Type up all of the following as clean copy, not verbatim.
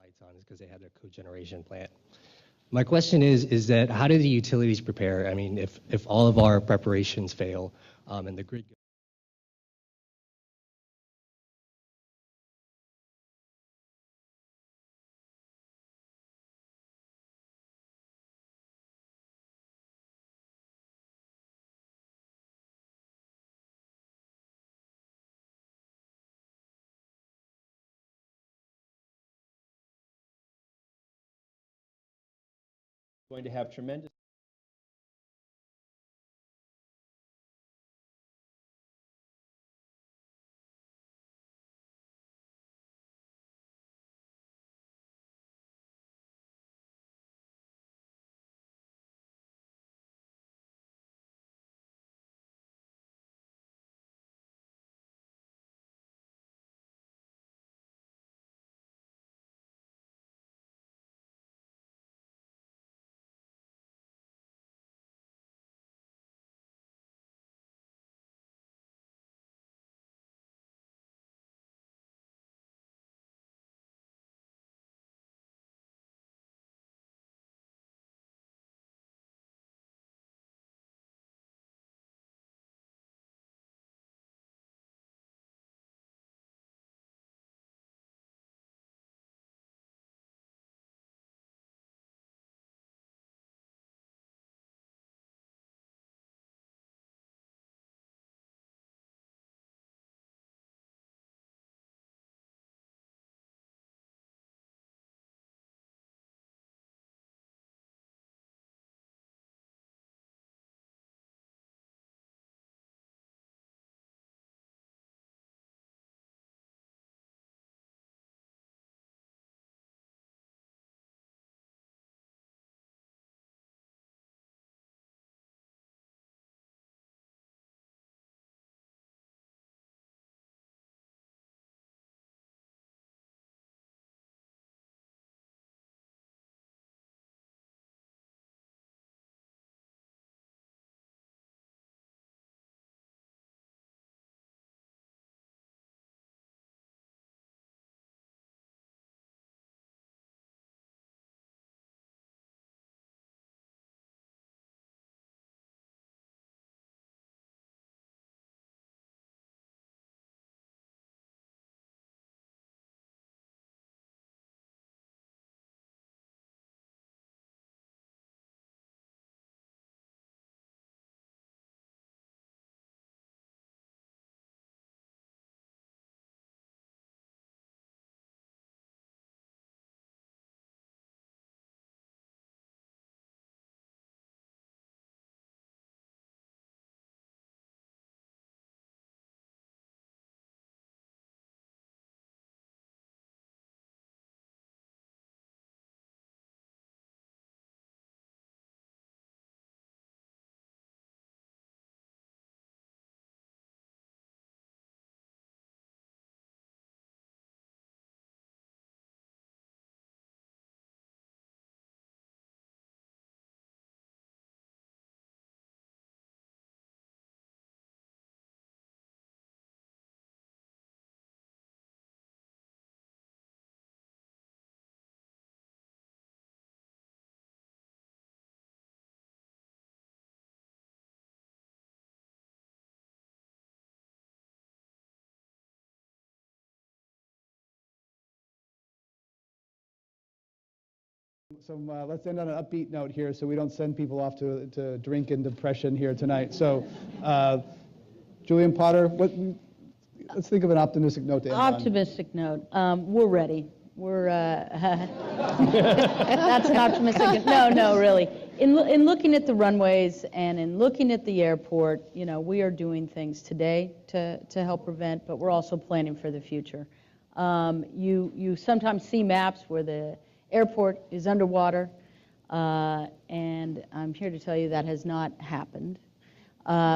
lights on is because they had a cogeneration plant. My question is that how do the utilities prepare? I mean, if all of our preparations fail and the grid going to have tremendous Let's end on an upbeat note here so we don't send people off to drink and depression here tonight. So, Julian Potter, let's think of an optimistic note to end on. Optimistic note. We're ready. That's an optimistic. No, really. In looking at the runways and in looking at the airport, we are doing things today to help prevent, but we're also planning for the future. You sometimes see maps where the airport is underwater, and I'm here to tell you that has not happened.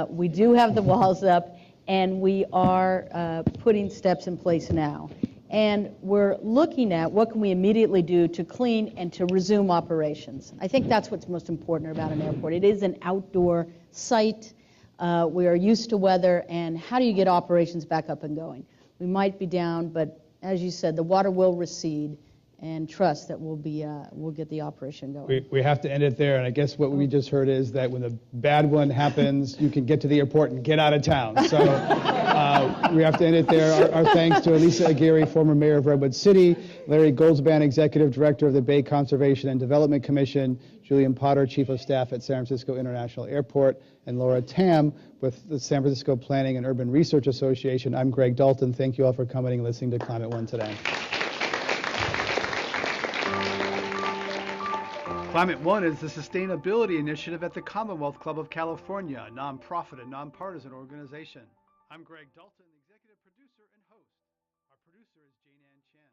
We do have the walls up, and we are putting steps in place now. And we're looking at what can we immediately do to clean and to resume operations. I think that's what's most important about an airport. It is an outdoor site. We are used to weather, and how do you get operations back up and going? We might be down, but as you said, the water will recede, and trust that we'll get the operation going. We have to end it there, and I guess what we just heard is that when the bad one happens, you can get to the airport and get out of town. So we have to end it there. Our thanks to Elisa Aguirre, former mayor of Redwood City, Larry Goldsban, executive director of the Bay Conservation and Development Commission, Julian Potter, chief of staff at San Francisco International Airport, and Laura Tam with the San Francisco Planning and Urban Research Association. I'm Greg Dalton. Thank you all for coming and listening to Climate One today. Climate One is the sustainability initiative at the Commonwealth Club of California, a nonprofit and nonpartisan organization. I'm Greg Dalton, executive producer and host. Our producer is Jane Ann Chan.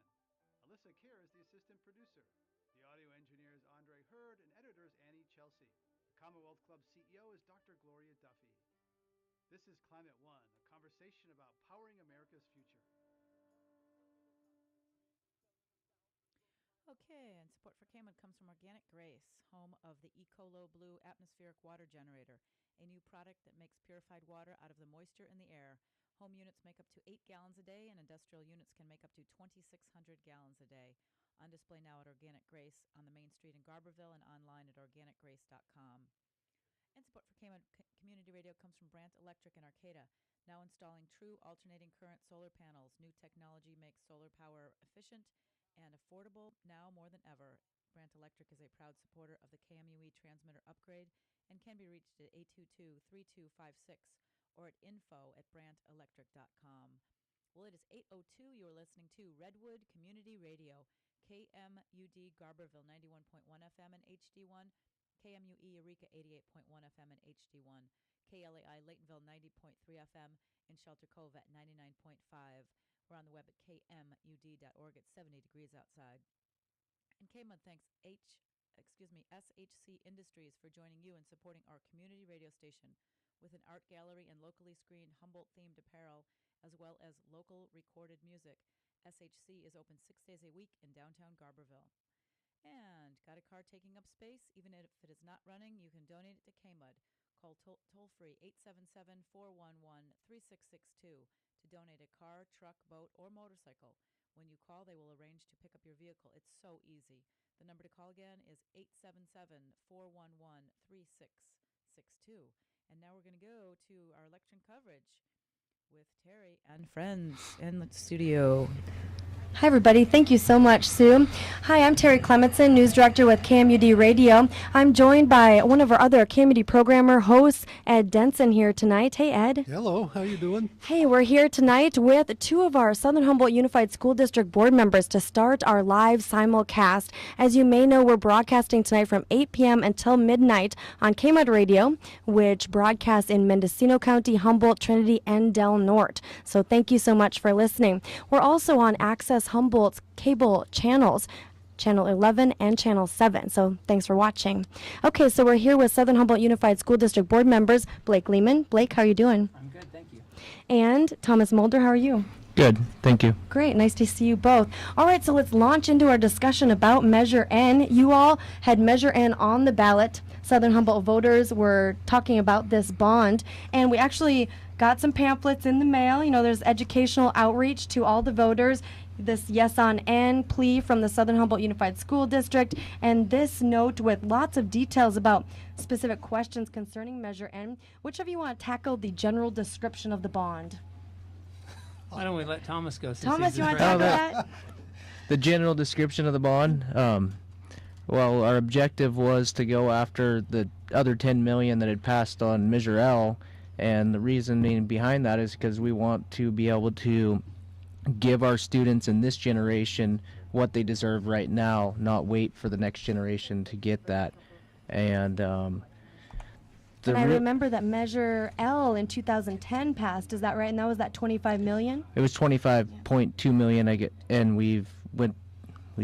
Alyssa Kerr is the assistant producer. The audio engineer is Andre Hurd, and editor is Annie Chelsea. The Commonwealth Club CEO is Dr. Gloria Duffy. This is Climate One, a conversation about powering America's future. Okay, and support for KMUD comes from Organic Grace, home of the Ecolo Blue atmospheric water generator, a new product that makes purified water out of the moisture in the air. Home units make up to 8 gallons a day, and industrial units can make up to 2,600 gallons a day. On display now at Organic Grace on the main street in Garberville and online at organicgrace.com. And support for KMUD Community Radio comes from Brandt Electric in Arcata, now installing true alternating current solar panels. New technology makes solar power efficient and affordable now more than ever. Brandt Electric is a proud supporter of the KMUD transmitter upgrade and can be reached at 822-3256 or at info@brantelectric.com. Well, it is 8:02. You are listening to Redwood Community Radio, KMUD Garberville 91.1 FM and HD1, KMUE Eureka 88.1 FM and HD1, KLAI Laytonville 90.3 FM, and Shelter Cove at 99.5. We're on the web at kmud.org. It's 70 degrees outside. And KMUD thanks SHC Industries for joining you and supporting our community radio station with an art gallery and locally screened Humboldt-themed apparel, as well as local recorded music. SHC is open 6 days a week in downtown Garberville. And got a car taking up space? Even if it is not running, you can donate it to KMUD. Call toll-free 877-411-3662 to donate a car, truck, boat, or motorcycle. When you call, they will arrange to pick up your vehicle. It's so easy. The number to call again is 877-411-3662. And now we're going to go to our election coverage with Terry and friends in the studio. Hi, everybody. Thank you so much, Sue. Hi, I'm Terry Clementson, news director with KMUD Radio. I'm joined by one of our other KMUD programmer hosts, Ed Denson, here tonight. Hey, Ed. Hello. How you doing? Hey, we're here tonight with two of our Southern Humboldt Unified School District board members to start our live simulcast. As you may know, we're broadcasting tonight from 8 p.m. until midnight on KMUD Radio, which broadcasts in Mendocino County, Humboldt, Trinity, and Del Norte. So thank you so much for listening. We're also on Access Humboldt's cable channels, Channel 11 and Channel 7. So thanks for watching. Okay, so we're here with Southern Humboldt Unified School District board members, Blake Lehman. Blake, how are you doing? I'm good, thank you. And Thomas Mulder, how are you? Good, thank you. Great, nice to see you both. All right, so let's launch into our discussion about Measure N. You all had Measure N on the ballot. Southern Humboldt voters were talking about this bond, and we actually got some pamphlets in the mail. You know, there's educational outreach to all the voters. This Yes on N plea from the Southern Humboldt Unified School District, and this note with lots of details about specific questions concerning Measure N. Which of you want to tackle the general description of the bond? Why don't we let Thomas go? Thomas, you want to tackle that? The general description of the bond? Well, our objective was to go after the other $10 million that had passed on Measure L, and the reasoning behind that is because we want to be able to give our students in this generation what they deserve right now, not wait for the next generation to get that. And and I remember that Measure L in 2010 passed. Is that right? And that was that $25 million? It was $25.2 million. And we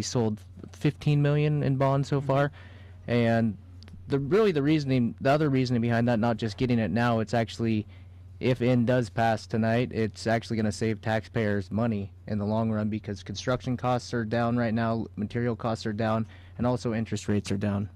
sold $15 million in bonds so far. And the other reasoning behind that, not just getting it now, it's actually, if N does pass tonight, it's actually going to save taxpayers money in the long run because construction costs are down right now, material costs are down, and also interest rates are down.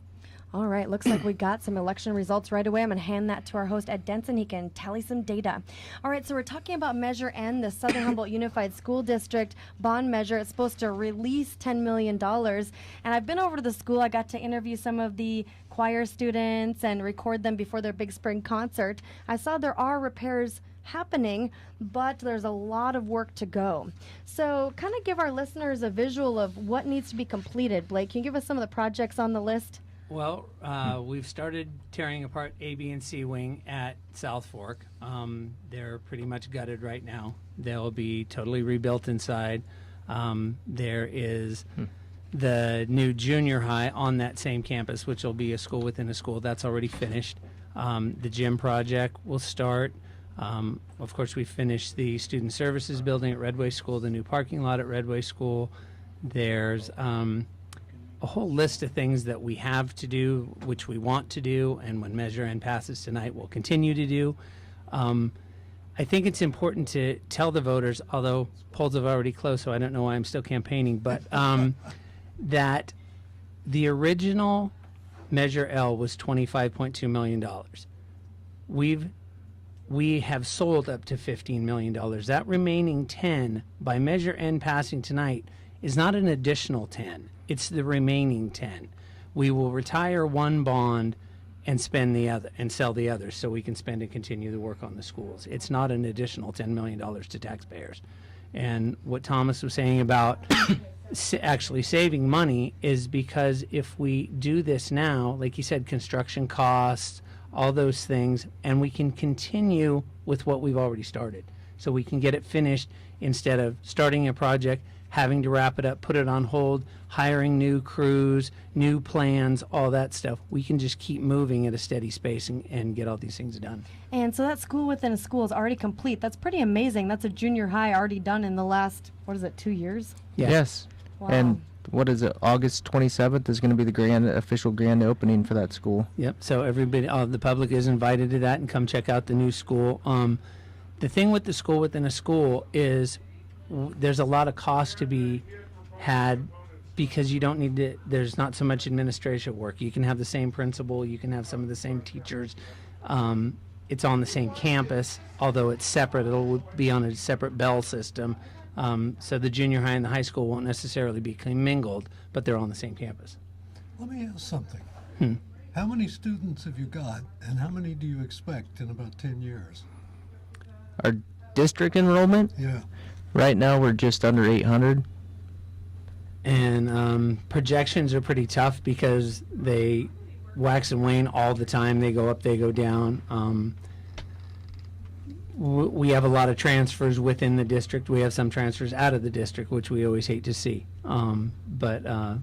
All right, looks like we got some election results right away. I'm going to hand that to our host, Ed Denson. He can tally some data. All right, so we're talking about Measure N, the Southern Humboldt Unified School District bond measure. It's supposed to release $10 million. And I've been over to the school. I got to interview some of the choir students and record them before their big spring concert. I saw there are repairs happening, but there's a lot of work to go. So kind of give our listeners a visual of what needs to be completed. Blake, can you give us some of the projects on the list? Well, we've started tearing apart A, B, and C wing at South Fork. They're pretty much gutted right now. They'll be totally rebuilt inside. There is the new junior high on that same campus, which will be a school within a school. That's already finished. The gym project will start. Of course, we finished the student services building at Redway School, the new parking lot at Redway School. There's a whole list of things that we have to do, which we want to do, and when Measure N passes tonight, we'll continue to do. I think it's important to tell the voters, although polls have already closed, so I don't know why I'm still campaigning, but that the original Measure L was $25.2 million. We have sold up to $15 million. That remaining 10, by Measure N passing tonight, is not an additional 10. It's the remaining 10. We will retire one bond and spend the other and sell the others so we can spend and continue the work on the schools. It's not an additional $10 million to taxpayers. And what Thomas was saying about actually saving money is because if we do this now, like you said, construction costs, all those things, and we can continue with what we've already started. So we can get it finished instead of starting a project, having to wrap it up, put it on hold, hiring new crews, new plans, all that stuff. We can just keep moving at a steady pace and get all these things done. And so that school within a school is already complete. That's pretty amazing. That's a junior high already done in the last, 2 years? Yes. Wow. And what is it, August 27th is going to be the official grand opening for that school. Yep. So everybody, the public is invited to that and come check out the new school. The thing with the school within a school is there's a lot of cost to be had because you don't need to, there's not so much administrative work. You can have the same principal, you can have some of the same teachers. It's on the same campus, although it's separate. It'll be on a separate bell system. So the junior high and the high school won't necessarily be commingled, but they're on the same campus. Let me ask something. How many students have you got, and how many do you expect in about 10 years? Our district enrollment, Yeah. right now we're just under 800. And projections are pretty tough because they wax and wane all the time. They go up, they go down. We have a lot of transfers within the district. We have some transfers out of the district, which we always hate to see. But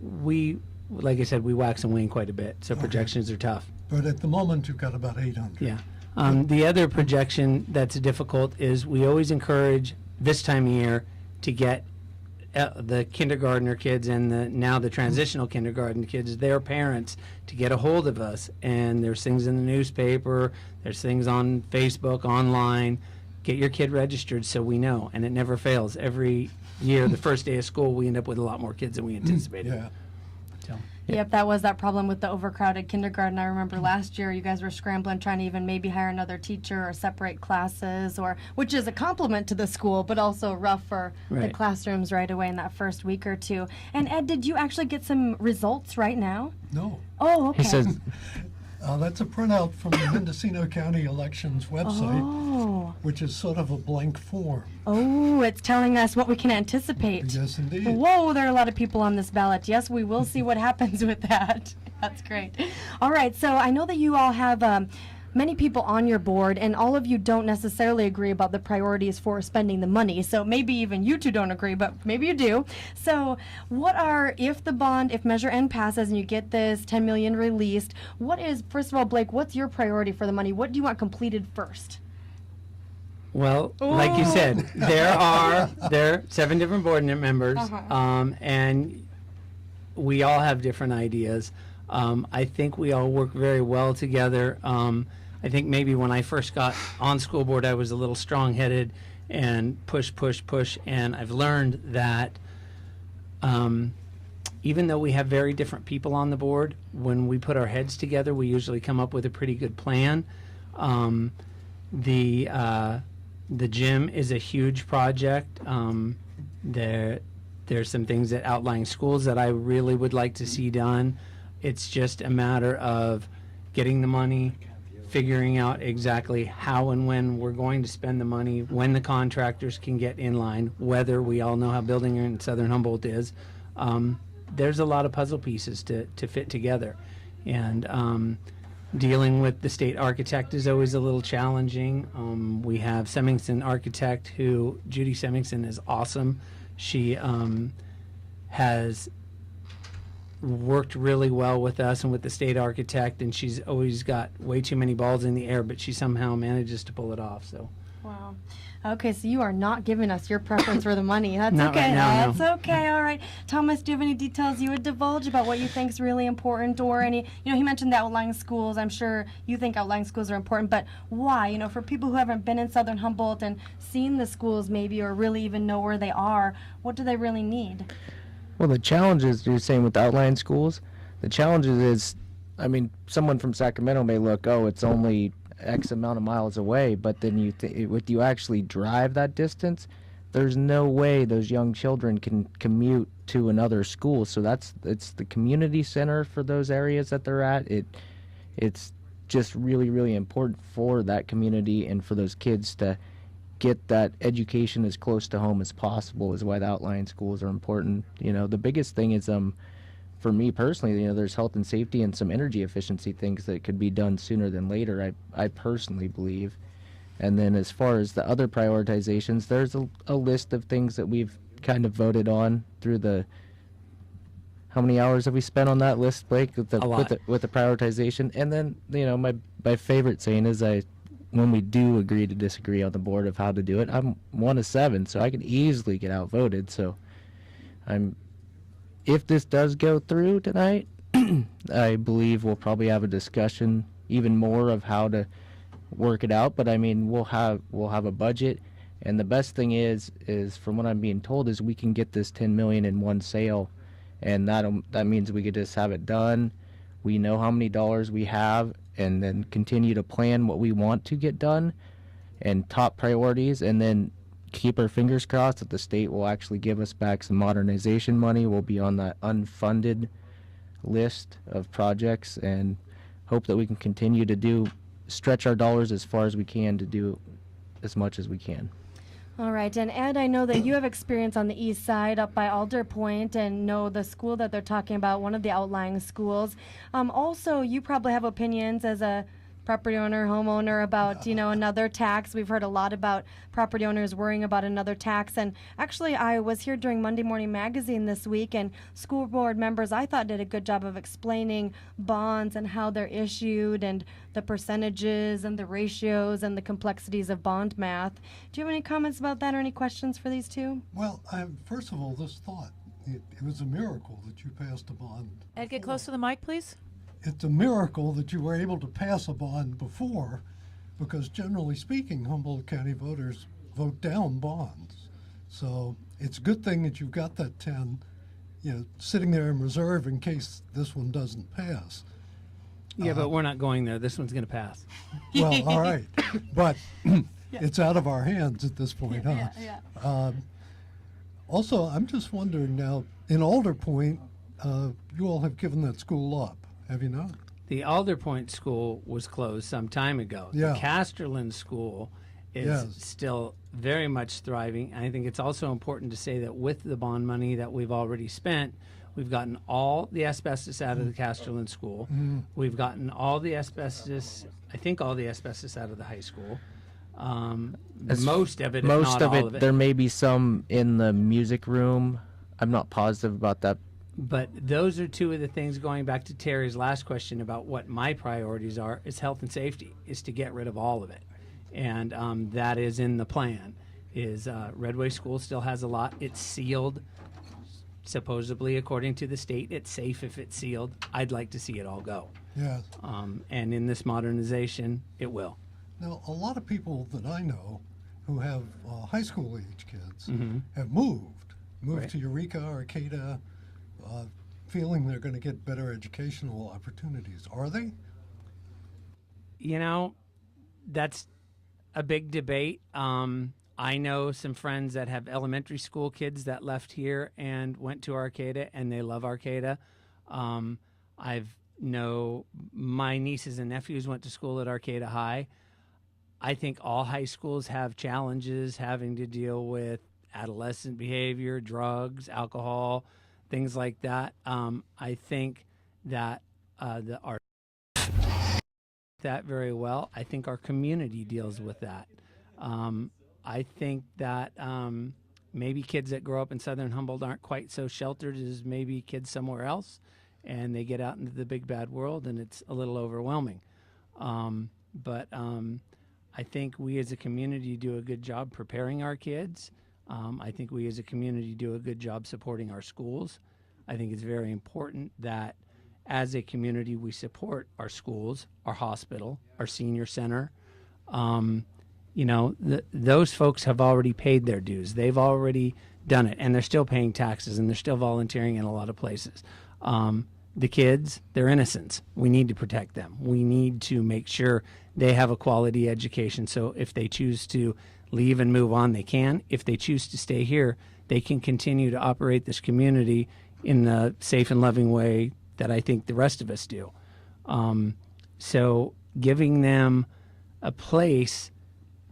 we, like I said, we wax and wane quite a bit, so projections are tough. But at the moment, you've got about 800. Yeah. The other projection that's difficult is we always encourage this time of year to get the kindergartner kids and now the transitional kindergarten kids, their parents, to get a hold of us. And there's things in the newspaper, there's things on Facebook, online. Get your kid registered so we know. And it never fails. Every year, the first day of school, we end up with a lot more kids than we anticipated. Yeah. So. Yep, that was that problem with the overcrowded kindergarten. I remember last year you guys were scrambling, trying to even maybe hire another teacher or separate classes, which is a compliment to the school, but also rough for the Right. classrooms right away in that first week or two. And Ed, did you actually get some results right now? No. Oh, okay. He says, That's a printout from the Mendocino County Elections website, Oh. which is sort of a blank form. Oh, it's telling us what we can anticipate. Yes, indeed. Whoa, there are a lot of people on this ballot. Yes, we will see what happens with that. That's great. All right, so I know that you all have many people on your board, and all of you don't necessarily agree about the priorities for spending the money. So maybe even you two don't agree, but maybe you do. So if Measure N passes and you get this $10 million released, first of all, Blake, what's your priority for the money? What do you want completed first? Well, like you said, there are 7 different board members, and we all have different ideas. I think we all work very well together. I think maybe when I first got on school board, I was a little strong-headed and push, and I've learned that, even though we have very different people on the board, when we put our heads together, we usually come up with a pretty good plan. The gym is a huge project. There's some things at outlying schools that I really would like to see done. It's just a matter of getting the money, figuring out exactly how and when we're going to spend the money, when the contractors can get in line, whether we all know how building in Southern Humboldt is. There's a lot of puzzle pieces to fit together. And dealing with the state architect is always a little challenging. We have Semmington architect Judy Semmington is awesome. She has worked really well with us and with the state architect, and she's always got way too many balls in the air, but she somehow manages to pull it off. So. Wow. Okay, so you are not giving us your preference for the money. That's Not okay. right now, That's no. okay. All right. Thomas, do you have any details you would divulge about what you think is really important, or any, he mentioned the outlying schools. I'm sure you think outlying schools are important, but why? For people who haven't been in Southern Humboldt and seen the schools maybe, or really even know where they are, what do they really need? Well, the challenges you're saying with outlying schools, the challenges is, someone from Sacramento may look, it's only X amount of miles away, but then if you actually drive that distance, there's no way those young children can commute to another school. So it's the community center for those areas that they're at. It's just really, really important for that community and for those kids to get that education as close to home as possible is why the outlying schools are important. The biggest thing is for me personally, there's health and safety and some energy efficiency things that could be done sooner than later, I personally believe. And then as far as the other prioritizations, there's a list of things that we've kind of voted on through how many hours have we spent on that list, Blake, with the prioritization? And then, my favorite saying is when we do agree to disagree on the board of how to do it, I'm 1 of 7, so I can easily get outvoted. So if this does go through tonight, I believe we'll probably have a discussion even more of how to work it out. But we'll have a budget, and the best thing is from what I'm being told is we can get this $10 million in one sale, and that means we could just have it done. We know how many dollars we have, and then continue to plan what we want to get done and top priorities, and then keep our fingers crossed that the state will actually give us back some modernization money. We'll be on that unfunded list of projects, and hope that we can continue to stretch our dollars as far as we can to do as much as we can. All right, and Ed, I know that you have experience on the east side up by Alder Point and know the school that they're talking about, one of the outlying schools. Also, you probably have opinions as a property owner, homeowner about, another tax. We've heard a lot about property owners worrying about another tax. And actually, I was here during Monday Morning Magazine this week, and school board members, I thought, did a good job of explaining bonds and how they're issued and the percentages and the ratios and the complexities of bond math. Do you have any comments about that or any questions for these two? Well, first of all, this thought, it was a miracle that you passed a bond. Ed, get close to the mic, please. It's a miracle that you were able to pass a bond before, because generally speaking, Humboldt County voters vote down bonds. So it's a good thing that you've got that 10, sitting there in reserve in case this one doesn't pass. Yeah, but we're not going there. This one's going to pass. Well, all right, but it's out of our hands at this point, huh? Yeah. Also, I'm just wondering now, in Alder Point, you all have given that school up, have you not? The Alder Point School was closed some time ago. Yeah. The Casterland School is Yes. still very much thriving. I think it's also important to say that with the bond money that we've already spent, we've gotten all the asbestos out of the Casterland School. We've gotten all the asbestos, I think all the asbestos out of the high school. Most of it, if Most not of all it, of there may be some in the music room. I'm not positive about that. But those are two of the things, going back to Terry's last question about what my priorities are, is health and safety, is to get rid of all of it. And that is in the plan. Redway School still has a lot. It's sealed. Supposedly, according to the state, it's safe if it's sealed. I'd like to see it all go. Yes. And in this modernization, it will. Now, a lot of people that I know who have high school age kids have moved Right. to Eureka, Arcata, feeling they're going to get better educational opportunities. Are they? You know, that's a big debate. I know some friends that have elementary school kids that left here and went to Arcata, and they love Arcata. I've know my nieces and nephews went to school at Arcata High. I think all high schools have challenges having to deal with adolescent behavior, drugs, alcohol, things like that. I think that our that very well. I think our community deals with that. I think that maybe kids that grow up in Southern Humboldt aren't quite so sheltered as maybe kids somewhere else, and they get out into the big bad world, and it's a little overwhelming. But I think we as a community do a good job preparing our kids. I think we as a community do a good job supporting our schools. I think it's very important that as a community we support our schools, our hospital, our senior center. You know, those folks have already paid their dues. They've already done it, and they're still paying taxes, and they're still volunteering in a lot of places. The kids, they're innocents. We need to protect them. We need to make sure they have a quality education. So if they choose to leave and move on, they can. If they choose to stay here, they can continue to operate this community in the safe and loving way that I think the rest of us do. So giving them a place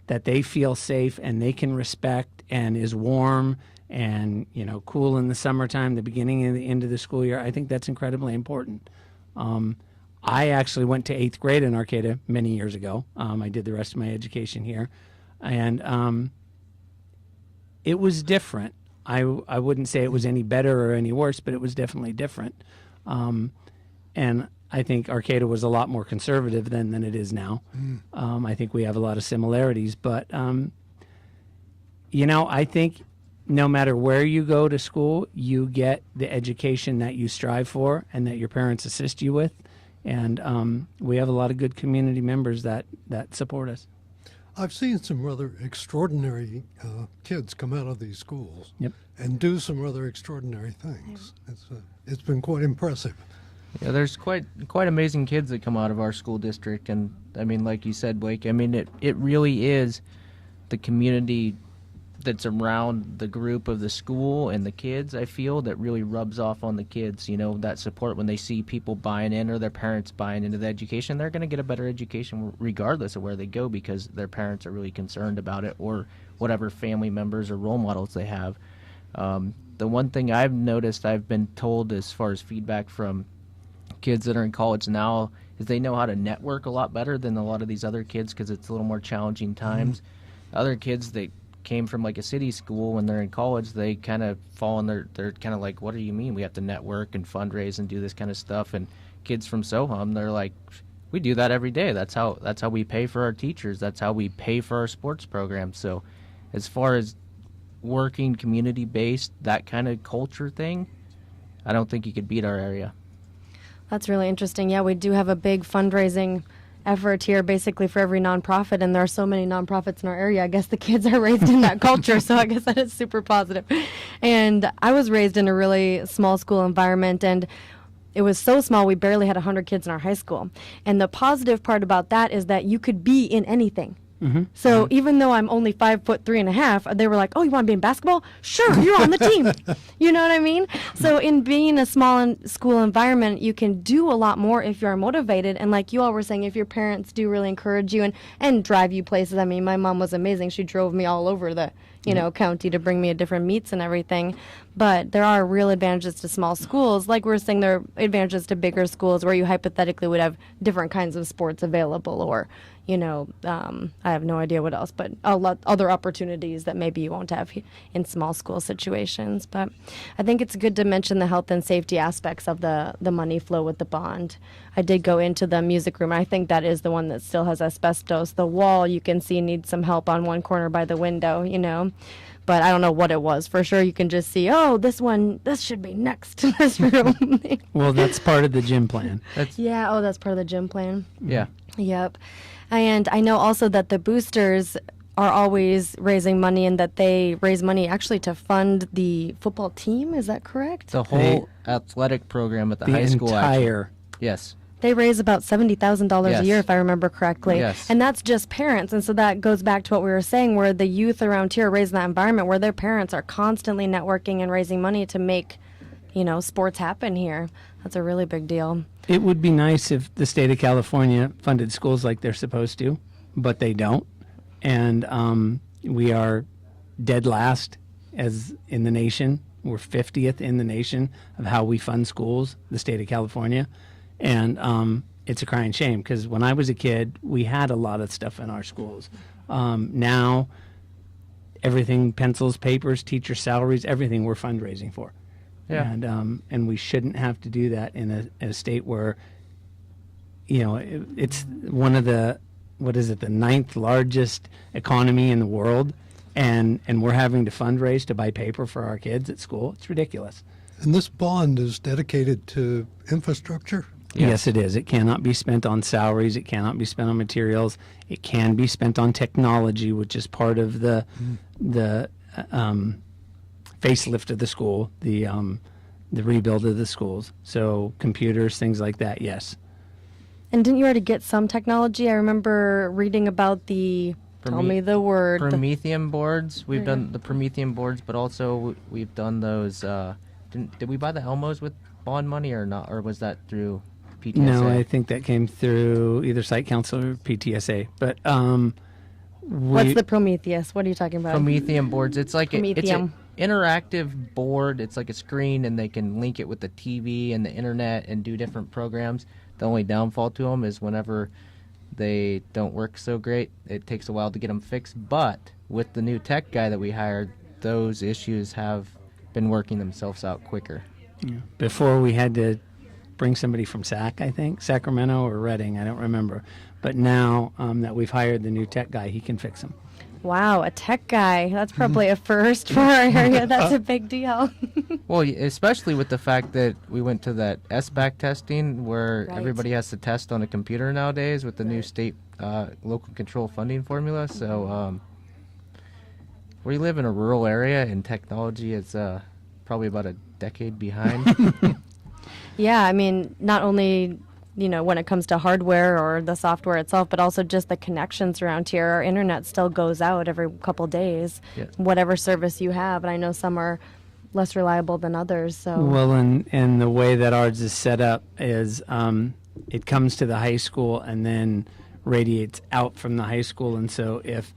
that they feel safe and they can respect and is warm and, you know, cool in the summertime, the beginning and the end of the school year, I think that's incredibly important. I actually went to 8th grade in Arcata many years ago. I did the rest of my education here. And it was different. I wouldn't say it was any better or any worse, but it was definitely different. And I think Arcata was a lot more conservative then than it is now. I think we have a lot of similarities. But, you know, I think no matter where you go to school, you get the education that you strive for and that your parents assist you with. And we have a lot of good community members that support us. I've seen some rather extraordinary kids come out of these schools and do some rather extraordinary things. It's been quite impressive. Yeah, there's quite amazing kids that come out of our school district, and I mean, like you said, Blake, I mean, it really is the community that's around the group of the school and the kids, I feel, that really rubs off on the kids, you know, that support when they see people buying in or their parents buying into the education. They're going to get a better education regardless of where they go because their parents are really concerned about it or whatever family members or role models they have. The one thing I've noticed, I've been told as far as feedback from kids that are in college now, is they know how to network a lot better than a lot of these other kids because it's a little more challenging times. Other kids that came from like a city school, when they're in college, they kind of fall in they're kind of like, what do you mean we have to network and fundraise and do this kind of stuff? And kids from Soham, they're like, we do that every day. That's how we pay for our teachers. That's how we pay for our sports program. So as far as working community-based, that kind of culture thing, I don't think you could beat our area. That's really interesting. Yeah, we do have a big fundraising effort here basically for every nonprofit, and there are so many nonprofits in our area. I guess the kids are raised in that culture, so I guess that is super positive. And I was raised in a really small school environment, and it was so small we barely had 100 kids in our high school. And the positive part about that is that you could be in anything. So even though I'm only 5'3.5", they were like, "Oh, you want to be in basketball? Sure, you're on the team." You know what I mean? So in being a small school environment, you can do a lot more if you're motivated. And like you all were saying, if your parents do really encourage you and drive you places. I mean, my mom was amazing. She drove me all over the county to bring me to different meets and everything. But there are real advantages to small schools. Like we were saying, there are advantages to bigger schools where you hypothetically would have different kinds of sports available, or I have no idea what else, but a lot other opportunities that maybe you won't have in small school situations. But I think it's good to mention the health and safety aspects of the money flow with the bond. I did go into the music room. I think that is the one that still has asbestos. The wall you can see needs some help on one corner by the window, but I don't know what it was. For sure, you can just see, this should be next to this room. Well, that's part of the gym plan. That's part of the gym plan. Yeah. Yep. And I know also that the boosters are always raising money, and that they raise money actually to fund the football team. Is that correct? The whole athletic program at the high school. Entire. Yes. They raise about $70,000 Yes. a year, if I remember correctly. Yes. And that's just parents. And so that goes back to what we were saying, where the youth around here are raised in that environment where their parents are constantly networking and raising money to make, sports happen here. That's a really big deal. It would be nice if the state of California funded schools like they're supposed to, but they don't. And we are dead last as in the nation. We're 50th in the nation of how we fund schools, the state of California. And it's a crying shame, because when I was a kid, we had a lot of stuff in our schools. Now, everything, pencils, papers, teacher salaries, everything we're fundraising for. Yeah. And we shouldn't have to do that in a state where, it's one of the, the 9th largest economy in the world, and we're having to fundraise to buy paper for our kids at school. It's ridiculous. And this bond is dedicated to infrastructure? Yes, it is. It cannot be spent on salaries. It cannot be spent on materials. It can be spent on technology, which is part of the facelift of the school, the rebuild of the schools. So computers, things like that. Yes. And didn't you already get some technology? I remember reading about tell me the word. Promethean boards. We've done the Promethean boards, but also we've done those. Did we buy the Elmos with bond money or not? Or was that through PTSA? No, I think that came through either Site Council or PTSA. But what's the Prometheus? What are you talking about? Promethean boards. It's like it's an Prometheum. interactive board. It's like a screen, and they can link it with the TV and the internet and do different programs. The only downfall to them is whenever they don't work so great, it takes a while to get them fixed. But with the new tech guy that we hired, those issues have been working themselves out quicker. Yeah. Before we had to bring somebody from Sacramento or Redding, I don't remember. But now that we've hired the new tech guy, he can fix them. Wow, a tech guy. That's probably a first for our area. That's a big deal. Well, especially with the fact that we went to that SBAC testing where Right. everybody has to test on a computer nowadays with the new state local control funding formula. So we live in a rural area, and technology is probably about a decade behind. Yeah, I mean, not only, when it comes to hardware or the software itself, but also just the connections around here. Our internet still goes out every couple days, Yes. whatever service you have. And I know some are less reliable than others. So Well, and the way that ours is set up is it comes to the high school and then radiates out from the high school. And so if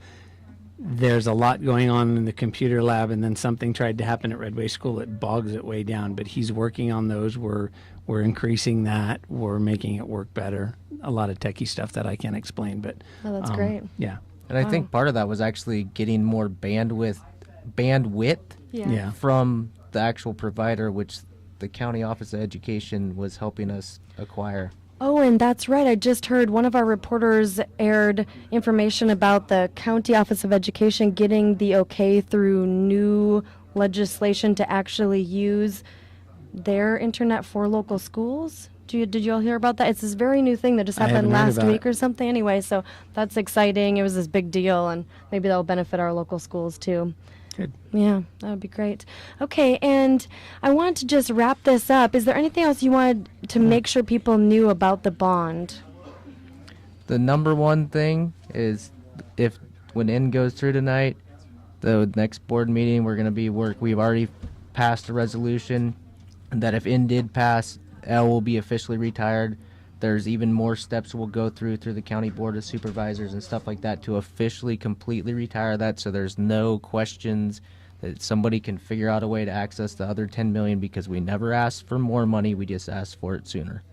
there's a lot going on in the computer lab and then something tried to happen at Redway School, it bogs it way down. But he's working on those. We're increasing that. We're making it work better. A lot of techie stuff that I can't explain, but oh, that's great. yeah. And I think part of that was actually getting more bandwidth Yeah. from the actual provider, which the County Office of Education was helping us acquire. Oh, and that's right. I just heard one of our reporters aired information about the County Office of Education getting the okay through new legislation to actually use their internet for local schools. Did you all hear about that? It's this very new thing that just I happened haven't heard last about week or something. Anyway, so that's exciting. It was this big deal, and maybe that'll benefit our local schools too. Good. Yeah, that would be great. Okay, and I wanted to just wrap this up. Is there anything else you wanted to make sure people knew about the bond? The number one thing is when N goes through tonight, the next board meeting, we're going to be we've already passed a resolution that if N did pass, L will be officially retired. There's even more steps we'll go through the county board of supervisors and stuff like that to officially completely retire that, so there's no questions that somebody can figure out a way to access the other 10 million, because we never asked for more money, we just asked for it sooner.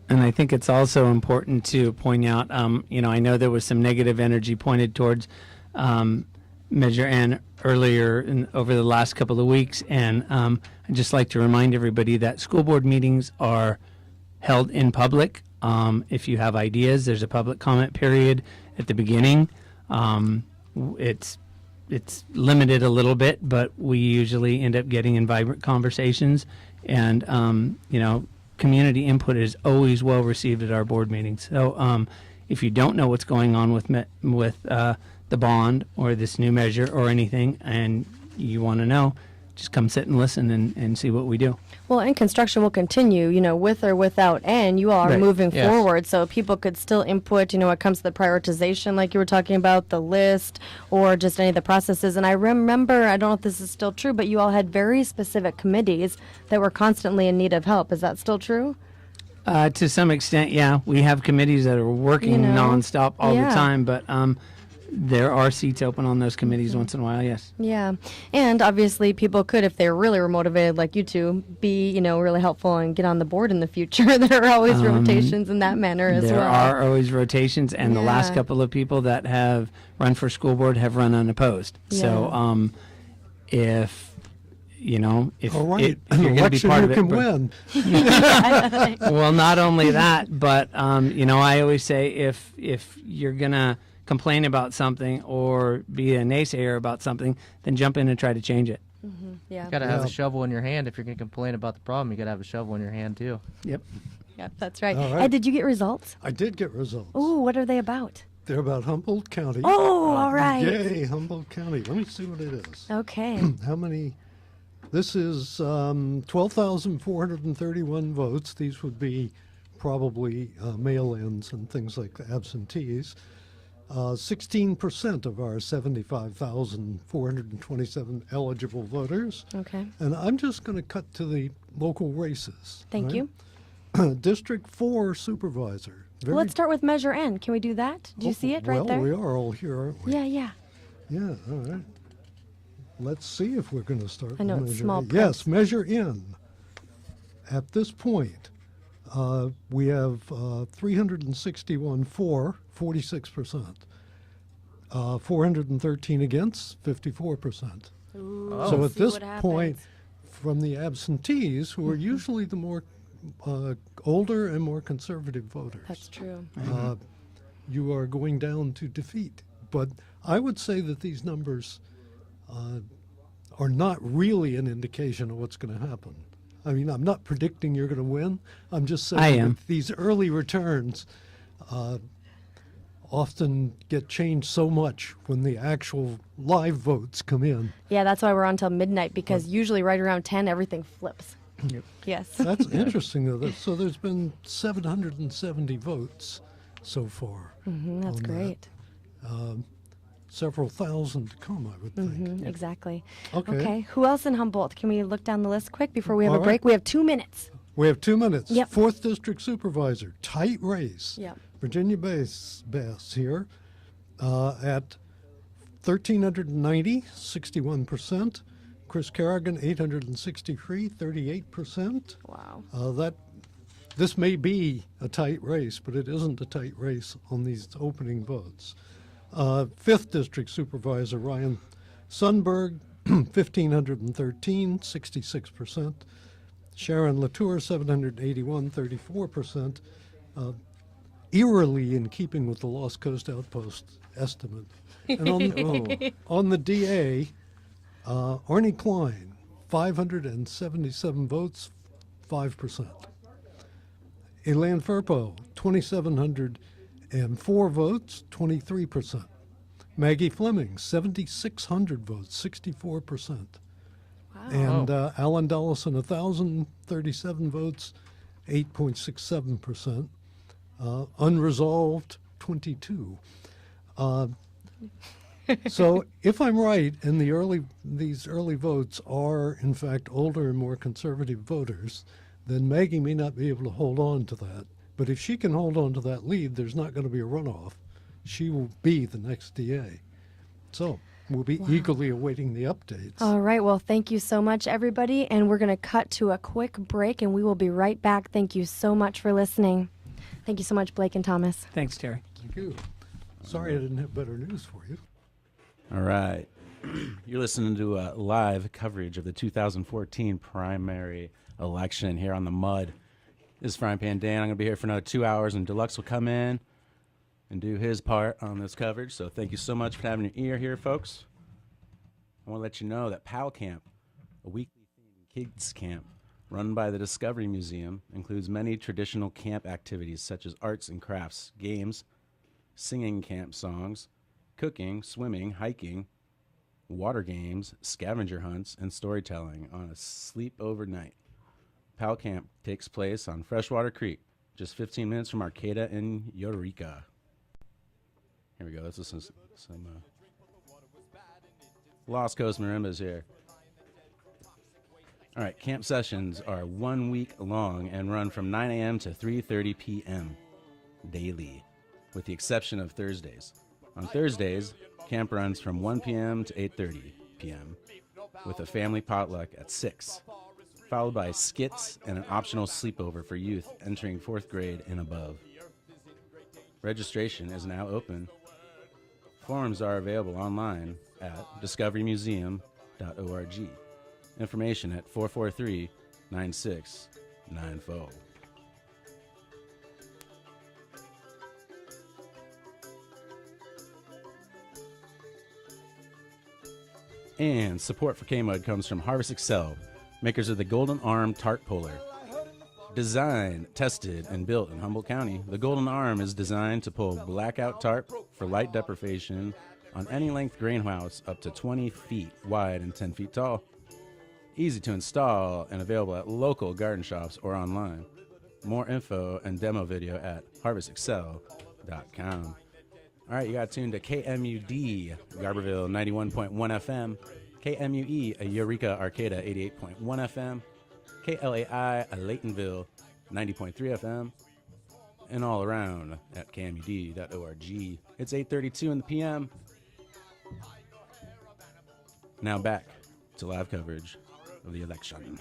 And I think it's also important to point out, I know there was some negative energy pointed towards Measure N earlier over the last couple of weeks, and I'd just like to remind everybody that school board meetings are held in public. If you have ideas, there's a public comment period at the beginning. It's limited a little bit, but we usually end up getting in vibrant conversations, and community input is always well received at our board meetings. So if you don't know what's going on with the bond or this new measure or anything, and you want to know, just come sit and listen and see what we do. Well, and construction will continue, with or without N. You all are Right. moving Yes. forward, so people could still input, when it comes to the prioritization, like you were talking about, the list, or just any of the processes. And I remember, I don't know if this is still true, but you all had very specific committees that were constantly in need of help. Is that still true? To some extent, yeah. We have committees that are working nonstop all the time, but there are seats open on those committees once in a while, yes. Yeah. And obviously people could, if they really were motivated like you two, be, really helpful and get on the board in the future. There are always rotations in that manner as There well. are always rotations, and the last Yeah. couple of people that have run for school board have run unopposed. So if All right, if you're going to be part of it, can win. well, not only that, but I always say if you're gonna complain about something or be a naysayer about something, then jump in and try to change it. Yeah. You got to have a shovel in your hand if you're going to complain about the problem. You got to have a shovel in your hand too. Yep. Yep, that's right. All right. Ed, did you get results? I did get results. Ooh, what are they about? They're about Humboldt County. Oh, all right. Yay, Humboldt County. Let me see what it is. Okay. How many? This is 12,431 votes. These would be probably mail-ins and things like absentees. 16% of our 75,427 eligible voters. Okay. And I'm just going to cut to the local races. Thank you. District 4 supervisor. Well, let's start with Measure N. Can we do that? Do you see it right there? Well, we are all here, aren't we? Yeah, yeah. Yeah, all right. Let's see if we're going to start I know with it's Measure small N. print. Yes, Measure N. At this point, we have 361 for, 46%. 413 against, 54%. So at see this what point, happens. from the absentees, who are usually the more older and more conservative voters, That's true. you are going down to defeat. But I would say that these numbers are not really an indication of what's going to happen. I mean, I'm not predicting you're going to win. I'm just saying I am. that these early returns often get changed so much when the actual live votes come in. Yeah, that's why we're on till midnight, because usually right around 10, everything flips. Yep. Yes. That's interesting, though. So there's been 770 votes so far. That's on that. great. Several thousand to come, I would think. Exactly. Okay. Who else in Humboldt? Can we look down the list quick before we have All a right. break? We have 2 minutes. We have 2 minutes. Yep. 4th District Supervisor, tight race. Yep. Virginia Bass here at 1,390, 61%. Chris Kerrigan, 863, 38%. Wow. This may be a tight race, but it isn't a tight race on these opening votes. 5th District Supervisor Ryan Sundberg, 1,513, 66%. Sharon Latour, 781, 34%. Eerily in keeping with the Lost Coast Outpost estimate. And on the DA, Arnie Klein, 577 votes, 5%. Elaine Firpo, 2,704 votes, 23%. Maggie Fleming, 7,600 votes, 64%. Wow. And Alan Dollison, 1,037 votes, 8.67%. Unresolved, 22. So if I'm right, and these early votes are in fact older and more conservative voters, then Maggie may not be able to hold on to that. But if she can hold on to that lead, there's not going to be a runoff. She will be the next DA. So we'll be eagerly awaiting the updates. All right. Well, thank you so much, everybody. And we're going to cut to a quick break, and we will be right back. Thank you so much for listening. Thank you so much, Blake and Thomas. Thanks, Terry. Thank you. Sorry I didn't have better news for you. All right. You're listening to live coverage of the 2014 primary election here on the MUD. This is Frying Pan Dan. I'm going to be here for another 2 hours, and Deluxe will come in and do his part on this coverage. So thank you so much for having your ear here, folks. I want to let you know that PAL Camp, a weekly themed kids camp run by the Discovery Museum, includes many traditional camp activities such as arts and crafts, games, singing camp songs, cooking, swimming, hiking, water games, scavenger hunts, and storytelling on a sleepover night. PAL Camp takes place on Freshwater Creek, just 15 minutes from Arcata in Eureka. Here we go. Let's listen to some Lost Coast Marimbas here. All right, camp sessions are 1 week long and run from 9 a.m. to 3:30 p.m. daily, with the exception of Thursdays. On Thursdays, camp runs from 1 p.m. to 8:30 p.m. with a family potluck at 6, followed by skits and an optional sleepover for youth entering 4th grade and above. Registration is now open. Forms are available online at discoverymuseum.org. Information at 443-9694. And support for KMUD comes from Harvest Excel, makers of the Golden Arm Tart Puller. Designed, tested, and built in Humboldt County, the Golden Arm is designed to pull blackout tarp for light deprivation on any length grain house up to 20 feet wide and 10 feet tall. Easy to install and available at local garden shops or online. More info and demo video at harvestexcel.com. All right, you got tuned to KMUD, Garberville 91.1 FM, KMUE, Eureka Arcata 88.1 FM, KLAI, Laytonville 90.3 FM, and all around at KMUD.org. It's 8:32 in the PM. Now back to live coverage of the election.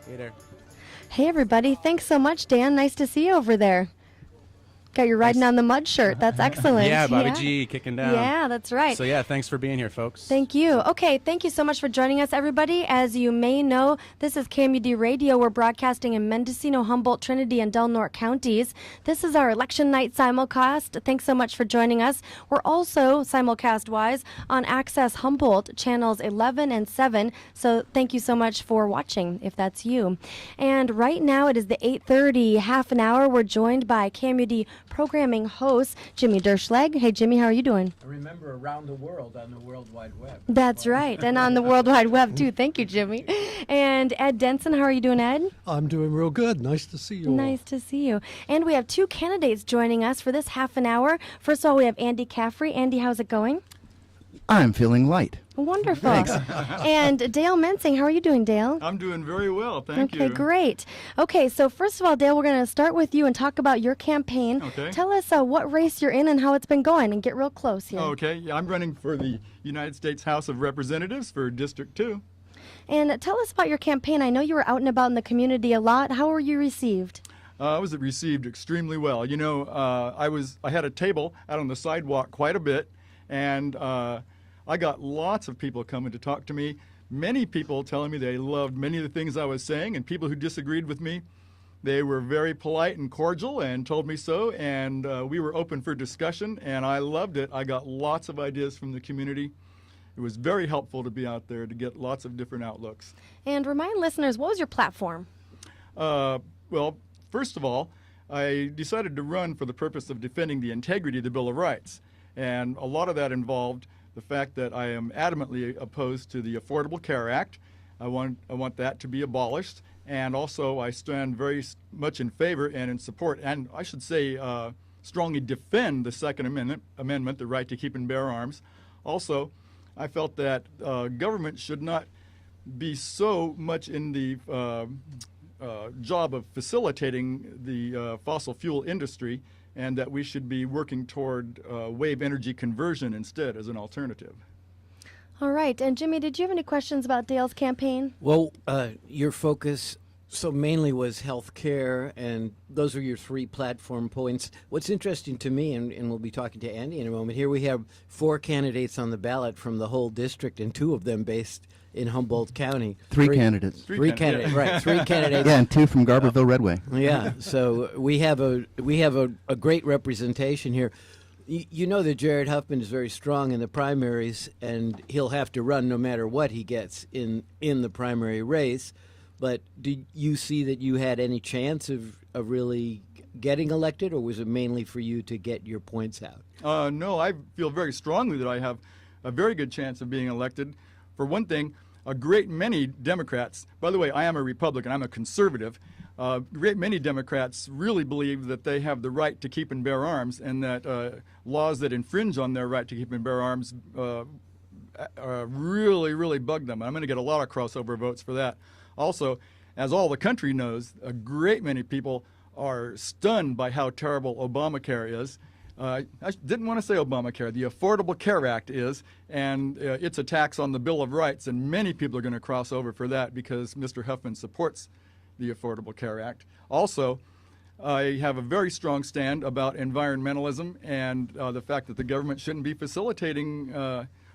Hey there. Hey, everybody. Thanks so much, Dan. Nice to see you over there. Got your Riding on the Mud shirt. That's excellent. Yeah, Bobby G kicking down. Yeah, that's right. So yeah, thanks for being here, folks. Thank you. Okay, thank you so much for joining us, everybody. As you may know, this is KMUD Radio. We're broadcasting in Mendocino, Humboldt, Trinity, and Del Norte counties. This is our election night simulcast. Thanks so much for joining us. We're also, simulcast-wise, on Access Humboldt, channels 11 and 7. So thank you so much for watching, if that's you. And right now, it is the 8:30, half an hour. We're joined by KMUD programming host Jimmy Derschlag. Hey, Jimmy, how are you doing? I remember around the world on the World Wide Web. That's right, and on the World Wide Web, too. Thank you, Jimmy. And Ed Denson, how are you doing, Ed? I'm doing real good. Nice to see you all. Nice to see you. And we have two candidates joining us for this half an hour. First of all, we have Andy Caffrey. Andy, how's it going? I'm feeling light. Wonderful. And Dale Mensing, how are you doing, Dale? I'm doing very well, thank you. Okay, great. Okay, so first of all, Dale, we're going to start with you and talk about your campaign. Okay. Tell us what race you're in and how it's been going, and get real close here. Okay, yeah, I'm running for the United States House of Representatives for District 2. And tell us about your campaign. I know you were out and about in the community a lot. How were you received? I was received extremely well. You know, I had a table out on the sidewalk quite a bit, and I got lots of people coming to talk to me. Many people telling me they loved many of the things I was saying, and people who disagreed with me, they were very polite and cordial and told me so, and we were open for discussion, and I loved it. I got lots of ideas from the community. It was very helpful to be out there to get lots of different outlooks. And remind listeners, what was your platform? Well, first of all, I decided to run for the purpose of defending the integrity of the Bill of Rights, and a lot of that involved the fact that I am adamantly opposed to the Affordable Care Act. I want that to be abolished, and also I stand very much in favor and in support, and I should say strongly defend the Second Amendment, the right to keep and bear arms. Also, I felt that government should not be so much in the job of facilitating the fossil fuel industry, and that we should be working toward wave energy conversion instead as an alternative. All right. And Jimmy, did you have any questions about Dale's campaign? Well, your focus so mainly was health care, and those are your three platform points. What's interesting to me, and we'll be talking to Andy in a moment, here we have 4 candidates on the ballot from the whole district, and 2 of them based in Humboldt County. Three candidates. Three candidates, right, 3 candidates. Yeah, and 2 from Garberville Redway. Yeah, so we have a great representation here. You know that Jared Huffman is very strong in the primaries, and he'll have to run no matter what he gets in the primary race. But did you see that you had any chance of really getting elected, or was it mainly for you to get your points out? No, I feel very strongly that I have a very good chance of being elected. For one thing, a great many Democrats, by the way, I am a Republican, I'm a conservative, great many Democrats really believe that they have the right to keep and bear arms, and that laws that infringe on their right to keep and bear arms really, really bug them. I'm going to get a lot of crossover votes for that. Also, as all the country knows, a great many people are stunned by how terrible Obamacare is. I didn't want to say Obamacare. The Affordable Care Act is, and it's a tax on the Bill of Rights, and many people are going to cross over for that because Mr. Huffman supports the Affordable Care Act. Also, I have a very strong stand about environmentalism and the fact that the government shouldn't be facilitating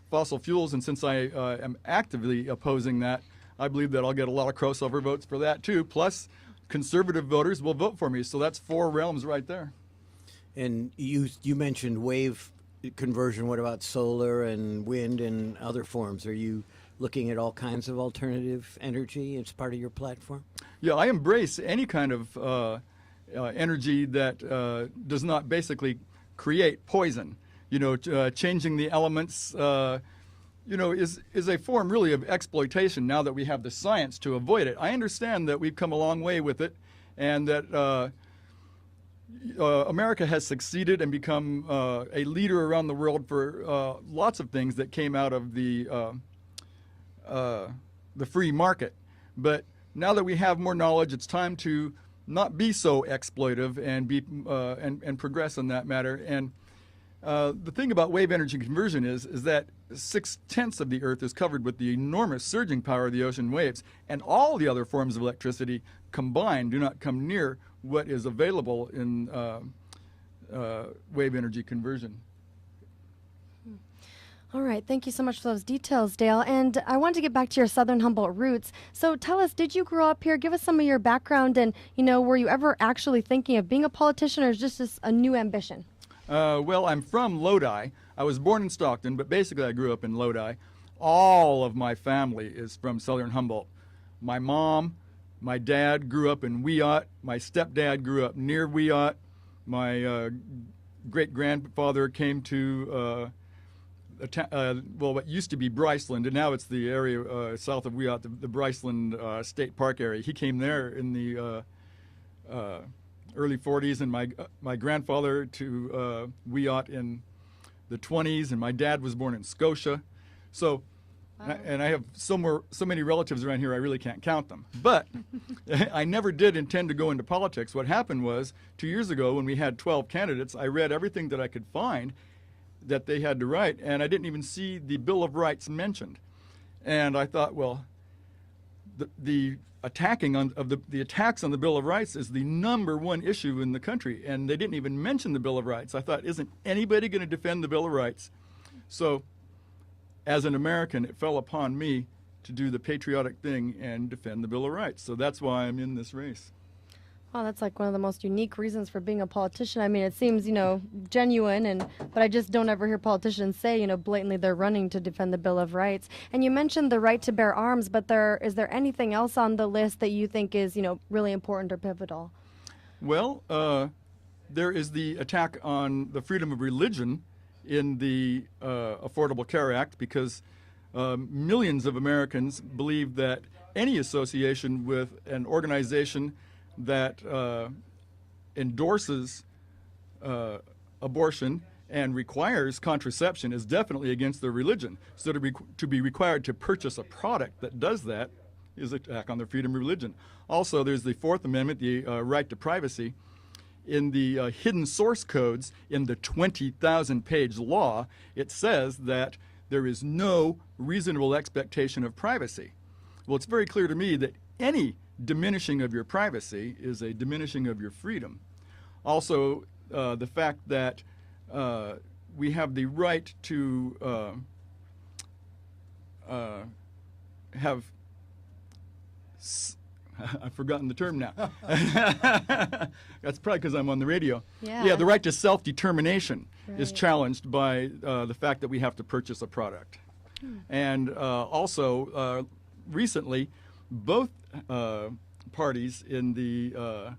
fossil fuels, and since I am actively opposing that, I believe that I'll get a lot of crossover votes for that too. Plus, conservative voters will vote for me, so that's 4 realms right there. And you mentioned wave conversion. What about solar and wind and other forms? Are you looking at all kinds of alternative energy as part of your platform? Yeah, I embrace any kind of energy that does not basically create poison. You know, changing the elements, you know, is a form really of exploitation now that we have the science to avoid it. I understand that we've come a long way with it, and that America has succeeded and become a leader around the world for lots of things that came out of the free market. But now that we have more knowledge, it's time to not be so exploitive and be and progress in that matter. And the thing about wave energy conversion is that 6/10 of the Earth is covered with the enormous surging power of the ocean waves, and all the other forms of electricity combined do not come near what is available in wave energy conversion. All right, thank you so much for those details, Dale. And I want to get back to your Southern Humboldt roots. So tell us, did you grow up here? Give us some of your background, and were you ever actually thinking of being a politician, or is just a new ambition? Well, I'm from Lodi. I was born in Stockton, but basically I grew up in Lodi. All of my family is from Southern Humboldt. My mom, my dad grew up in Wiat. My stepdad grew up near Wiat. My great-grandfather came to what used to be Bryceland, and now it's the area south of Wiat, the Bryceland State Park area. He came there in the early 40s, and my grandfather to Wiat in the 20s, and my dad was born in Scotia. So, and I have so many relatives around here I really can't count them. But I never did intend to go into politics. What happened was 2 years ago when we had 12 candidates, I read everything that I could find that they had to write, and I didn't even see the Bill of Rights mentioned. And I thought, well, the attacks on the Bill of Rights is the #1 issue in the country, and they didn't even mention the Bill of Rights. I thought, isn't anybody going to defend the Bill of Rights? So, as an American, it fell upon me to do the patriotic thing and defend the Bill of Rights. So that's why I'm in this race. Wow, that's like one of the most unique reasons for being a politician. I mean, it seems, genuine, but I just don't ever hear politicians say, blatantly they're running to defend the Bill of Rights. And you mentioned the right to bear arms, but is there anything else on the list that you think is, really important or pivotal? Well, there is the attack on the freedom of religion in the Affordable Care Act, because millions of Americans believe that any association with an organization that endorses abortion and requires contraception is definitely against their religion. So to be required to purchase a product that does that is an attack on their freedom of religion. Also, there's the Fourth Amendment, the right to privacy. In the hidden source codes in the 20,000-page law, it says that there is no reasonable expectation of privacy. Well, it's very clear to me that any diminishing of your privacy is a diminishing of your freedom. Also, the fact that we have the right to have I've forgotten the term now. That's probably because I'm on the radio. Yeah, the right to self-determination is challenged by the fact that we have to purchase a product. And also, recently, both parties in the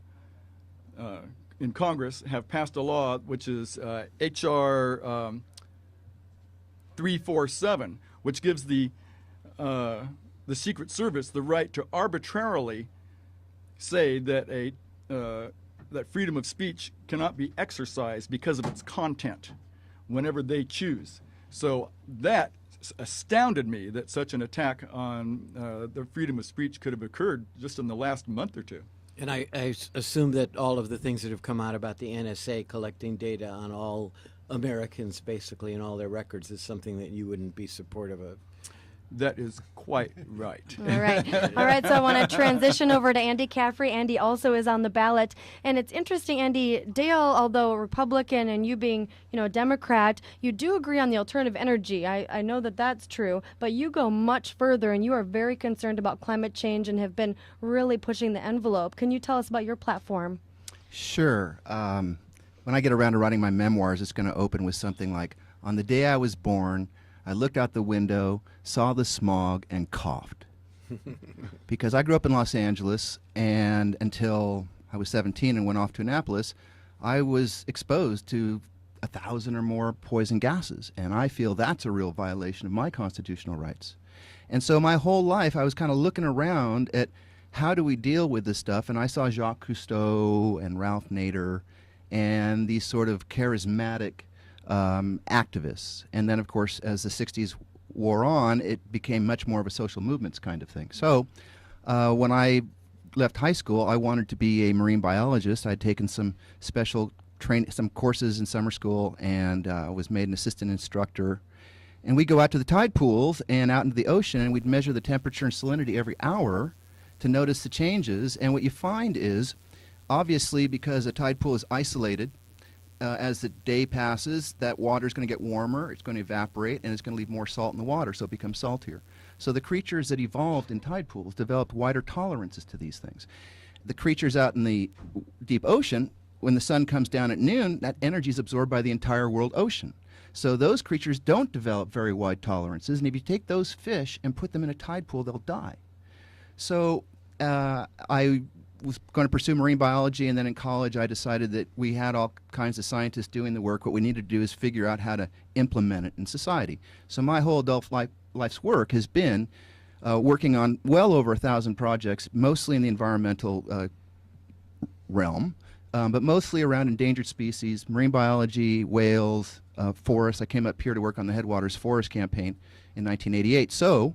in Congress have passed a law which is H.R. 347, which gives the Secret Service the right to arbitrarily say that that freedom of speech cannot be exercised because of its content whenever they choose. So that astounded me that such an attack on the freedom of speech could have occurred just in the last month or two. And I assume that all of the things that have come out about the NSA collecting data on all Americans, basically, and all their records is something that you wouldn't be supportive of. That is quite right. All right. All right, so I want to transition over to Andy Caffrey. Andy also is on the ballot. And it's interesting, Andy, Dale, although a Republican and you being, a Democrat, you do agree on the alternative energy. I know that that's true, but you go much further and you are very concerned about climate change and have been really pushing the envelope. Can you tell us about your platform? Sure. When I get around to writing my memoirs, it's going to open with something like, on the day I was born, I looked out the window, saw the smog, and coughed. Because I grew up in Los Angeles, and until I was 17 and went off to Annapolis, I was exposed to 1,000 or more poison gases, and I feel that's a real violation of my constitutional rights. And so my whole life, I was kind of looking around at how do we deal with this stuff, and I saw Jacques Cousteau and Ralph Nader and these sort of charismatic activists. And then, of course, as the 60s wore on, it became much more of a social movements kind of thing. So when I left high school, I wanted to be a marine biologist. I'd taken some special some courses in summer school and was made an assistant instructor. And we'd go out to the tide pools and out into the ocean, and we'd measure the temperature and salinity every hour to notice the changes. And what you find is, obviously, because a tide pool is isolated, as the day passes, that water is going to get warmer, it's going to evaporate, and it's going to leave more salt in the water, so it becomes saltier. So the creatures that evolved in tide pools developed wider tolerances to these things. The creatures out in the deep ocean, when the sun comes down at noon, that energy is absorbed by the entire world ocean. So those creatures don't develop very wide tolerances, and if you take those fish and put them in a tide pool, they'll die. So I was going to pursue marine biology, and then in college I decided that we had all kinds of scientists doing the work. What we needed to do is figure out how to implement it in society. So my whole adult life's work has been working on well over 1,000 projects, mostly in the environmental realm, but mostly around endangered species, marine biology, whales, forests. I came up here to work on the Headwaters Forest Campaign in 1988. So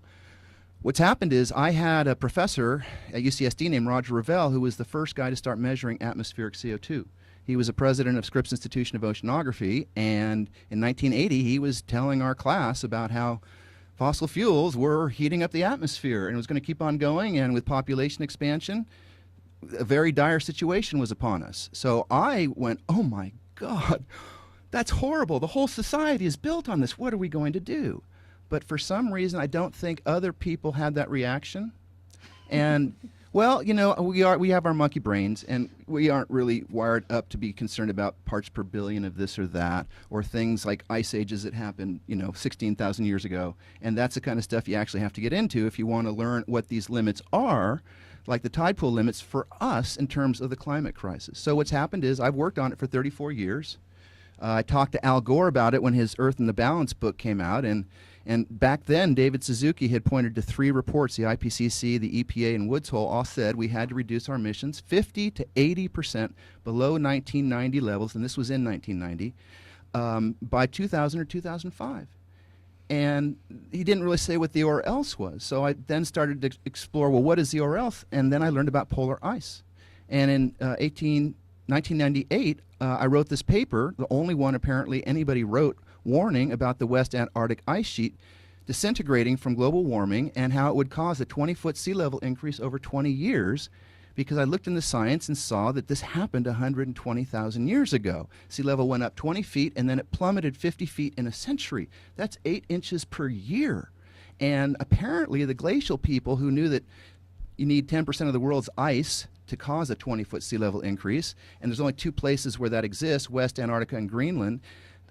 what's happened is I had a professor at UCSD named Roger Revelle who was the first guy to start measuring atmospheric CO2. He was a president of Scripps Institution of Oceanography, and in 1980 he was telling our class about how fossil fuels were heating up the atmosphere and it was going to keep on going, and with population expansion, a very dire situation was upon us. So I went, oh my God, that's horrible. The whole society is built on this. What are we going to do? But for some reason, I don't think other people had that reaction. And, well, we have our monkey brains, and we aren't really wired up to be concerned about parts per billion of this or that, or things like ice ages that happened, 16,000 years ago. And that's the kind of stuff you actually have to get into if you want to learn what these limits are, like the tide pool limits for us in terms of the climate crisis. So what's happened is I've worked on it for 34 years. I talked to Al Gore about it when his Earth in the Balance book came out, and back then, David Suzuki had pointed to 3 reports, the IPCC, the EPA, and Woods Hole, all said we had to reduce our emissions 50 to 80% below 1990 levels, and this was in 1990, by 2000 or 2005. And he didn't really say what the or else was. So I then started to explore, well, what is the or else? And then I learned about polar ice. And in 1998, I wrote this paper, the only one apparently anybody wrote, warning about the West Antarctic ice sheet disintegrating from global warming and how it would cause a 20-foot sea level increase over 20 years, because I looked into science and saw that this happened 120,000 years ago. Sea level went up 20 feet and then it plummeted 50 feet in a century. That's 8 inches per year. And apparently the glacial people who knew that you need 10% of the world's ice to cause a 20-foot sea level increase, and there's only 2 places where that exists, West Antarctica and Greenland.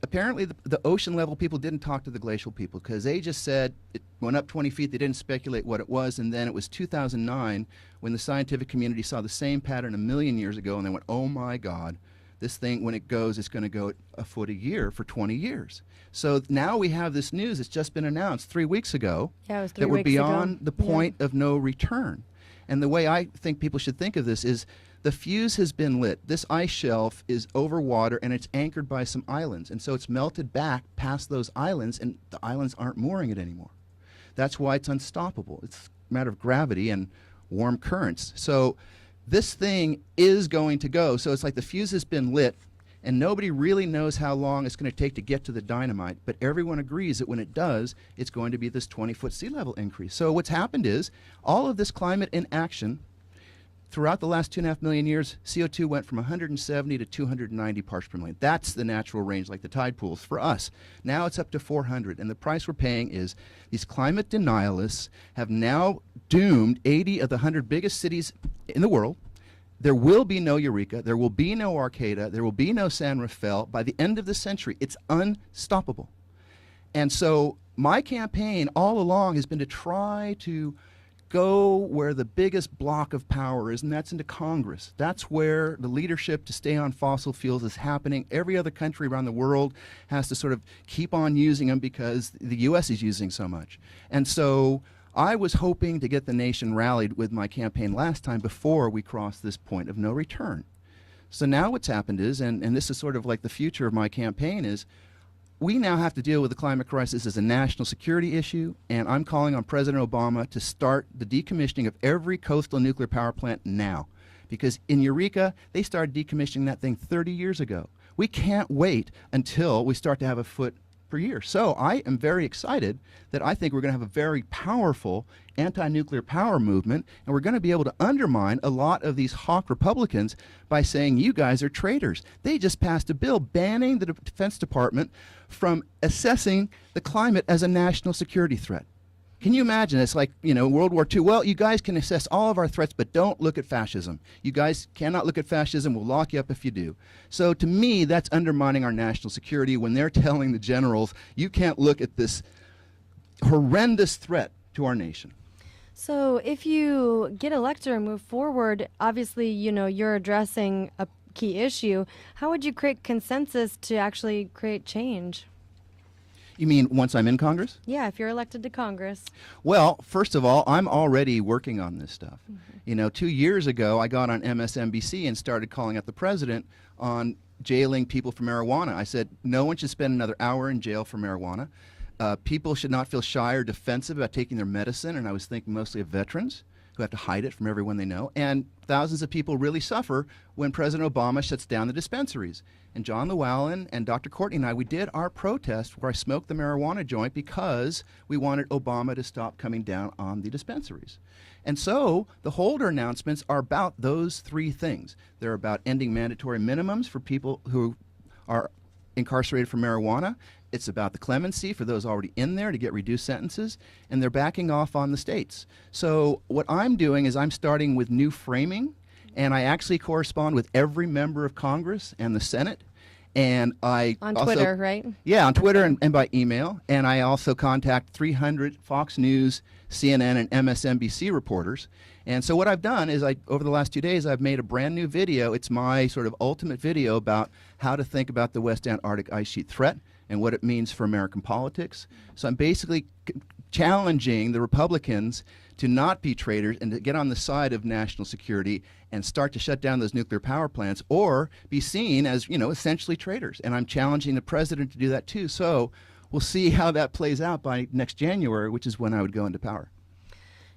Apparently the ocean level people didn't talk to the glacial people because they just said it went up 20 feet. They didn't speculate what it was. And then it was 2009 when the scientific community saw the same pattern a million years ago, and they went, oh my God, This thing, when it goes, it's going to go a foot a year for 20 years. So now we have this news. It's just been announced 3 weeks ago Yeah, it was 3 that we're weeks ago. beyond the point of no return. And the way I think people should think of this is the fuse has been lit. This ice shelf is over water, and it's anchored by some islands. And so it's melted back past those islands, and the islands aren't mooring it anymore. That's why it's unstoppable. It's a matter of gravity and warm currents. So this thing is going to go. So it's like the fuse has been lit, and nobody really knows how long it's going to take to get to the dynamite, but everyone agrees that when it does, it's going to be this 20-foot sea level increase. So what's happened is all of this climate inaction, throughout the last 2.5 million years, CO2 went from 170 to 290 parts per million. That's the natural range, like the tide pools for us. Now it's up to 400, and the price we're paying is these climate denialists have now doomed 80 of the 100 biggest cities in the world. There will be no Eureka, there will be no Arcata, there will be no San Rafael. By the end of the century, it's unstoppable. And so my campaign all along has been to try to go where the biggest block of power is, and that's into Congress. That's where the leadership to stay on fossil fuels is happening. Every other country around the world has to sort of keep on using them because the U.S. is using so much. And so I was hoping to get the nation rallied with my campaign last time before we crossed this point of no return. So now what's happened is, and this is sort of like the future of my campaign, is we now have to deal with the climate crisis as a national security issue, and I'm calling on President Obama to start the decommissioning of every coastal nuclear power plant now. Because in Eureka, they started decommissioning that thing 30 years ago. We can't wait until we start to have a foot per year. So I am very excited that I think we're going to have a very powerful anti-nuclear power movement, and we're going to be able to undermine a lot of these hawk Republicans by saying you guys are traitors. They just passed a bill banning the Defense Department from assessing the climate as a national security threat. Can you imagine? It's like, World War II. Well, you guys can assess all of our threats, but don't look at fascism. You guys cannot look at fascism. We'll lock you up if you do. So to me, that's undermining our national security when they're telling the generals, you can't look at this horrendous threat to our nation. So if you get elected or move forward, obviously, you're addressing a key issue. How would you create consensus to actually create change? You mean once I'm in Congress? Yeah, if you're elected to Congress. Well, first of all, I'm already working on this stuff. 2 years ago, I got on MSNBC and started calling out the president on jailing people for marijuana. I said, no one should spend another hour in jail for marijuana. People should not feel shy or defensive about taking their medicine, and I was thinking mostly of veterans who have to hide it from everyone they know. And thousands of people really suffer when President Obama shuts down the dispensaries. And John Llewellyn and Dr. Courtney and I, we did our protest where I smoked the marijuana joint because we wanted Obama to stop coming down on the dispensaries. And so the Holder announcements are about those three things. They're about ending mandatory minimums for people who are incarcerated for marijuana. It's about the clemency for those already in there to get reduced sentences, and they're backing off on the states. So what I'm doing is I'm starting with new framing, and I actually correspond with every member of Congress and the Senate. And I on also, Twitter, right? Yeah, on Twitter and by email. And I also contact 300 Fox News, CNN, and MSNBC reporters. And so what I've done is over the last 2 days, I've made a brand new video. It's my sort of ultimate video about how to think about the West Antarctic ice sheet threat and what it means for American politics. So I'm basically challenging the Republicans to not be traitors and to get on the side of national security and start to shut down those nuclear power plants or be seen as, essentially traitors. And I'm challenging the president to do that too. So we'll see how that plays out by next January, which is when I would go into power.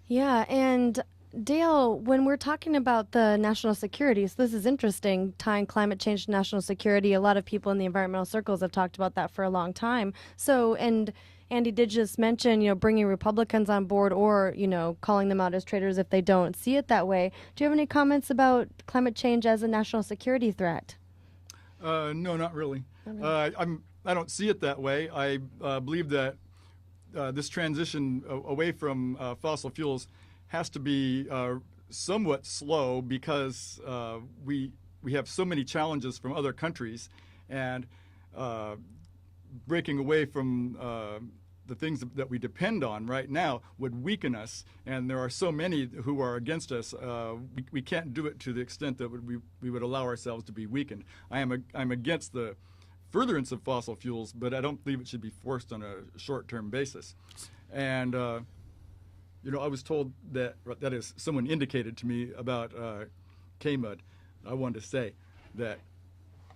Yeah, and Dale, when we're talking about the national security, so this is interesting, tying climate change to national security. A lot of people in the environmental circles have talked about that for a long time. So, and Andy did just mention, bringing Republicans on board or, calling them out as traitors if they don't see it that way. Do you have any comments about climate change as a national security threat? No, not really. I don't see it that way. I believe that this transition away from fossil fuels has to be somewhat slow because we have so many challenges from other countries, and breaking away from the things that we depend on right now would weaken us, and there are so many who are against us. We can't do it to the extent that we would allow ourselves to be weakened. I'm against the furtherance of fossil fuels, but I don't believe it should be forced on a short-term basis. And I was told that is, someone indicated to me about KMUD. I wanted to say that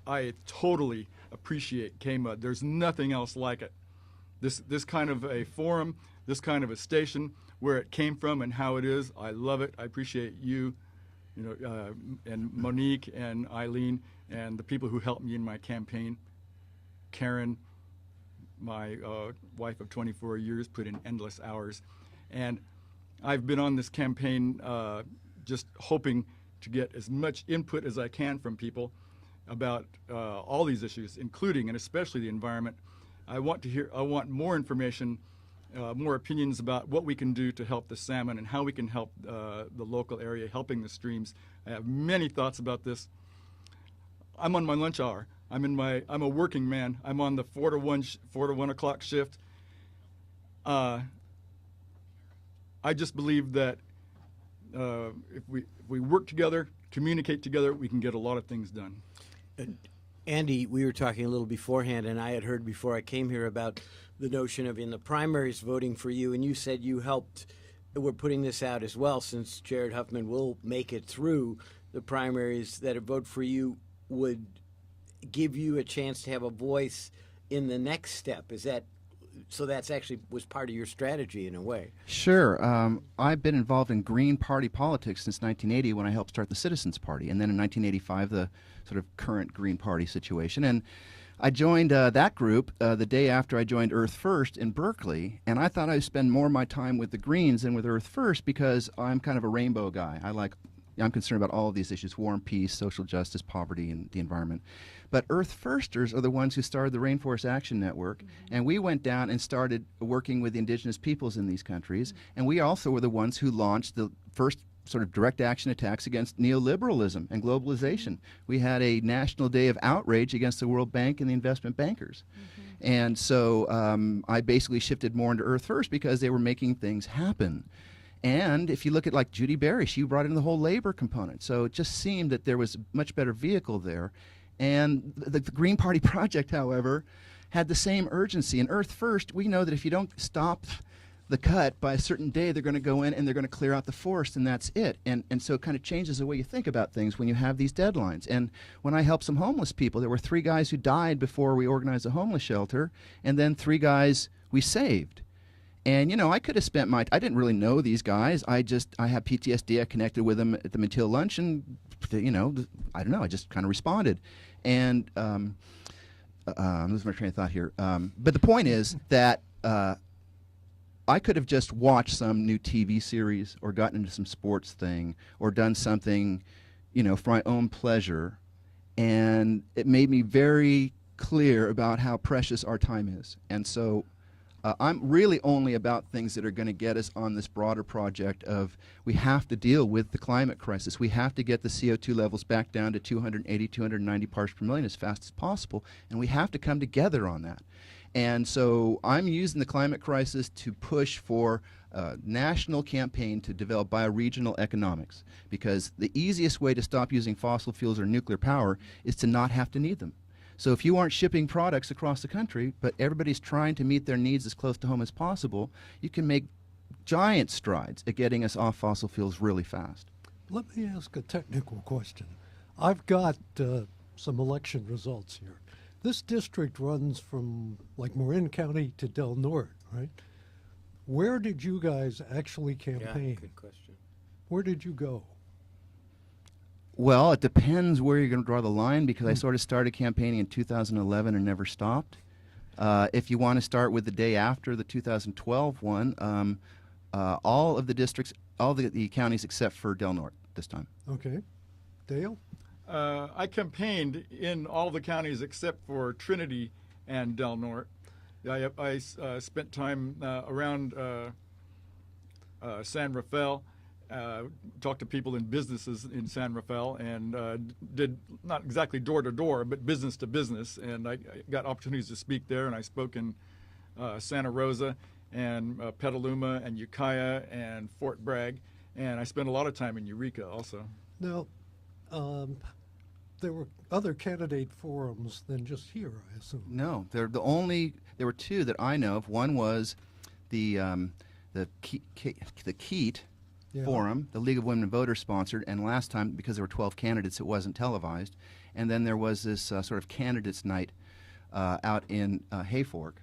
I totally appreciate KMUD. There's nothing else like it. This kind of a forum, this kind of a station, where it came from and how it is, I love it. I appreciate you, and Monique and Eileen and the people who helped me in my campaign. Karen, my wife of 24 years, put in endless hours. And I've been on this campaign just hoping to get as much input as I can from people about all these issues, including and especially the environment. I want more information, more opinions about what we can do to help the salmon and how we can help the local area, helping the streams. I have many thoughts about this. I'm on my lunch hour. I'm a working man. I'm on the 4 to 1 o'clock shift. I just believe that if we work together, communicate together, we can get a lot of things done. Andy, we were talking a little beforehand, and I had heard before I came here about the notion of in the primaries voting for you, and you said you helped. We're putting this out as well, since Jared Huffman will make it through the primaries, that a vote for you would give you a chance to have a voice in the next step. Is that so? That's actually was part of your strategy in a way. Sure. I've been involved in Green Party politics since 1980 when I helped start the Citizens Party, and then in 1985 the sort of current Green Party situation. And I joined that group the day after I joined Earth First in Berkeley, and I thought I'd spend more of my time with the Greens than with Earth First because I'm kind of a rainbow guy. I'm concerned about all of these issues: war and peace, social justice, poverty, and the environment. But Earth Firsters are the ones who started the Rainforest Action Network, and we went down and started working with the indigenous peoples in these countries, and we also were the ones who launched the first sort of direct action attacks against neoliberalism and globalization. We had a national day of outrage against the World Bank and the investment bankers. And so I basically shifted more into Earth First because they were making things happen. And if you look at like Judy Berry, she brought in the whole labor component. So it just seemed that there was a much better vehicle there. And the Green Party project, however, had the same urgency. In Earth First, we know that if you don't stop the cut by a certain day, they're going to go in and they're going to clear out the forest, and that's it. And so it kind of changes the way you think about things when you have these deadlines. And when I helped some homeless people, there were 3 guys who died before we organized a homeless shelter, and then 3 guys we saved. And, I could have spent I didn't really know these guys. I had PTSD. I connected with them at the Mateel lunch, and, I don't know, I just kind of responded. And I'm losing my train of thought here. But the point is that I could have just watched some new TV series or gotten into some sports thing or done something, for my own pleasure. And it made me very clear about how precious our time is. And so I'm really only about things that are going to get us on this broader project of we have to deal with the climate crisis. We have to get the CO2 levels back down to 280, 290 parts per million as fast as possible, and we have to come together on that. And so I'm using the climate crisis to push for a national campaign to develop bioregional economics, because the easiest way to stop using fossil fuels or nuclear power is to not have to need them. So if you aren't shipping products across the country, but everybody's trying to meet their needs as close to home as possible, you can make giant strides at getting us off fossil fuels really fast. Let me ask a technical question. I've got some election results here. This district runs from like Marin County to Del Norte, right? Where did you guys actually campaign? Yeah, good question. Where did you go? Well, it depends where you're going to draw the line, because I sort of started campaigning in 2011 and never stopped. If you want to start with the day after the 2012 one, all of the districts, all the counties except for Del Norte this time. Okay. Dale? I campaigned in all the counties except for Trinity and Del Norte. I spent time around San Rafael, talked to people in businesses in San Rafael, and did not exactly door to door, but business to business. And I got opportunities to speak there, and I spoke in Santa Rosa and Petaluma and Ukiah and Fort Bragg, and I spent a lot of time in Eureka also. Now, there were other candidate forums than just here, I assume. No, there were two that I know of. One was the KEAT forum, the League of Women Voters sponsored, and last time, because there were 12 candidates, it wasn't televised. And then there was this sort of candidates night out in Hayfork,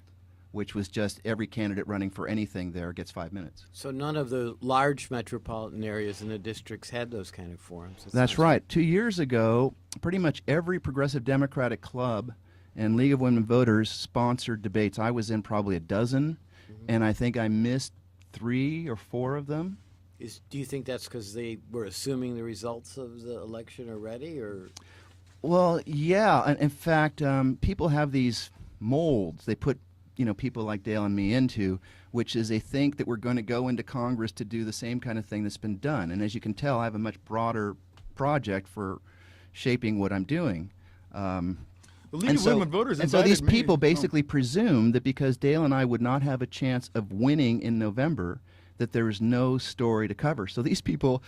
which was just every candidate running for anything there gets 5 minutes. So none of the large metropolitan areas in the districts had those kind of forums. That's right. 2 years ago, pretty much every progressive Democratic club and League of Women Voters sponsored debates. I was in probably a dozen, and I think I missed 3 or 4 of them. Do you think that's because they were assuming the results of the election already, or? Well, yeah. In fact, people have these molds they put people like Dale and me into, which is they think that we're going to go into Congress to do the same kind of thing that's been done. And as you can tell, I have a much broader project for shaping what I'm doing. The League of Women Voters and so these people basically presume that because Dale and I would not have a chance of winning in November, that there is no story to cover. So these people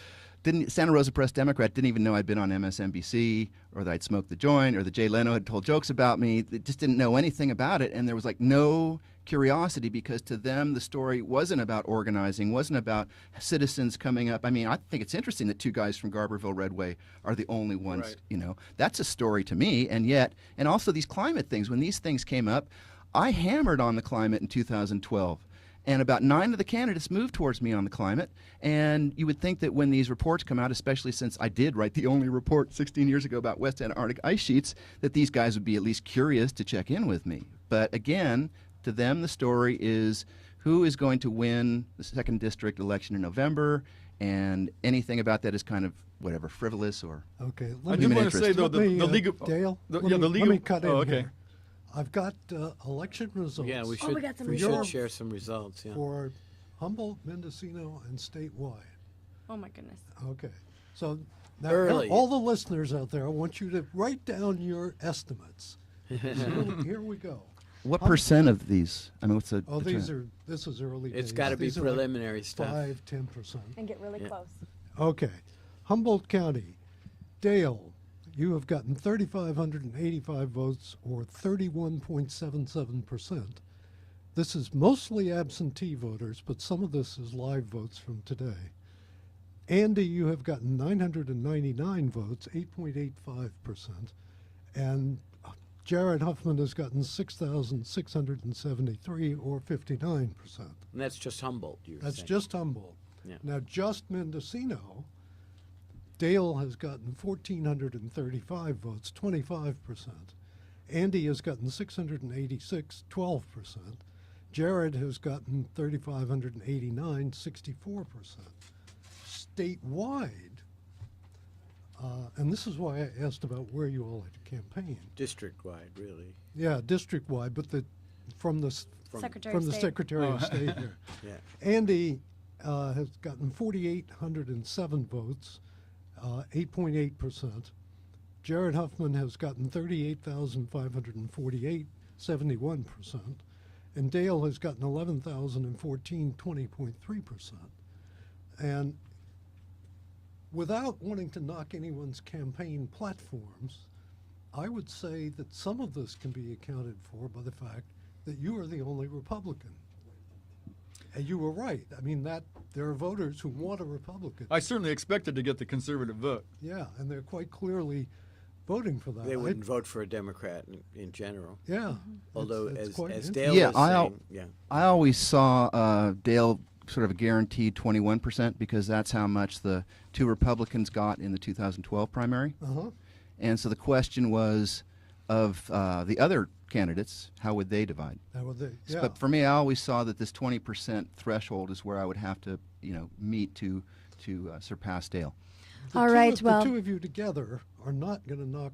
Santa Rosa Press Democrat didn't even know I'd been on MSNBC or that I'd smoked the joint or that Jay Leno had told jokes about me. They just didn't know anything about it, and there was like no curiosity because to them the story wasn't about organizing, wasn't about citizens coming up. I mean, I think it's interesting that 2 guys from Garberville Redway are the only ones, That's a story to me, and also these climate things. When these things came up, I hammered on the climate in 2012. And about 9 of the candidates moved towards me on the climate. And you would think that when these reports come out, especially since I did write the only report 16 years ago about West Antarctic ice sheets, that these guys would be at least curious to check in with me. But again, to them, the story is who is going to win the 2nd District election in November, and anything about that is kind of whatever, frivolous or. Okay. I do want to say, though, the League of Dale, the League let me of, cut in okay. here. I've got election results. Yeah, we should, we should share some results. Yeah. For Humboldt, Mendocino, and statewide. Oh my goodness. Okay. So now, Early. all the listeners out there, I want you to write down your estimates. Here we go. What percent of these? I mean, what's the? Oh, this is early days. It's got to be These are preliminary like stuff. 5-10%. And get really close. Okay. Humboldt County, Dale, you have gotten 3,585 votes, or 31.77%. This is mostly absentee voters, but some of this is live votes from today. Andy, you have gotten 999 votes, 8.85%. And Jared Huffman has gotten 6,673, or 59%. And that's just Humboldt, you're That's saying. just Humboldt. Yeah. Now, just Mendocino, Dale has gotten 1,435 votes, 25%. Andy has gotten 686, 12%. Jared has gotten 3,589, 64%. Statewide, and this is why I asked about where you all had campaigned. District-wide, really. Yeah, district-wide, but from the Secretary from of the State. Secretary of State here. Yeah. Andy has gotten 4,807 votes, 8.8%. Jared Huffman has gotten 38,548, 71%. And Dale has gotten 11,014, 20.3%. And without wanting to knock anyone's campaign platforms, I would say that some of this can be accounted for by the fact that you are the only Republican. And you were right. I mean, that there are voters who want a Republican. I certainly expected to get the conservative vote. Yeah, and they're quite clearly voting for that. They wouldn't vote for a Democrat in general. Yeah. Although, it's as quite Dale Yeah, was saying, yeah. I always saw Dale sort of a guaranteed 21% because that's how much the 2 Republicans got in the 2012 primary. Uh-huh. And so the question was of the other candidates, how would they divide? How would they? Yeah. But for me, I always saw that this 20% threshold is where I would have to, meet to surpass Dale. All right, The well, two of you together are not going to knock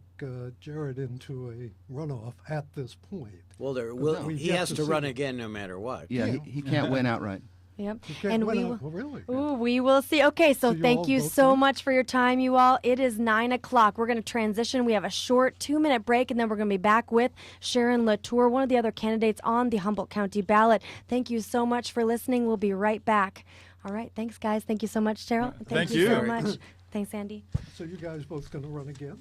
Jared into a runoff at this point. Well, But he yet has to to see. run again no matter what. Yeah, he can't win outright. Yep. You can't And win we out. will, Oh, really? ooh, we will see. Okay, so So you thank all you vote so for it? much for your time, you all. It is 9 o'clock. We're going to transition. We have a short 2-minute break, and then we're going to be back with Sharon Latour, one of the other candidates on the Humboldt County ballot. Thank you so much for listening. We'll be right back. All right. Thanks, guys. Thank you so much, Cheryl. Thank you you. so much. Thanks, Andy. So you guys both going to run again?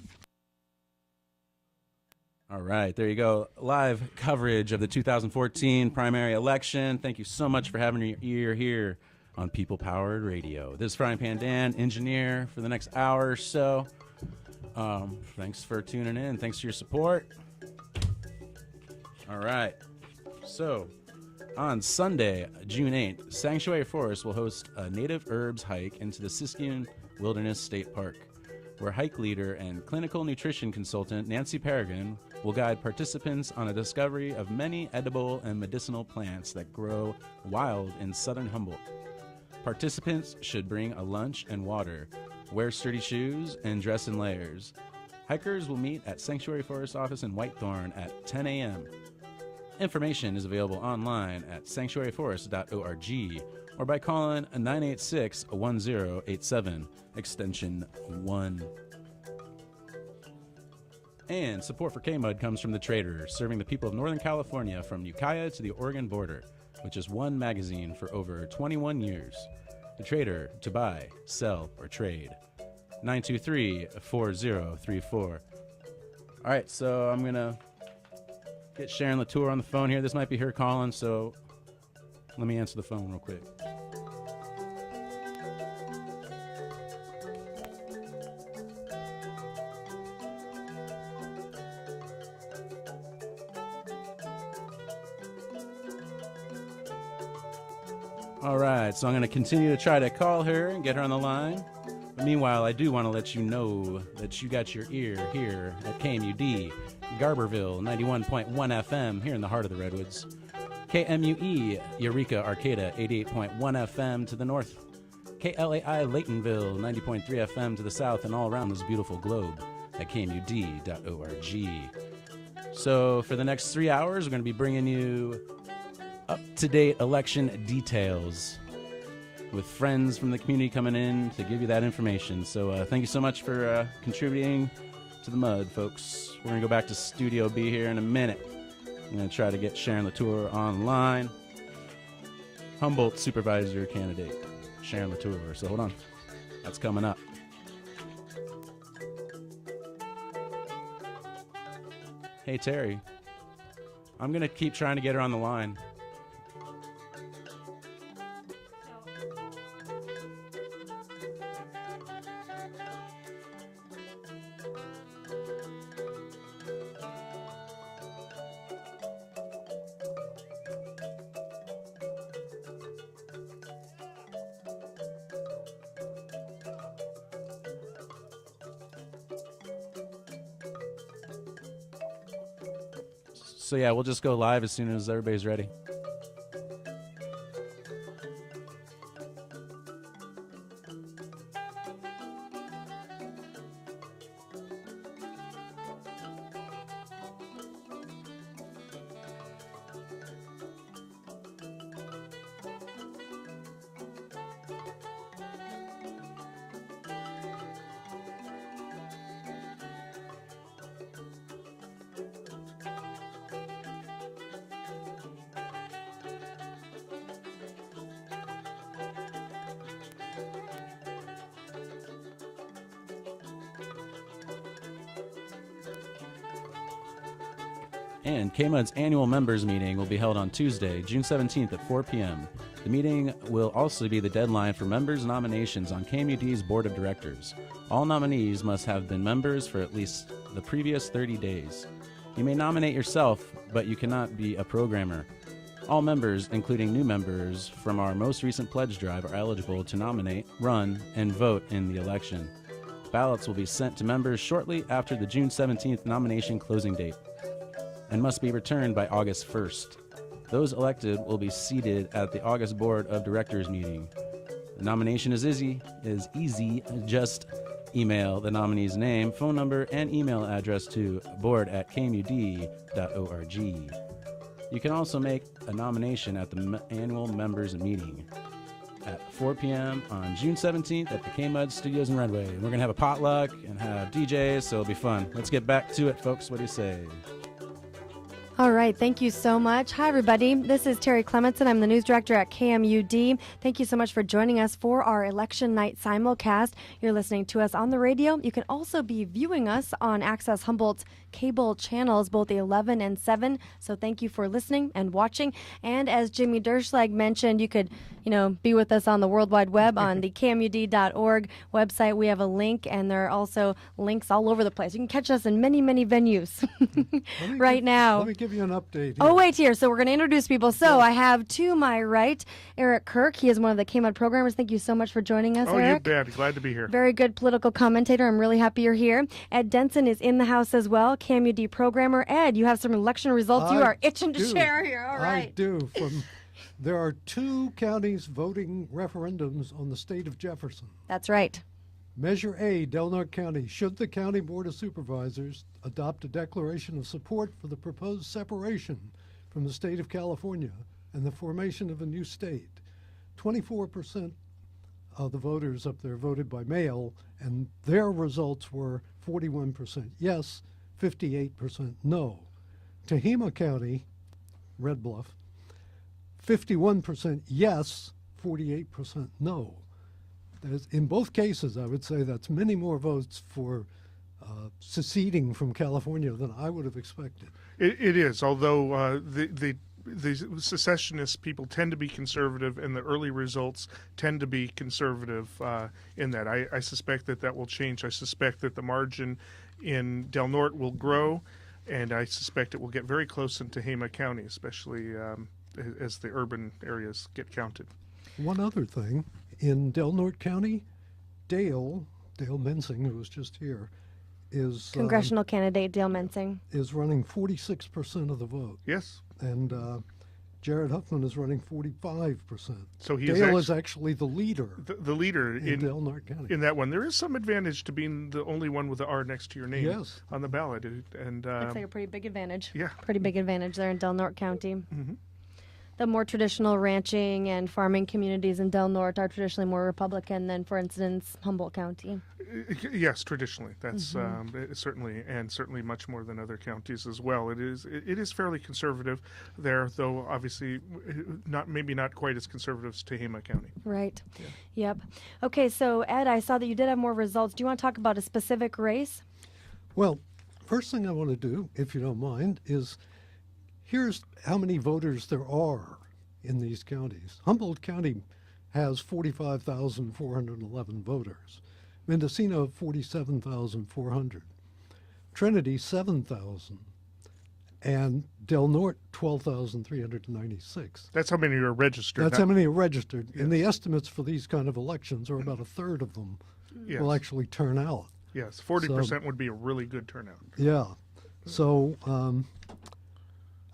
All right, there you go. Live coverage of the 2014 primary election. Thank you so much for having your ear here on People Powered Radio. This is Frying Pan Dan, engineer for the next hour or so. Thanks for tuning in. Thanks for your support. All right. So, on Sunday, June 8th, Sanctuary Forest will host a native herbs hike into the Siskiyou Wilderness State Park, where hike leader and clinical nutrition consultant Nancy Peregrine will guide participants on a discovery of many edible and medicinal plants that grow wild in southern Humboldt. Participants should bring a lunch and water, wear sturdy shoes, and dress in layers. Hikers will meet at Sanctuary Forest office in Whitethorn at 10 a.m. Information is available online at sanctuaryforest.org or by calling 986-1087, extension 1. And support for KMUD comes from The Trader, serving the people of Northern California from Ukiah to the Oregon border, which is one magazine for over 21 years. The Trader, to buy, sell, or trade. 923-4034. All right, so I'm going to get Sharon Latour on the phone here. This might be her calling, so let me answer the phone real quick. All right, so I'm going to continue to try to call her and get her on the line. But meanwhile, I do want to let you know that you got your ear here at KMUD, Garberville, 91.1 FM, here in the heart of the Redwoods. KMUE, Eureka, Arcata, 88.1 FM to the north. KLAI, Laytonville, 90.3 FM to the south, and all around this beautiful globe at KMUD.org. So for the next 3 hours, we're going to be bringing you up-to-date election details with friends from the community coming in to give you that information. So thank you so much for contributing to the mud, folks. We're going to go back to Studio B here in a minute. I'm going to try to get Sharon Latour online. Humboldt Supervisor candidate, Sharon Latour. So hold on. That's coming up. Hey, Terry. I'm going to keep trying to get her on the line. So yeah, we'll just go live as soon as everybody's ready. And KMUD's annual members meeting will be held on Tuesday, June 17th at 4 p.m. The meeting will also be the deadline for members' nominations on KMUD's Board of Directors. All nominees must have been members for at least the previous 30 days. You may nominate yourself, but you cannot be a programmer. All members, including new members from our most recent pledge drive, are eligible to nominate, run, and vote in the election. Ballots will be sent to members shortly after the June 17th nomination closing date and must be returned by August 1st. Those elected will be seated at the August Board of Directors meeting. The nomination is easy. Just email the nominee's name, phone number, and email address to board@kmud.org. You can also make a nomination at the annual members meeting. at 4 p.m. on June 17th at the KMUD Studios in Redway. We're going to have a potluck and have DJs, so it'll be fun. Let's get back to it, folks. What do you say? All right, thank you so much. Hi, everybody. This is Terry Clementson. I'm the news director at KMUD. Thank you so much for joining us for our election night simulcast. You're listening to us on the radio. You can also be viewing us on Access Humboldt's cable channels, both 11 and 7. So thank you for listening and watching. And as Jimmy Derschlag mentioned, you could, be with us on the World Wide Web on the KMUD.org website. We have a link, and there are also links all over the place. You can catch us in many, many venues now. Let me give you an update here. Oh, wait here. So we're going to introduce people. So I have to my right, Eric Kirk. He is one of the KMUD programmers. Thank you so much for joining us, Eric. You bet. Glad to be here. Very good political commentator. I'm really happy you're here. Ed Denson is in the house as well, KMUD programmer. Ed, you have some election results. You are itching to share here. All right. I do. There are 2 counties voting referendums on the state of Jefferson. That's right. Measure A, Del Norte County. Should the County Board of Supervisors adopt a declaration of support for the proposed separation from the state of California and the formation of a new state? 24% of the voters up there voted by mail, and their results were 41% yes, 58% no. Tehama County, Red Bluff, 51% yes, 48% no. In both cases, I would say that's many more votes for seceding from California than I would have expected. It is, although the secessionist people tend to be conservative, and the early results tend to be conservative in that. I suspect that will change. I suspect that the margin in Del Norte will grow, and I suspect it will get very close in Tehama County, especially as the urban areas get counted. One other thing, in Del Norte County, Dale Mensing, who was just here, is congressional candidate Dale Mensing is running 46% of the vote. Yes. And Jared Huffman is running 45%. So Dale is actually the leader. The leader in Del Norte County. In that one, there is some advantage to being the only one with the R next to your name on the ballot. And looks like a pretty big advantage. Yeah. Pretty big advantage there in Del Norte County. Mm-hmm. The more traditional ranching and farming communities in Del Norte are traditionally more Republican than, for instance, Humboldt County. Yes, traditionally, that's certainly much more than other counties as well. It is fairly conservative there, though obviously maybe not quite as conservative as Tehama County. Right. Yeah. Yep. Okay, so Ed, I saw that you did have more results. Do you want to talk about a specific race? Well, first thing I want to do, if you don't mind, is here's how many voters there are in these counties. Humboldt County has 45,411 voters. Mendocino, 47,400. Trinity, 7,000. And Del Norte, 12,396. That's how many are registered. That's how many are registered. Yes. And the estimates for these kind of elections are about a third of them will actually turn out. Yes, 40% would be a really good turnout. Yeah. So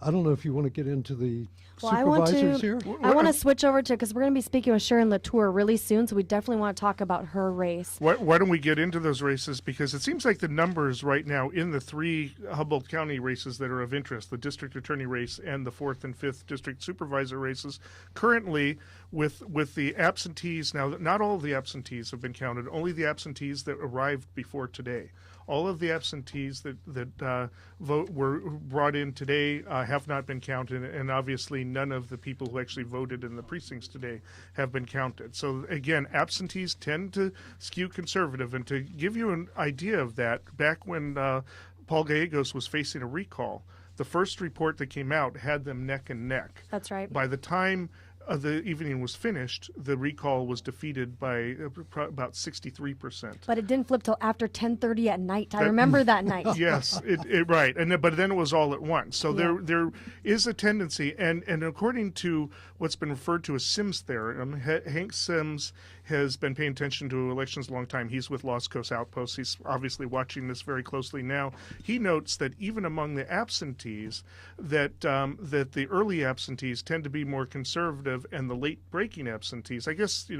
I don't know if you want to get into the supervisors here. I want to switch over to, because we're going to be speaking with Sharon Latour really soon, so we definitely want to talk about her race. Why don't we get into those races? Because it seems like the numbers right now in the 3 Humboldt County races that are of interest, the district attorney race and the 4th and 5th district supervisor races, currently with the absentees, now not all of the absentees have been counted, only the absentees that arrived before today. All of the absentees that were brought in today have not been counted, and obviously none of the people who actually voted in the precincts today have been counted. So again, absentees tend to skew conservative, and to give you an idea of that, back when Paul Gallegos was facing a recall, the first report that came out had them neck and neck. That's right. By the time the evening was finished, the recall was defeated by about 63%. But it didn't flip till after 10:30 at night. I remember that night. Yes, right. But then it was all at once. So there is a tendency, and according to what's been referred to as Sims theorem, Hank Sims has been paying attention to elections a long time. He's with Lost Coast Outpost. He's obviously watching this very closely now. He notes that even among the absentees, that the early absentees tend to be more conservative, and the late breaking absentees, I guess,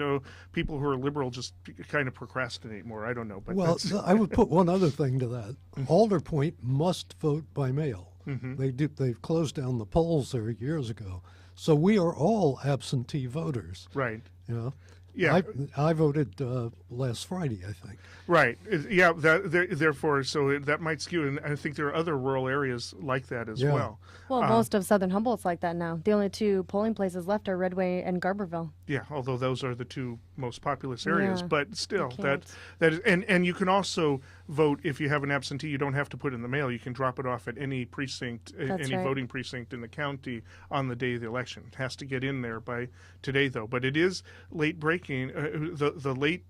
people who are liberal just kind of procrastinate more. I don't know. But well, I would put one other thing to that. Alder Point must vote by mail. They've closed down the polls there years ago. So we are all absentee voters. Right. You know? Yeah. I voted last Friday, I think. Right. Yeah. Therefore, so that might skew, and I think there are other rural areas like that as well. Well, most of Southern Humboldt's like that now. The only two polling places left are Redway and Garberville. Yeah, although those are the two most populous areas, Yeah, but still, you that is, and you can also vote if you have an absentee. You don't have to put it in the mail. You can drop it off at any precinct, any voting precinct in the county on the day of the election. It has to get in there by today, though. But it is late breaking. The late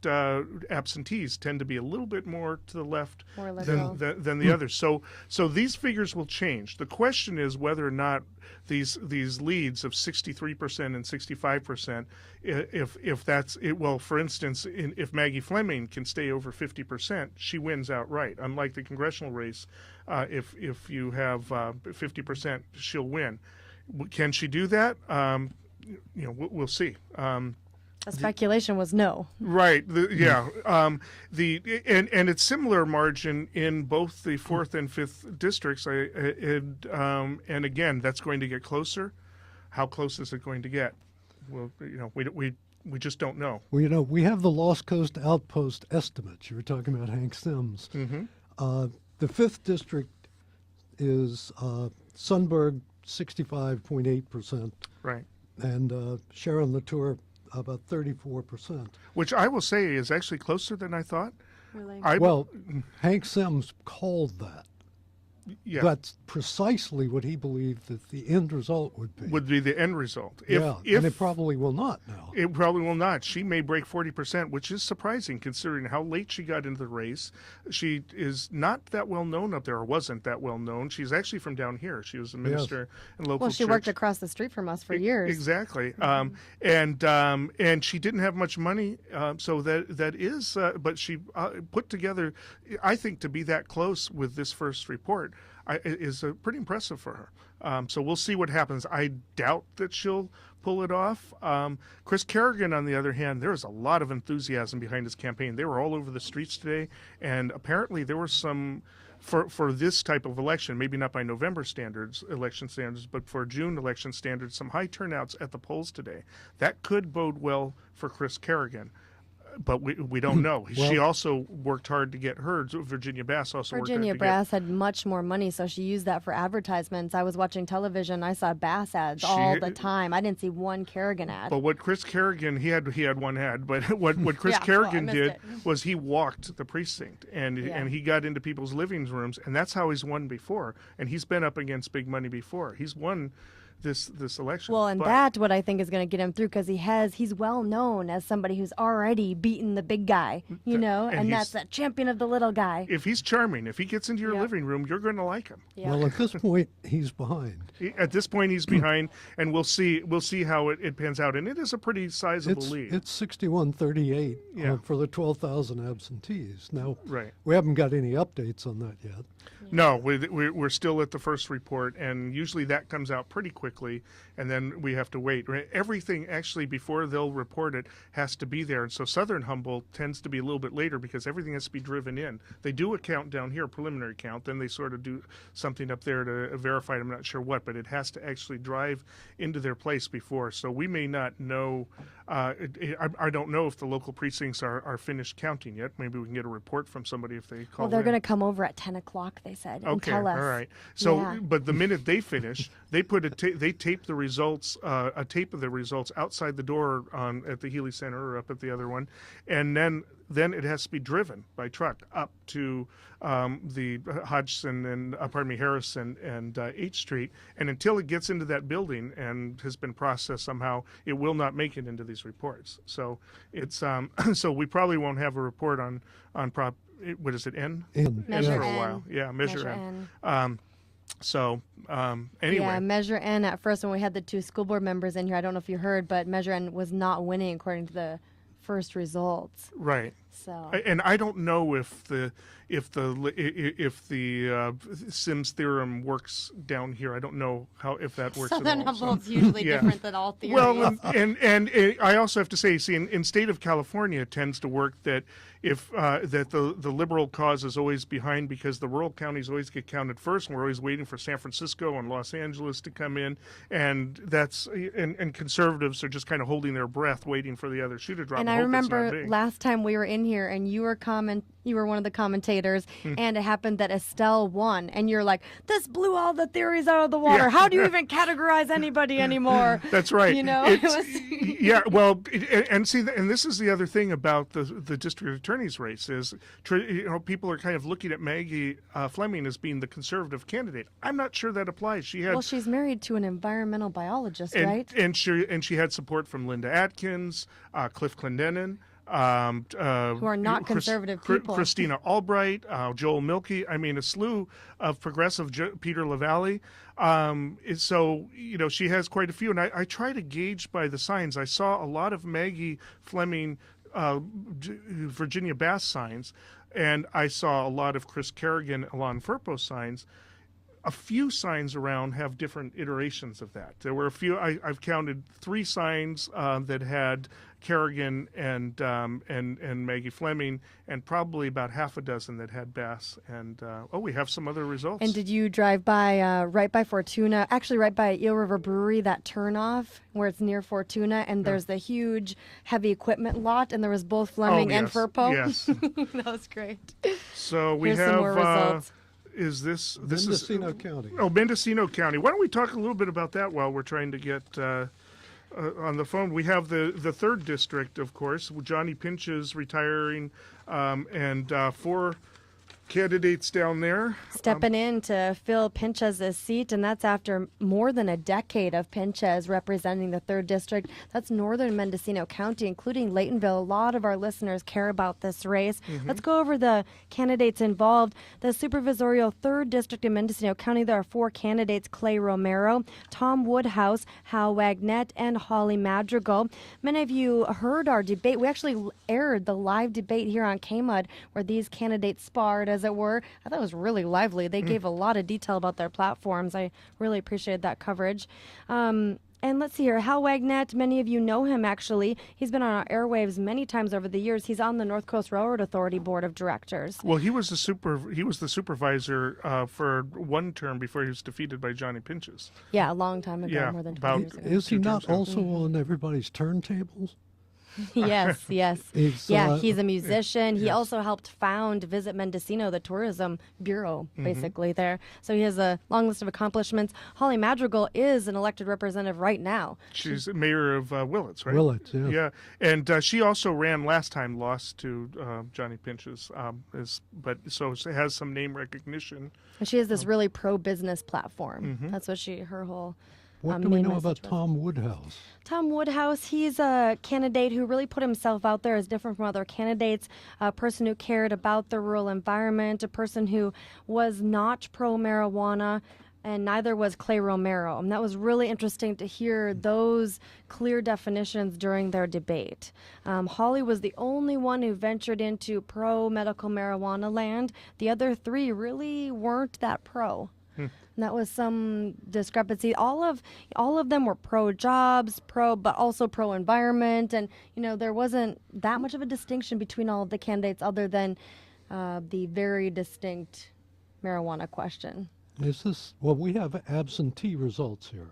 absentees tend to be a little bit more to the left than the others. So these figures will change. The question is whether or not these leads of 63% and 65%, if that's it. Well, for instance, if Maggie Fleming can stay over 50%, she wins outright. Unlike the congressional race, if you have 50%, she'll win. Can she do that? We'll see. The speculation was no. Right. And it's similar margin in both the 4th and 5th districts. And again, that's going to get closer. How close is it going to get? Well, we just don't know. Well, we have the Lost Coast Outpost estimates. You were talking about Hank Sims. Mm-hmm. The 5th district is Sunburg, 65.8%. Right. And Sharon Latour, about 34%. Which I will say is actually closer than I thought. Really? Hank Sims called that. Yeah. That's precisely what he believed that the end result would be. Would be the end result. And it probably will not now. It probably will not. She may break 40%, which is surprising considering how late she got into the race. She is not that well known up there, or wasn't that well known. She's actually from down here. She was a minister in local church. Well, she worked across the street from us for years. Exactly. And she didn't have much money, so that is, but she put together, I think, to be that close with this first report is pretty impressive for her. So we'll see what happens. I doubt that she'll pull it off. Chris Kerrigan, on the other hand, there was a lot of enthusiasm behind his campaign. They were all over the streets today, and apparently there were some, for this type of election, maybe not by November election standards, but for June election standards, some high turnouts at the polls today. That could bode well for Chris Kerrigan. But we don't know. She also worked hard to get hers. Virginia Bass also worked hard to get. Virginia Bass had much more money, so she used that for advertisements. I was watching television. I saw Bass ads all the time. I didn't see one Kerrigan ad. But what Chris Kerrigan, he had one ad, but what Chris Kerrigan did was he walked the precinct, and he got into people's living rooms, and that's how he's won before. And he's been up against big money before. He's won this election. Well, and that's what I think is going to get him through, because he's well known as somebody who's already beaten the big guy, and that's a champion of the little guy. If he's charming, if he gets into your living room, you're going to like him. Yeah. Well, at this point, he's behind. At this point, he's behind, and we'll see how it pans out. And it is a pretty sizable lead. It's 61-38 for the 12,000 absentees. Now, right. We haven't got any updates on that yet. No, we're still at the first report, and usually that comes out pretty quickly, and then we have to wait. Everything, actually, before they'll report it, has to be there. And so Southern Humboldt tends to be a little bit later because everything has to be driven in. They do a count down here, a preliminary count, then they sort of do something up there to verify it. I'm not sure what, but it has to actually drive into their place before. So we may not know. I don't know if the local precincts are finished counting yet. Maybe we can get a report from somebody if they call. Well, they're going to come over at 10 o'clock, they said, and tell us. All right. So, but the minute they finish, they put they tape the results, a tape of the results outside the door at the Healy Center or up at the other one, and then it has to be driven by truck up to the Hodgson and Harrison and H Street, and until it gets into that building and has been processed somehow, it will not make it into these reports. So it's so we probably won't have a report on Prop. What is it? N Measure for a N. while. Yeah, Measure N. Anyway. Yeah, Measure N at first when we had the two school board members in here, I don't know if you heard, but Measure N was not winning according to the first results. Right. So. And I don't know if the Sims theorem works down here. I don't know if that works Southern at all. Humboldt's usually different than all theories. Well, and I also have to say, see, in state of California, it tends to work that if that the liberal cause is always behind because the rural counties always get counted first, and we're always waiting for San Francisco and Los Angeles to come in, and and conservatives are just kind of holding their breath, waiting for the other shoe to drop. And I remember last time we were in here, and you were one of the commentators, and it happened that Estelle won, and you're like, "This blew all the theories out of the water. Yeah. How do you even categorize anybody anymore?" That's right. You know, yeah. Well, and see, and this is the other thing about the district attorney's race is, people are kind of looking at Maggie Fleming as being the conservative candidate. I'm not sure that applies. she's married to an environmental biologist, right? And she had support from Linda Atkins, Cliff Clendenin. Who are not conservative people. Christina Albright, Joel Milkey. I mean, a slew of progressive. Peter LaValle. So she has quite a few, and I try to gauge by the signs. I saw a lot of Maggie Fleming, Virginia Bass signs, and I saw a lot of Chris Kerrigan, Alon Firpo signs. A few signs around have different iterations of that. There were a few. I've counted 3 signs that had Kerrigan and Maggie Fleming, and probably about half a dozen that had Bass. And we have some other results. And did you drive by right by Fortuna? Actually, right by Eel River Brewery, that turnoff where it's near Fortuna, and there's the huge heavy equipment lot, and there was both Fleming and Firpo. Yes, that was great. So we Here's have. some more results. Is this Mendocino County? Oh, Mendocino County. Why don't we talk a little bit about that while we're trying to get on the phone? We have the 3rd district, of course. Johnny Pinches retiring, and 4 candidates down there. Stepping in to fill Pinches' seat, and that's after more than a decade of Pinches representing the 3rd district. That's northern Mendocino County, including Laytonville. A lot of our listeners care about this race. Let's go over the candidates involved. The supervisorial 3rd district in Mendocino County, there are 4 candidates: Clay Romero, Tom Woodhouse, Hal Wagnett, and Holly Madrigal. Many of you heard our debate. We actually aired the live debate here on KMUD where these candidates sparred, as it were. I thought it was really lively. They gave a lot of detail about their platforms. I really appreciated that coverage. And let's see here, Hal Wagnett, many of you know him actually. He's been on our airwaves many times over the years. He's on the North Coast Railroad Authority Board of Directors. Well, he was the supervisor for 1 term before he was defeated by Johnny Pinches. Yeah, a long time ago, more than 20 years ago. Is he not also on everybody's turntables? Yes. He's a musician. Yes. He also helped found Visit Mendocino, the tourism bureau, basically there. So he has a long list of accomplishments. Holly Madrigal is an elected representative right now. She's mayor of Willits, right? Willits, yeah. Yeah, and she also ran last time, lost to Johnny Pinches, so she has some name recognition. And she has this really pro-business platform. That's what her whole What do we know about was. Tom Woodhouse? Tom Woodhouse, he's a candidate who really put himself out there as different from other candidates, a person who cared about the rural environment, a person who was not pro-marijuana, and neither was Clay Romero. And that was really interesting to hear those clear definitions during their debate. Holly was the only one who ventured into pro-medical marijuana land. The other 3 really weren't that pro. And that was some discrepancy. All of them were pro-jobs, but also pro-environment, and there wasn't that much of a distinction between all of the candidates, other than the very distinct marijuana question. Is this? Well, we have absentee results here.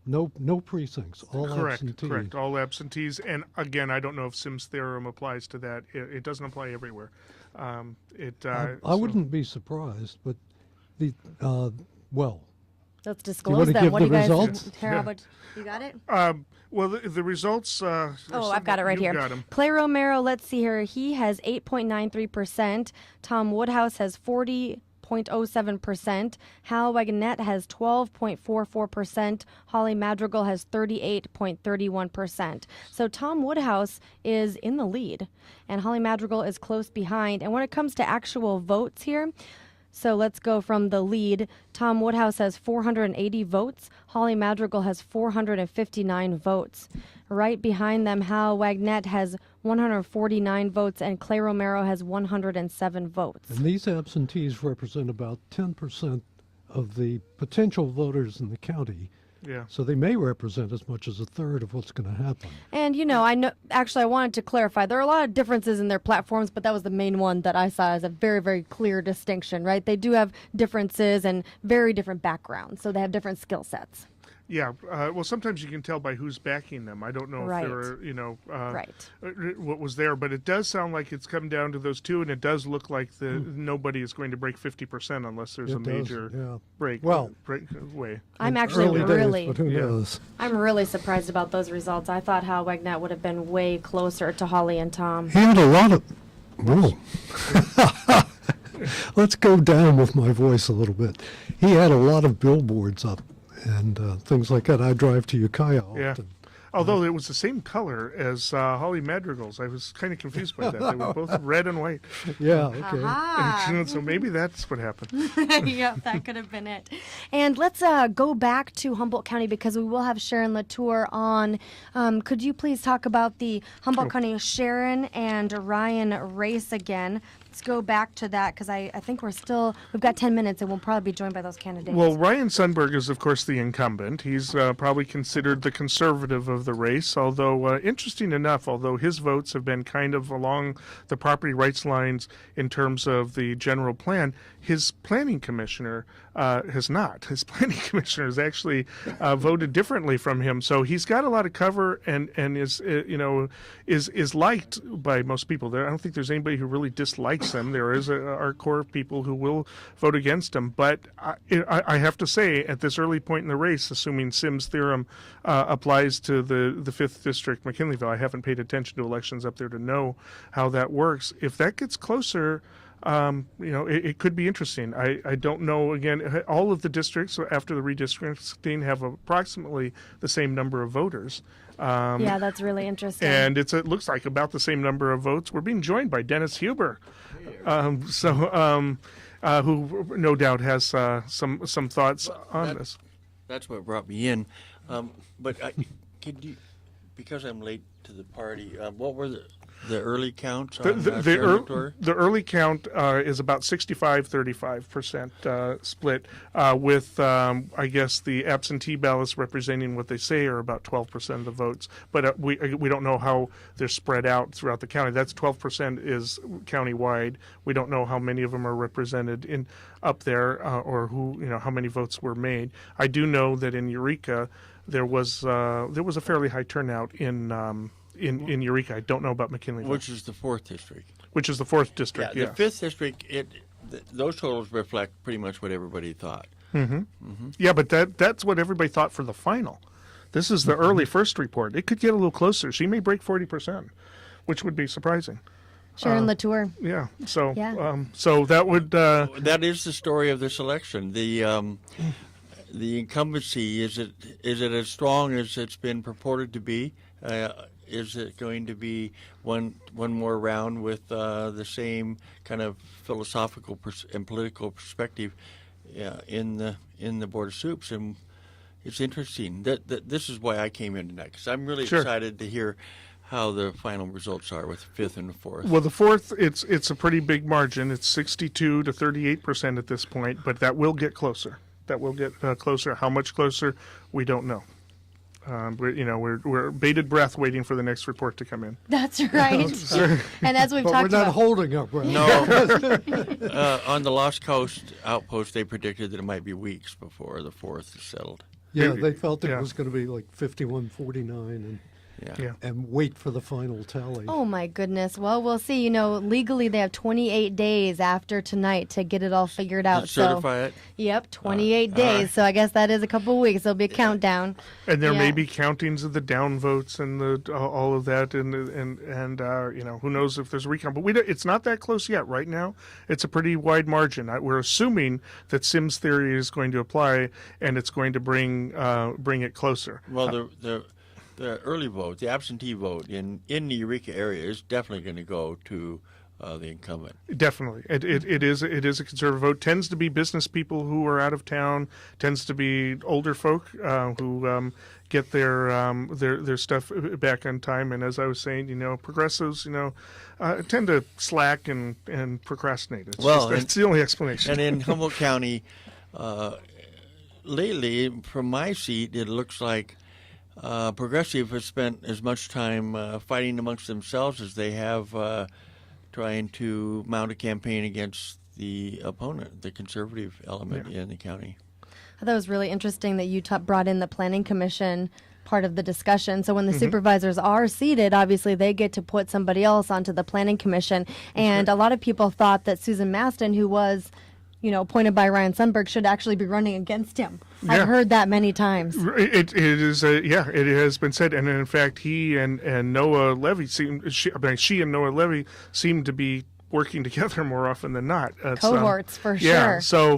No precincts. All absentees. Correct. All absentees. And again, I don't know if Sims theorem applies to that. It doesn't apply everywhere. I wouldn't be surprised, but Let's disclose them. What do you guys care about? You got it? Well, the results. I've got it right here. Clay Romero, let's see here. He has 8.93%. Tom Woodhouse has 40.07%. Hal Wagnett has 12.44%. Holly Madrigal has 38.31%. So Tom Woodhouse is in the lead, and Holly Madrigal is close behind. And when it comes to actual votes here, so let's go from the lead. Tom Woodhouse has 480 votes. Holly Madrigal has 459 votes. Right behind them, Hal Wagnett has 149 votes, and Clay Romero has 107 votes. And these absentees represent about 10% of the potential voters in the county. Yeah. So they may represent as much as a third of what's going to happen. And, I know, actually, I wanted to clarify. There are a lot of differences in their platforms, but that was the main one that I saw as a very, very clear distinction, right? They do have differences and very different backgrounds, so they have different skill sets. Yeah, well, sometimes you can tell by who's backing them. I don't know Right. if they're, Right. what was there, but it does sound like it's come down to those two, and it does look like nobody is going to break 50% unless there's It a does, major yeah. breakaway. I'm actually Early really, days, but who knows? I'm really surprised about those results. I thought Hal Wegnat would have been way closer to Holly and Tom. He had a lot of... Whoa. Let's go down with my voice a little bit. He had a lot of billboards up and things like that. I drive to Ukiah often. Yeah. Although it was the same color as Holly Madrigal's. I was kind of confused by that. They were both red and white. Yeah, okay. Aha. So maybe that's what happened. Yep, that could have been it. And let's go back to Humboldt County because we will have Sharon Latour on. Could you please talk about the Humboldt County Sharon and Ryan race again? Let's go back to that because I think we've got 10 minutes and we'll probably be joined by those candidates. Well, Ryan Sundberg is, of course, the incumbent. He's probably considered the conservative of the race, although, interesting enough, although his votes have been kind of along the property rights lines in terms of the general plan, his planning commissioner has not. His planning commissioner has actually voted differently from him. So he's got a lot of cover and is liked by most people. I don't think there's anybody who really dislikes him. There is our core of people who will vote against him. But I have to say, at this early point in the race, assuming Sims' theorem applies to the 5th District, McKinleyville, I haven't paid attention to elections up there to know how that works. If that gets closer, it could be interesting. I don't know. Again, all of the districts after the redistricting have approximately the same number of voters. Yeah, that's really interesting. And it looks like about the same number of votes. We're being joined by Dennis Huber, who no doubt has some thoughts on this. That's what brought me in. But could you, because I'm late to the party, what were the early counts on the early count is about 65-35% split, with I guess the absentee ballots representing what they say are about 12% of the votes. But we don't know how they're spread out throughout the county. That's 12% is countywide. We don't know how many of them are represented up there or how many votes were made. I do know that in Eureka there was a fairly high turnout in Eureka. I don't know about McKinleyville. Which is the 4th District. Which is the 4th District, yeah. The 5th District, those totals reflect pretty much what everybody thought. Mm-hmm. Mm-hmm. Yeah, but that's what everybody thought for the final. This is the early first report. It could get a little closer. She may break 40%, which would be surprising. Sharon Latour. Yeah. So, yeah. So that would... That is the story of this election. The incumbency, is it as strong as it's been purported to be? Is it going to be one more round with the same kind of philosophical and political perspective in the Board of Soups? And it's interesting that this is why I came in tonight, because I'm really excited to hear how the final results are with the 5th and the 4th. Well, the 4th, it's a pretty big margin. It's 62 to 38% at this point, but that will get closer. That will get closer. How much closer, we don't know. We're bated breath waiting for the next report to come in. That's right. And as we've talked about, we're not holding up. Right? No. On the Lost Coast outpost, they predicted that it might be weeks before the 4th is settled. Yeah, they felt it was going to be like 51-49 and wait for the final tally. Oh my goodness. Well, we'll see. Legally they have 28 days after tonight to get it all figured out. Certify it? Yep, 28 days. So I guess that is a couple of weeks. There'll be a countdown. And there may be countings of the down votes and all of that, and who knows if there's a recount. But it's not that close yet. Right now, it's a pretty wide margin. We're assuming that Sims' theory is going to apply, and it's going to bring it closer. Well, the early vote, the absentee vote in the Eureka area is definitely going to go to the incumbent. Definitely, it is a conservative vote. Tends to be business people who are out of town. Tends to be older folk who get their stuff back on time. And as I was saying, progressives, tend to slack and procrastinate. That's the only explanation. And in Humboldt County, lately, from my seat, it looks like progressive has spent as much time fighting amongst themselves as they have trying to mount a campaign against the opponent, the conservative element in the county. I thought it was really interesting that you brought in the Planning Commission part of the discussion. So when the supervisors are seated, obviously they get to put somebody else onto the Planning Commission. And a lot of people thought that Susan Maston, who was appointed by Ryan Sundberg, should actually be running against him. Yeah. I've heard that many times. It has been said, and in fact, he and Noah Levy she and Noah Levy seem to be working together more often than not. Cohorts, for sure. Yeah, so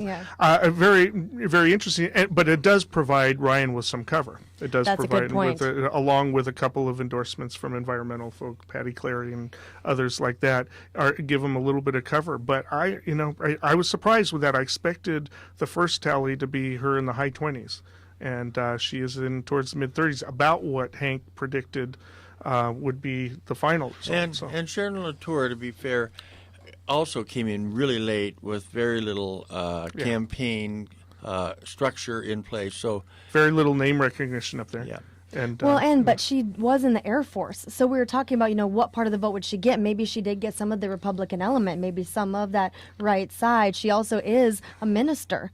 very, very interesting. But it does provide Ryan with some cover. It does That's provide a good point. along with a couple of endorsements from environmental folk, Patty Clary and others like that, give him a little bit of cover. But I was surprised with that. I expected the first tally to be her in the high 20s, and she is in towards the mid 30s, about what Hank predicted would be the final result. And Sharon Latour, to be fair, also came in really late with very little campaign structure in place. So very little name recognition up there. Yeah. And but she was in the Air Force. So we were talking about, what part of the vote would she get? Maybe she did get some of the Republican element, maybe some of that right side. She also is a minister.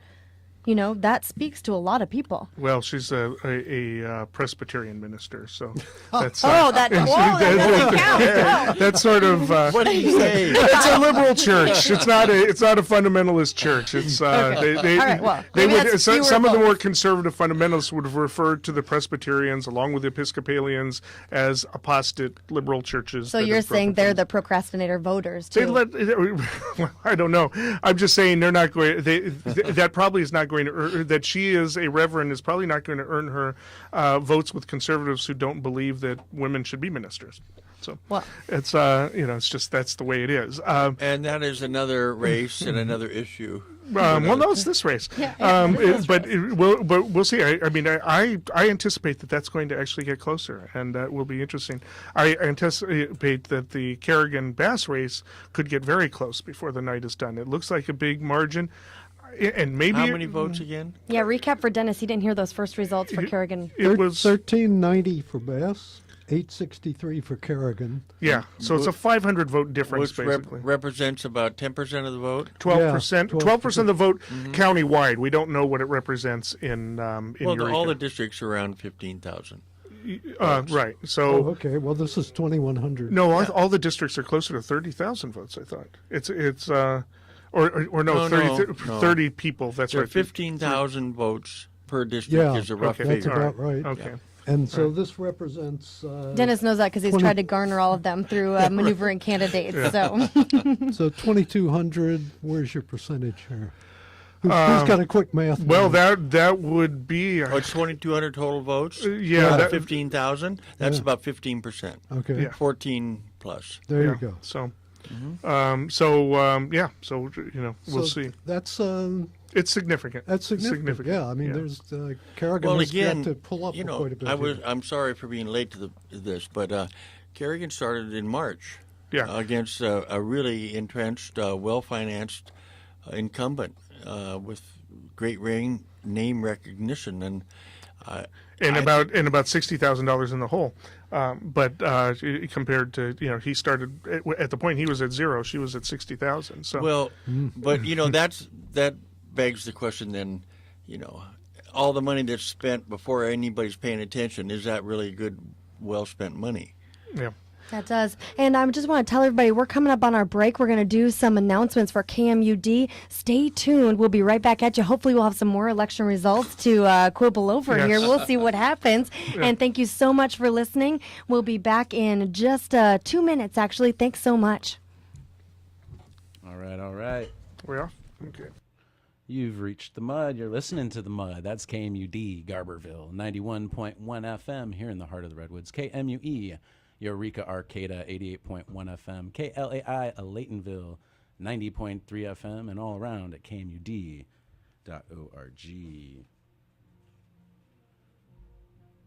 That speaks to a lot of people. Well, she's a Presbyterian minister, so that's that doesn't count. That's sort of what do you say? It's a liberal church. It's not a fundamentalist church. It's some of the more conservative fundamentalists would have referred to the Presbyterians along with the Episcopalians as apostate liberal churches. So you're saying they're the procrastinator voters too? I don't know. I'm just saying they're not going. That probably is not going to earn, that she is a reverend is probably not going to earn her votes with conservatives who don't believe that women should be ministers. So it's it's just that's the way it is. And that is another race and another issue. No, it's this race. But we'll see. I anticipate that's going to actually get closer, and that will be interesting. I anticipate that the Kerrigan-Bass race could get very close before the night is done. It looks like a big margin. And maybe how many votes again? Yeah, recap for Dennis. He didn't hear those first results for Kerrigan. It was 1390 for Bass, 863 for Kerrigan. Yeah, so it's a 500 vote difference, which basically. Represents about 10% of the vote. 12%. 12% of the vote countywide. We don't know what it represents in Eureka. All the districts are around 15,000. Right. So. Okay. Well, this is 2,100. No, all the districts are closer to 30,000 votes. I thought it's. Or no, 30 people. That's right. 15,000 votes per district is a rough figure. That's about right. Okay. And so this represents... Dennis knows that because he's tried to garner all of them through maneuvering candidates. So 2,200, where's your percentage here? Who's got a quick math? Well, that would be... it's 2,200 total votes? Yeah. 15,000? That's about 15%. Okay. 14 plus. There you go. So... we'll see. That's it's significant. That's significant. Yeah, I mean, there's Kerrigan has got to pull up quite a bit. I'm sorry for being late to this, but Kerrigan started in March. Against a really entrenched, well-financed incumbent with great name recognition and about $60,000 in the hole. But compared to he started at the point he was at zero, she was at 60,000. So but that begs the question then, all the money that's spent before anybody's paying attention, is that really good, well spent money? Yeah. That does. And I just want to tell everybody, we're coming up on our break. We're going to do some announcements for KMUD. Stay tuned. We'll be right back at you. Hopefully we'll have some more election results to quibble over here. We'll see what happens. Yeah. And thank you so much for listening. We'll be back in just 2 minutes, actually. Thanks so much. All right. We're off? Okay. You've reached the Mud. You're listening to the Mud. That's KMUD, Garberville, 91.1 FM here in the heart of the Redwoods. KMUE, Eureka Arcata 88.1 FM, KLAI Laytonville 90.3 FM, and all around at KMUD.org.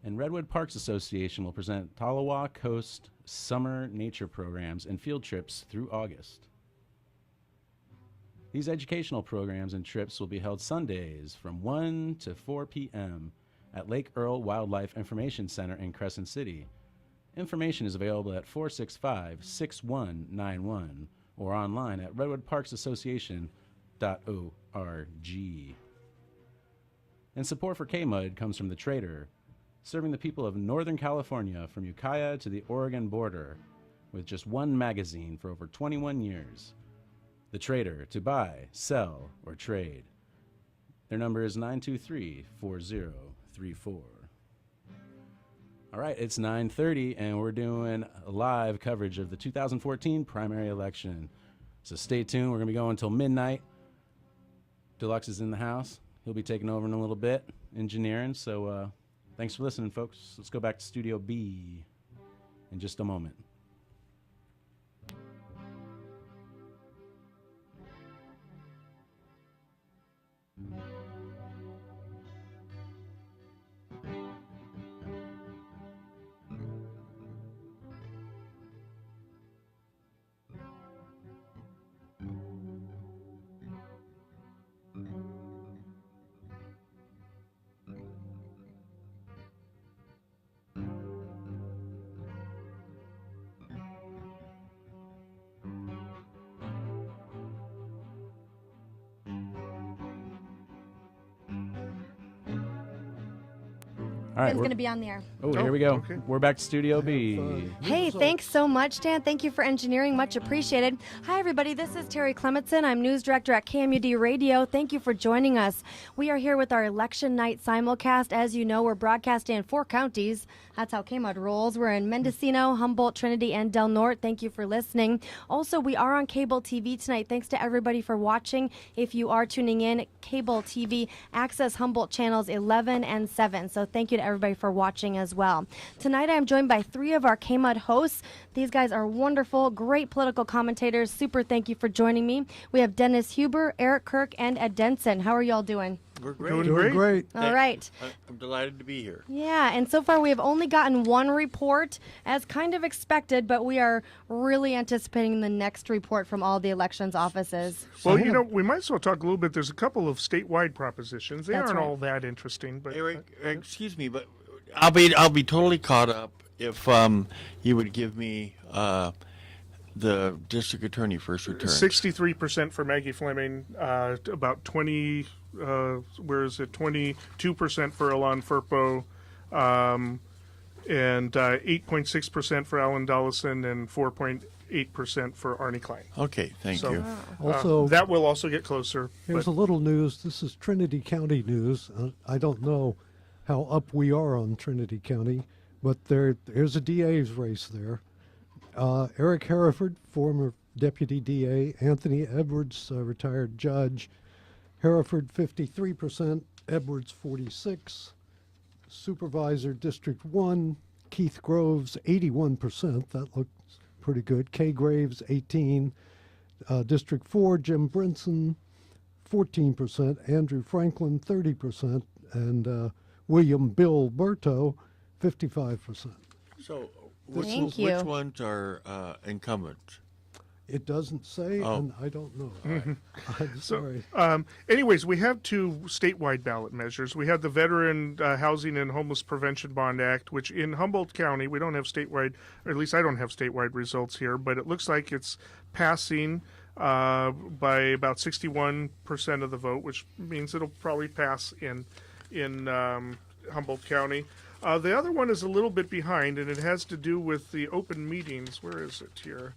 And Redwood Parks Association will present Talawa Coast summer nature programs and field trips through August. These educational programs and trips will be held Sundays from 1 to 4 p.m. at Lake Earl Wildlife Information Center in Crescent City. Information is available at 465-6191 or online at redwoodparksassociation.org. And support for KMUD comes from The Trader, serving the people of Northern California from Ukiah to the Oregon border with just one magazine for over 21 years. The Trader, to buy, sell, or trade. Their number is 923-4034. All right, it's 9:30, and we're doing live coverage of the 2014 primary election. So stay tuned. We're going to be going until midnight. Deluxe is in the house. He'll be taking over in a little bit, engineering. So thanks for listening, folks. Let's go back to Studio B in just a moment. All right, Ben's going to be on the air. Oh, here we go. Okay. We're back to Studio B. Hey, thanks so much, Dan. Thank you for engineering. Much appreciated. Hi, everybody. This is Terry Clementson. I'm news director at KMUD Radio. Thank you for joining us. We are here with our election night simulcast. As you know, we're broadcasting in 4 counties. That's how KMUD rolls. We're in Mendocino, Humboldt, Trinity, and Del Norte. Thank you for listening. Also, we are on cable TV tonight. Thanks to everybody for watching. If you are tuning in, cable TV, access Humboldt channels 11 and 7. So thank you to everybody for watching as well. Tonight, I'm joined by 3 of our KMUD hosts. These guys are wonderful, great political commentators. Super thank you for joining me. We have Dennis Huber, Eric Kirk, and Ed Denson. How are y'all doing? We're great. Doing great. All right. I'm delighted to be here. Yeah, and so far we have only gotten one report, as kind of expected, but we are really anticipating the next report from all the elections offices. Well, you know, we might as well talk a little bit. There's a couple of statewide propositions. They aren't all that interesting, but Eric, excuse me, but I'll be totally caught up if you would give me the district attorney first return. 63% for Maggie Fleming, about 22% for Alon Firpo, and 8.6% for Alan Dollison, and 4.8% for Arnie Klein. Okay, thank you. Also, that will also get closer. Here's a little news. This is Trinity County news. I don't know how up we are on Trinity County, but there's a DA's race there. Eric Hereford, former deputy DA, Anthony Edwards, retired judge. Hereford 53%, Edwards 46%. Supervisor District 1, Keith Groves 81%. That looks pretty good. Kay Graves 18%. District 4, Jim Brinson 14%. Andrew Franklin 30%. And William Bill Berto 55%. So Thank you. Which ones are incumbents? It doesn't say, and I don't know. I'm sorry. Anyways, we have 2 statewide ballot measures. We have the Veteran Housing and Homeless Prevention Bond Act, which in Humboldt County, we don't have statewide, or at least I don't have statewide results here, but it looks like it's passing by about 61% of the vote, which means it'll probably pass in Humboldt County. The other one is a little bit behind, and it has to do with the open meetings. Where is it here?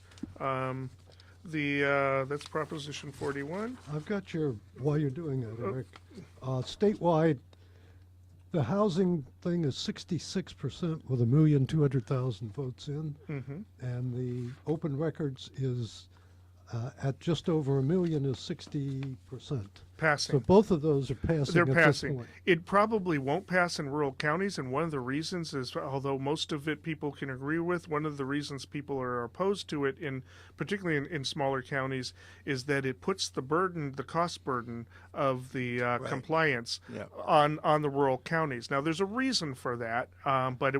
That's Proposition 41. I've got while you're doing that, Eric. Statewide, the housing thing is 66% with 1,200,000 votes in, and the open records is at just over 1 million is 60%. Passing. So both of those are passing. They're at this passing. point. It probably won't pass in rural counties, and one of the reasons is, although most of it people can agree with, one of the reasons people are opposed to it, particularly in smaller counties, is that it puts the cost burden of the compliance on the rural counties. Now, there's a reason for that, but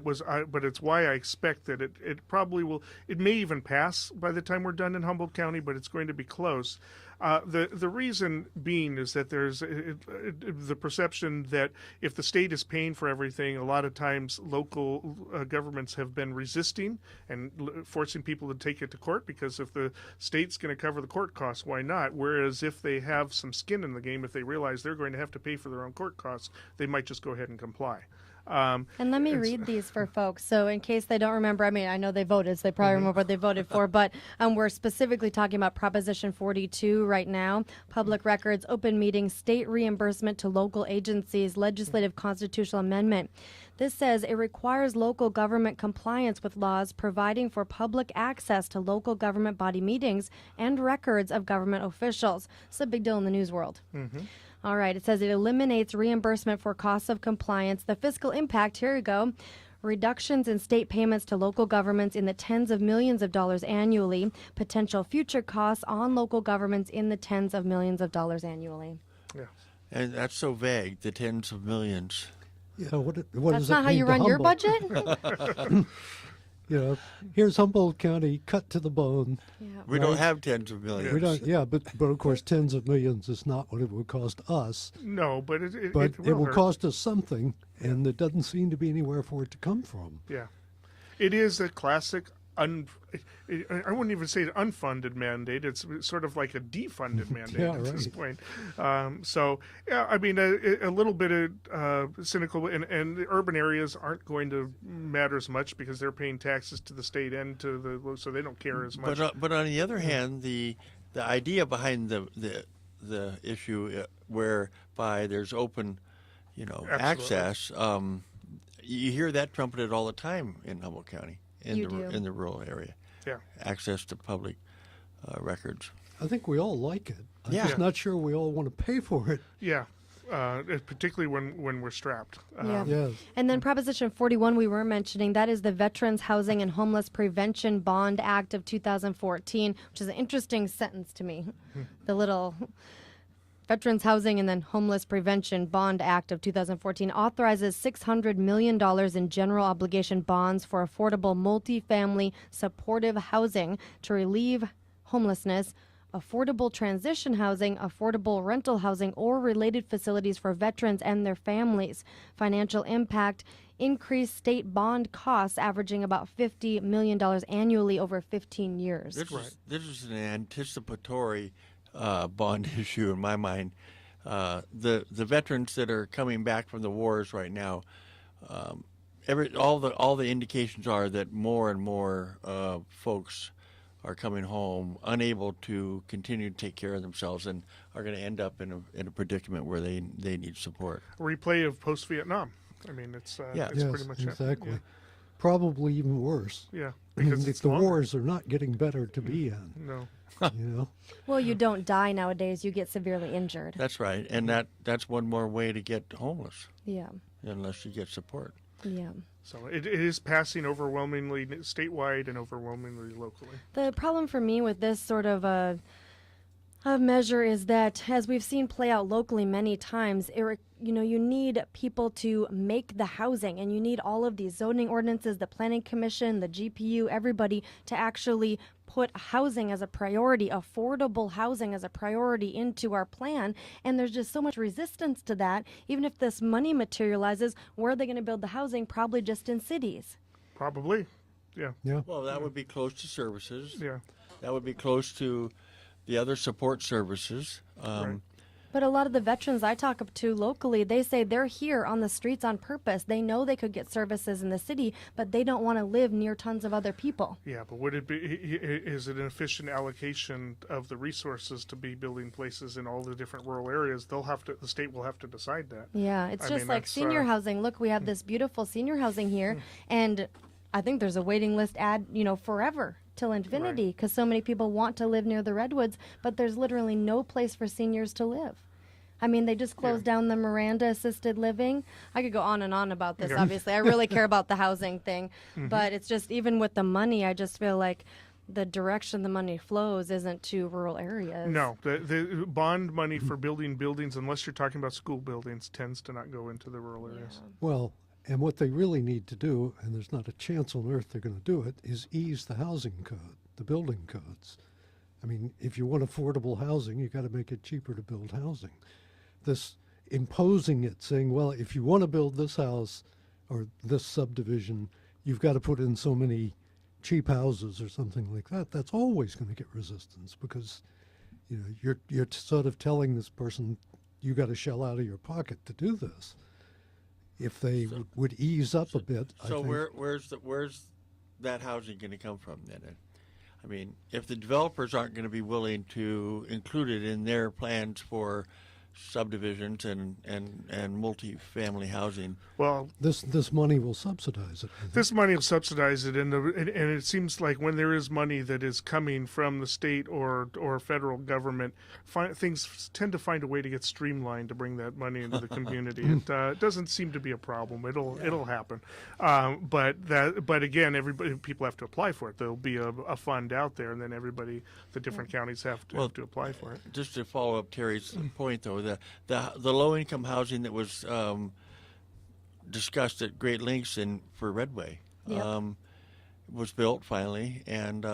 it's why I expect that it probably will. It may even pass by the time we're done in Humboldt County, but it's going to be close. The reason being is that there's the perception that if the state is paying for everything, a lot of times local governments have been resisting and forcing people to take it to court, because if the state's going to cover the court costs, why not? Whereas if they have some skin in the game, if they realize they're going to have to pay for their own court costs, they might just go ahead and comply. And let me read these for folks. So in case they don't remember, I mean, I know they voted, so they probably remember what they voted for, but we're specifically talking about Proposition 42 right now. Public records, open meetings, state reimbursement to local agencies, legislative constitutional amendment. This says it requires local government compliance with laws providing for public access to local government body meetings and records of government officials. It's a big deal in the news world. All right, it says it eliminates reimbursement for costs of compliance. The fiscal impact, here you go, reductions in state payments to local governments in the tens of millions of dollars annually, potential future costs on local governments in the tens of millions of dollars annually. Yeah. And that's so vague, the tens of millions. Yeah, what That's does not how you run your budget? You know, here's Humboldt County, cut to the bone. Yeah. We don't have tens of millions. We don't. Yeah, but of course, tens of millions is not what it would cost us. No, but it will hurt. cost us something, and there doesn't seem to be anywhere for it to come from. Yeah, it is a classic. I wouldn't even say an unfunded mandate. It's sort of like a defunded mandate at this point. So, yeah, I mean, a little bit of cynical, and the urban areas aren't going to matter as much because they're paying taxes to the state and to the, so they don't care as much. But on the other hand, the idea behind the issue whereby there's open, access, you hear that trumpeted all the time in Humboldt County. In the rural area, access to public records. I think we all like it. I'm just not sure we all want to pay for it. Yeah, particularly when we're strapped. Yes. And then Proposition 41 we were mentioning, that is the Veterans Housing and Homeless Prevention Bond Act of 2014, which is an interesting sentence to me. The little Veterans Housing and then Homeless Prevention Bond Act of 2014 authorizes $600 million in general obligation bonds for affordable multifamily supportive housing to relieve homelessness, affordable transition housing, affordable rental housing, or related facilities for veterans and their families. Financial impact: increased state bond costs averaging about $50 million annually over 15 years. This is an anticipatory bond issue in my mind. The veterans that are coming back from the wars right now, all the indications are that more and more folks are coming home unable to continue to take care of themselves and are going to end up in a predicament where they need support. A replay of post-Vietnam. I mean, it's pretty much exactly. it. Probably even worse. Yeah, because because the wars are not getting better to be in. No. Well, you don't die nowadays; you get severely injured. That's right, and that's one more way to get homeless. Yeah. Unless you get support. Yeah. So it is passing overwhelmingly statewide and overwhelmingly locally. The problem for me with this sort of a measure is that, as we've seen play out locally many times, you need people to make the housing, and you need all of these zoning ordinances, the planning commission, the GPU, everybody to actually put housing as a priority, affordable housing as a priority into our plan. And there's just so much resistance to that. Even if this money materializes, where are they going to build the housing? Probably just in cities. Probably. Yeah. Well, that would be close to services. Yeah. That would be close to the other support services. Right. But a lot of the veterans I talk to locally, they say they're here on the streets on purpose. They know they could get services in the city, but they don't want to live near tons of other people. Yeah, but would it be? Is it an efficient allocation of the resources to be building places in all the different rural areas? The state will have to decide that. Yeah, it's just like senior housing. Look, we have this beautiful senior housing here, and I think there's a waiting list forever. Till infinity, because so many people want to live near the redwoods, but there's literally no place for seniors to live. I mean, they just closed down the Miranda assisted living. I could go on and on about this, Yeah. obviously. I really care about the housing thing. Mhm. But it's just, even with the money, I just feel like the direction the money flows isn't to rural areas. No, the bond money for building buildings, unless you're talking about school buildings, tends to not go into the rural areas. Well, and what they really need to do, and there's not a chance on earth they're going to do it, is ease the housing code, the building codes. I mean, if you want affordable housing, you got to make it cheaper to build housing. This imposing it, saying, well, if you want to build this house or this subdivision, you've got to put in so many cheap houses or something like that, that's always going to get resistance, because you're sort of telling this person you got to shell out of your pocket to do this. If they would ease up a bit, I So think. where's that housing going to come from then? I mean, if the developers aren't going to be willing to include it in their plans for subdivisions and multi-family housing. Well, this money will subsidize it. This money will subsidize it, and it seems like when there is money that is coming from the state or federal government, things tend to find a way to get streamlined to bring that money into the community. It doesn't seem to be a problem. It'll happen, but again, people have to apply for it. There'll be a fund out there, and then the different counties have to apply for it. Just to follow up Terry's point, though, the low-income housing that was discussed at great lengths for Redway was built finally, and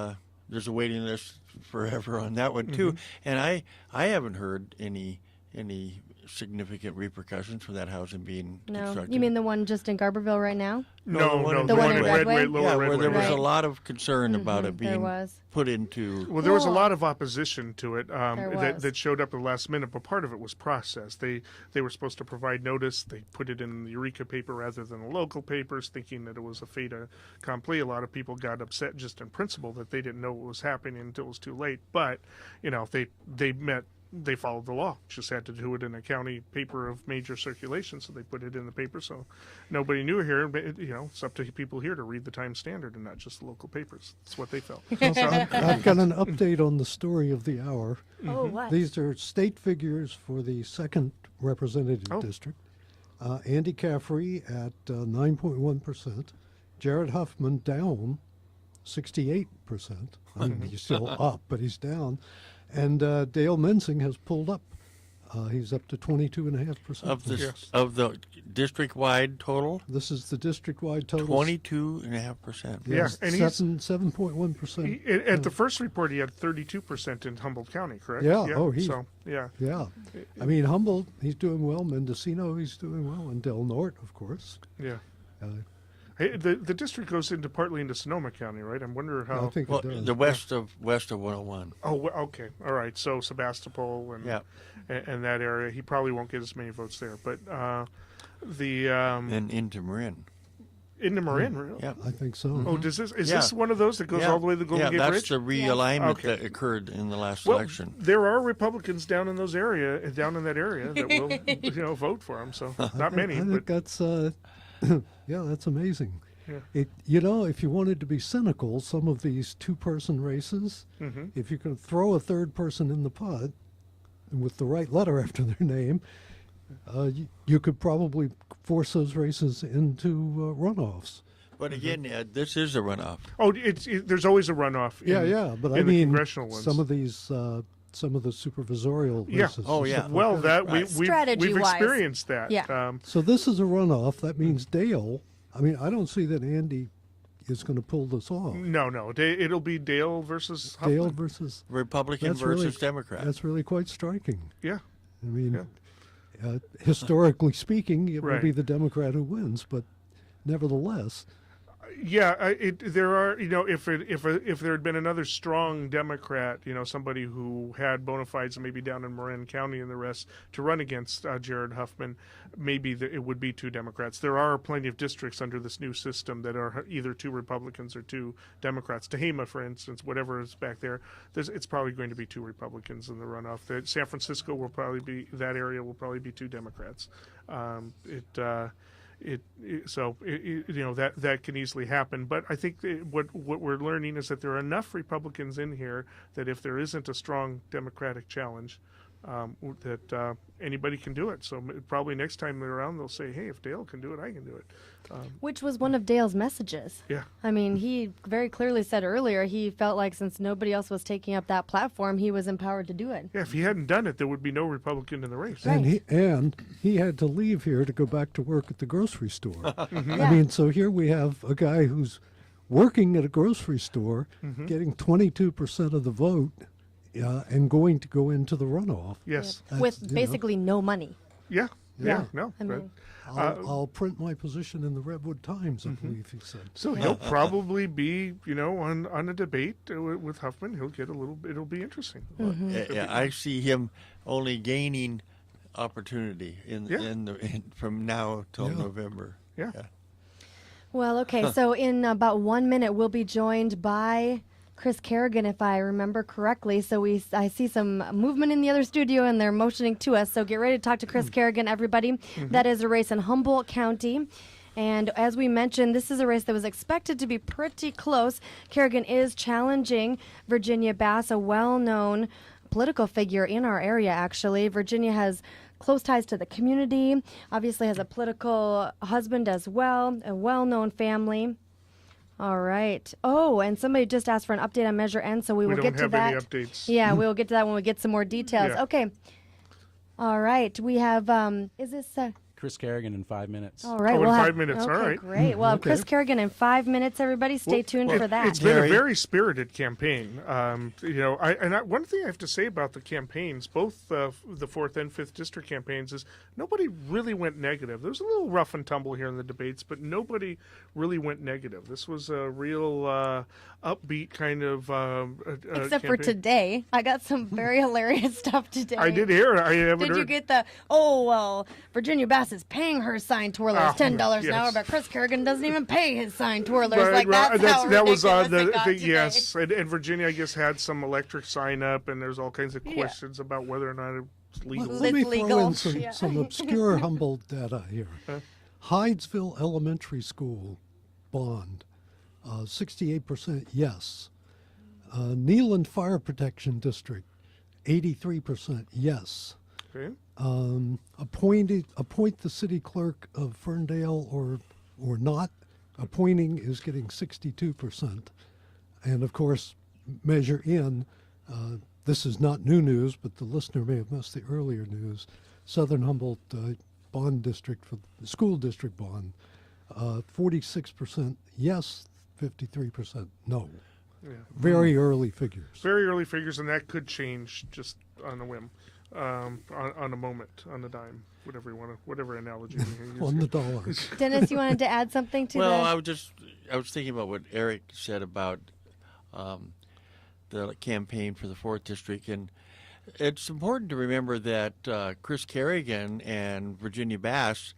there's a waiting list forever on that one too. And I haven't heard any significant repercussions from that housing being constructed. You mean the one just in Garberville right now? No, the one in Redway. Lower Redway. Where there was a Right. lot of concern about it being put into. Well, there was a lot of opposition to it was. that showed up at the last minute, but part of it was process. They were supposed to provide notice. They put it in the Eureka paper rather than the local papers, thinking that it was a fait accompli. A lot of people got upset just in principle that they didn't know what was happening until it was too late. But they followed the law. Just had to do it in a county paper of major circulation, so they put it in the paper so nobody knew here. But it's up to people here to read the Times Standard and not just the local papers. That's what they felt. I've got an update on the story of the hour. Oh, what? These are state figures for the 2nd representative district. Andy Caffrey at 9.1%. Jared Huffman down 68%. I mean, he's still up, but he's down. And Dale Mensing has pulled up. He's up to 22.5%. Of the district-wide total? This is the district-wide total. 22.5%. Yes, and he's 7.1%. At the first report, he had 32% in Humboldt County, correct? Yeah. Yeah. I mean, Humboldt, he's doing well. Mendocino, he's doing well, and Del Norte, of course. Yeah. The district goes partly into Sonoma County, right? I wonder how. I think it does. The west of 101. Oh, okay, all right. So Sebastopol and that area, he probably won't get as many votes there. But and into Marin. Into Marin, really? Yeah, I think so. Oh, is this one of those that goes all the way to the Golden Gate Bridge? That's the realignment that occurred in the last well, election. There are Republicans down in that area that will vote for him. So not many. I think that's that's amazing. Yeah. If you wanted to be cynical, some of these two-person races, if you could throw a third person in the pot with the right letter after their name, you could probably force those races into runoffs. But again, Ed, this is a runoff. Oh, there's always a runoff. But I in mean, the congressional ones. some of these, some of the supervisorial races. Oh, yeah. Well, that we've experienced that. Yeah. So this is a runoff. That means Dale. I mean, I don't see that Andy is going to pull this off. No. It'll be Dale versus Huffman. Dale versus Republican versus Democrat. That's really quite striking. Yeah. I mean, historically speaking, it will be Right. the Democrat who wins, but nevertheless. Yeah, there are, if there had been another strong Democrat, somebody who had bona fides maybe down in Marin County and the rest to run against Jared Huffman, maybe it would be two Democrats. There are plenty of districts under this new system that are either two Republicans or two Democrats. Tehama, for instance, whatever is back there, it's probably going to be two Republicans in the runoff. San Francisco that area will probably be two Democrats. That can easily happen. But I think what we're learning is that there are enough Republicans in here that if there isn't a strong Democratic challenge, that anybody can do it. So probably next time they're around, they'll say, hey, if Dale can do it, I can do it. Which was one of Dale's messages. Yeah. I mean, he very clearly said earlier he felt like since nobody else was taking up that platform, he was empowered to do it. Yeah, if he hadn't done it, there would be no Republican in the race. Right. And he had to leave here to go back to work at the grocery store. Mhm. Yeah. I mean, so here we have a guy who's working at a grocery store, Mhm. getting 22% of the vote, and going to go into the runoff. Yes. With That's, you know, basically no money. Yeah. Yeah. No. I mean, I'll print my position in the Redwood Times, I believe he said. So he'll probably be, on a debate with Huffman. He'll get a little. It'll be interesting. Yeah, I see him only gaining opportunity from now till November. Yeah. Well, okay, so in about 1 minute, we'll be joined by Chris Kerrigan, if I remember correctly. So I see some movement in the other studio, and they're motioning to us. So get ready to talk to Chris Kerrigan, everybody. That is a race in Humboldt County. And as we mentioned, this is a race that was expected to be pretty close. Kerrigan is challenging Virginia Bass, a well-known political figure in our area, actually. Virginia has close ties to the community, obviously has a political husband as well, a well-known family. All right. Oh, and somebody just asked for an update on Measure N, so we will get to that. We don't have any updates. Yeah, we will get to that when we get some more details. Yeah. Okay. All right. We have, is this... Chris Kerrigan in 5 minutes. All right. Oh, in we'll 5 minutes. Okay, All right. Great. Well, Okay. Chris Kerrigan in 5 minutes, everybody. Stay tuned for that. It's been a very spirited campaign. One thing I have to say about the campaigns, both the 4th and 5th district campaigns, is nobody really went negative. There was a little rough and tumble here in the debates, but nobody really went negative. This was a real upbeat kind of Except for campaign. today. I got some very hilarious stuff today. I did hear. I haven't Did you heard. get the, Virginia Bass is paying her sign twirlers $10 an hour, but Chris Kerrigan doesn't even pay his sign twirlers. Right, That's how that was ridiculous it got today. yes, and Virginia, I guess, had some electric sign up, and there's all kinds of questions about whether or not it's legal. Let me throw in Yeah. some obscure Humboldt data here. Hydesville Elementary School bond, 68% yes. Neyland Fire Protection District, 83% yes. Okay. Appoint the city clerk of Ferndale or not. Appointing is getting 62%. And of course, Measure N, this is not new news, but the listener may have missed the earlier news. Southern Humboldt bond district for the school district bond, 46% yes, 53% no. Yeah. Very early figures. Very early figures, and that could change just on a whim, on a moment, on a dime, whatever analogy you use. On the dollar. Dennis, you wanted to add something to Well, that? I was thinking about what Eric said about the campaign for the 4th district, and it's important to remember that Chris Kerrigan and Virginia Bass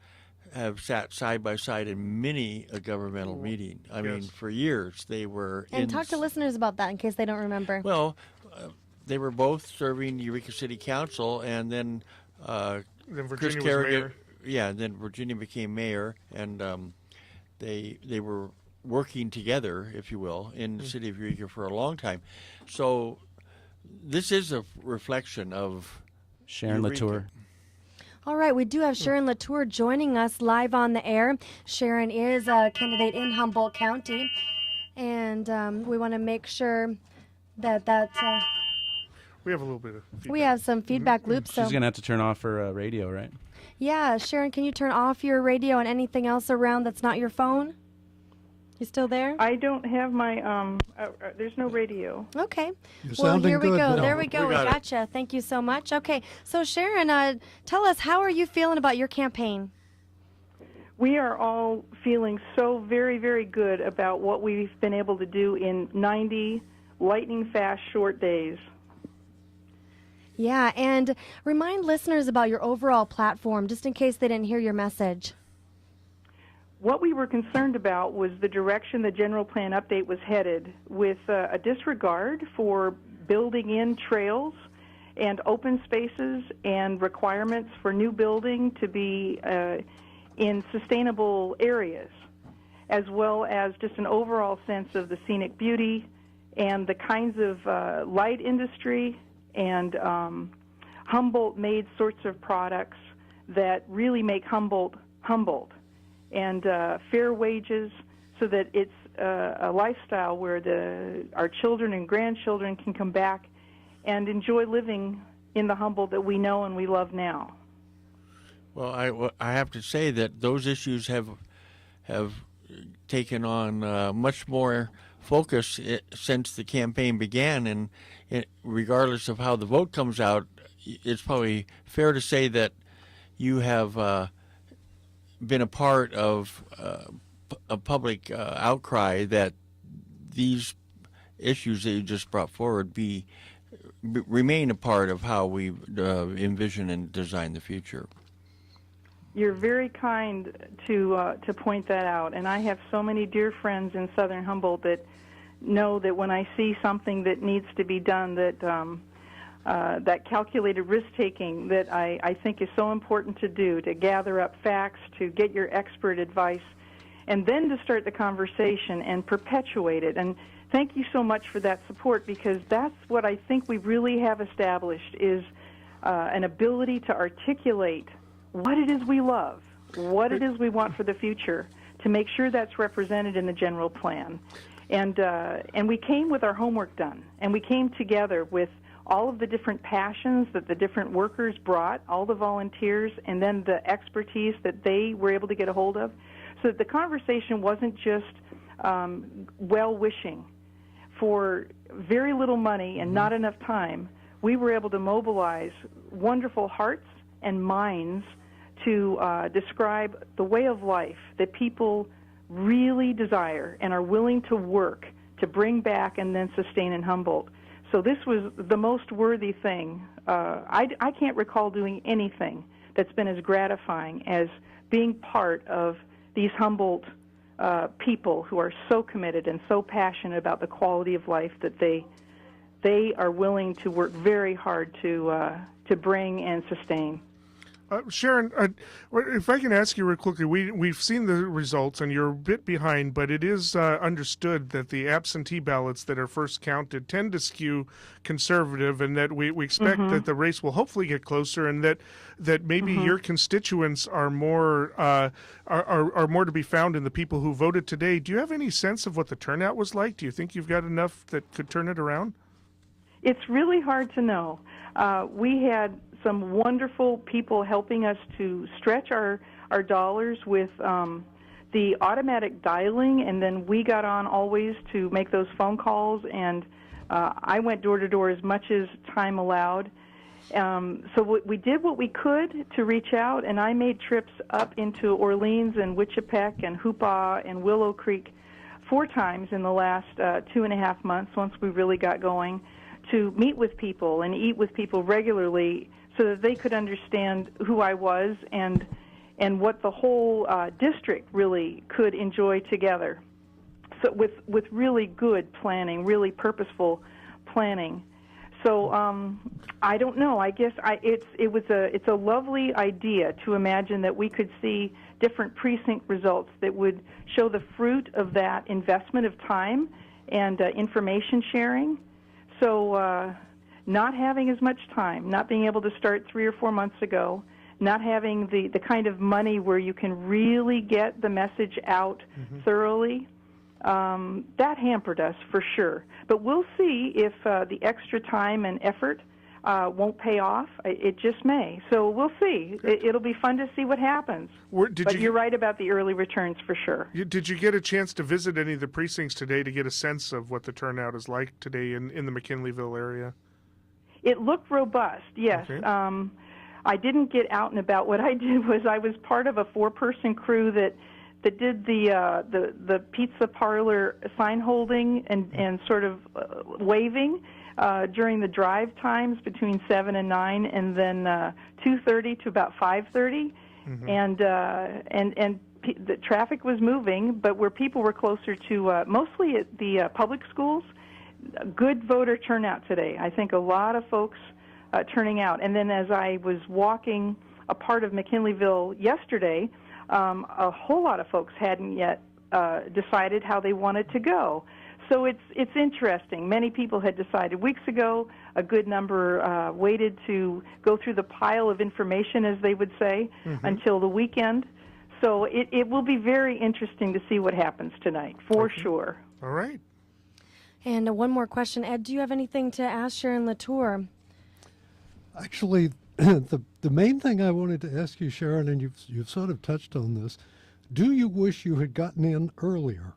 have sat side by side in many a governmental meeting. I mean, for years they were. And talk to listeners about that in case they don't remember. Well, they were both serving Eureka City Council, and then Then Chris Virginia was Kerrigan. mayor. Yeah, and then Virginia became mayor, and they were working together, if you will, in the city of Eureka for a long time. So this is a reflection of Sharon Eureka. Latour. All right, we do have Sharon Latour joining us live on the air. Sharon is a candidate in Humboldt County, and we want to make sure that We have a little bit of feedback. we have some feedback loops. So She's going to have to turn off her radio, right? yeah, Sharon, can you turn off your radio and anything else around that's not your phone? You still there? I don't have my, there's no radio. Okay. You're Well, sounding here we good go. now. There we go. We got it. gotcha. Thank you so much. Okay. So, Sharon, tell us, how are you feeling about your campaign? We are all feeling so very, very good about what we've been able to do in 90 lightning-fast short days. Yeah, and remind listeners about your overall platform, just in case they didn't hear your message. What we were concerned about was the direction the general plan update was headed, with a disregard for building in trails and open spaces and requirements for new building to be in sustainable areas, as well as just an overall sense of the scenic beauty and the kinds of light industry and Humboldt-made sorts of products that really make Humboldt, and fair wages, so that it's a lifestyle where our children and grandchildren can come back and enjoy living in the Humboldt that we know and we love now. Well, I have to say that those issues have taken on much more focus since the campaign began, and regardless of how the vote comes out, it's probably fair to say that you have been a part of a public outcry that these issues that you just brought forward remain a part of how we envision and design the future. You're very kind to point that out, and I have so many dear friends in Southern Humboldt that know that when I see something that needs to be done, that that calculated risk-taking that I think is so important to do, to gather up facts, to get your expert advice, and then to start the conversation and perpetuate it. And thank you so much for that support, because that's what I think we really have established is an ability to articulate what it is we love, what it is we want for the future, to make sure that's represented in the general plan. And we came with our homework done, and we came together with all of the different passions that the different workers brought, all the volunteers, and then the expertise that they were able to get a hold of, so that the conversation wasn't just well-wishing. For very little money and not enough time, we were able to mobilize wonderful hearts and minds to describe the way of life that people really desire and are willing to work to bring back and then sustain in Humboldt. So this was the most worthy thing. I can't recall doing anything that's been as gratifying as being part of these Humboldt people who are so committed and so passionate about the quality of life that they are willing to work very hard to bring and sustain. Sharon, if I can ask you real quickly, we've seen the results, and you're a bit behind, but it is understood that the absentee ballots that are first counted tend to skew conservative, and that we expect that the race will hopefully get closer, and that maybe your constituents are more are more to be found in the people who voted today. Do you have any sense of what the turnout was like? Do you think you've got enough that could turn it around? It's really hard to know. We had some wonderful people helping us to stretch our dollars with the automatic dialing, and then we got on always to make those phone calls, and I went door to door as much as time allowed. So we did what we could to reach out, and I made trips up into Orleans and Wichipec and Hoopaw and Willow Creek 4 times in the last 2.5 months, once we really got going, to meet with people and eat with people regularly so that they could understand who I was and what the whole district really could enjoy together. So with really good planning, really purposeful planning. So I don't know. I guess it's a lovely idea to imagine that we could see different precinct results that would show the fruit of that investment of time and information sharing. So not having as much time, not being able to start 3 or 4 months ago, not having the kind of money where you can really get the message out thoroughly, that hampered us for sure. But we'll see if the extra time and effort won't pay off. It just may. So we'll see. It'll be fun to see what happens. But you're right about the early returns for sure. Did you get a chance to visit any of the precincts today to get a sense of what the turnout is like today in the McKinleyville area? It looked robust, yes. Okay. I didn't get out and about. What I did was I was part of a 4-person crew that did the pizza parlor sign holding and sort of waving during the drive times between 7 and 9, and then 2:30 to about 5:30, and the traffic was moving, but where people were closer to mostly at the public schools. Good voter turnout today. I think a lot of folks turning out. And then as I was walking a part of McKinleyville yesterday, a whole lot of folks hadn't yet decided how they wanted to go. So it's interesting. Many people had decided weeks ago. A good number waited to go through the pile of information, as they would say, until the weekend. So it will be very interesting to see what happens tonight, for sure. All right. And one more question. Ed, do you have anything to ask Sharon Latour? Actually, the main thing I wanted to ask you, Sharon, and you've sort of touched on this, do you wish you had gotten in earlier?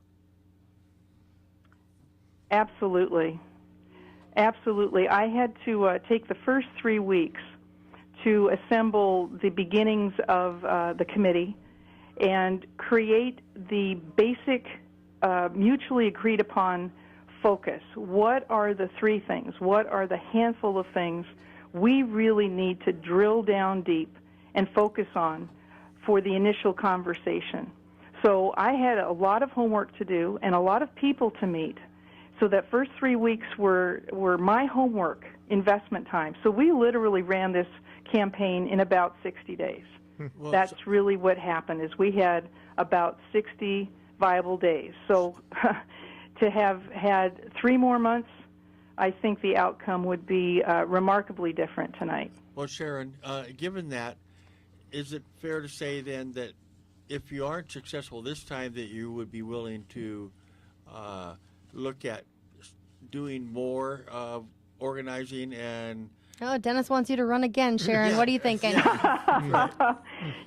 Absolutely. Absolutely. I had to take the first 3 weeks to assemble the beginnings of the committee and create the basic, mutually agreed upon focus. What are the 3 things? What are the handful of things we really need to drill down deep and focus on for the initial conversation? So I had a lot of homework to do and a lot of people to meet. So that first 3 weeks were my homework investment time. So we literally ran this campaign in about 60 days. Well, That's really what happened, is we had about 60 viable days. So to have had 3 more months, I think the outcome would be remarkably different tonight. Well, Sharon, given that, is it fair to say then that if you aren't successful this time, that you would be willing to look at doing more organizing and... Oh, Dennis wants you to run again, Sharon. What are you thinking?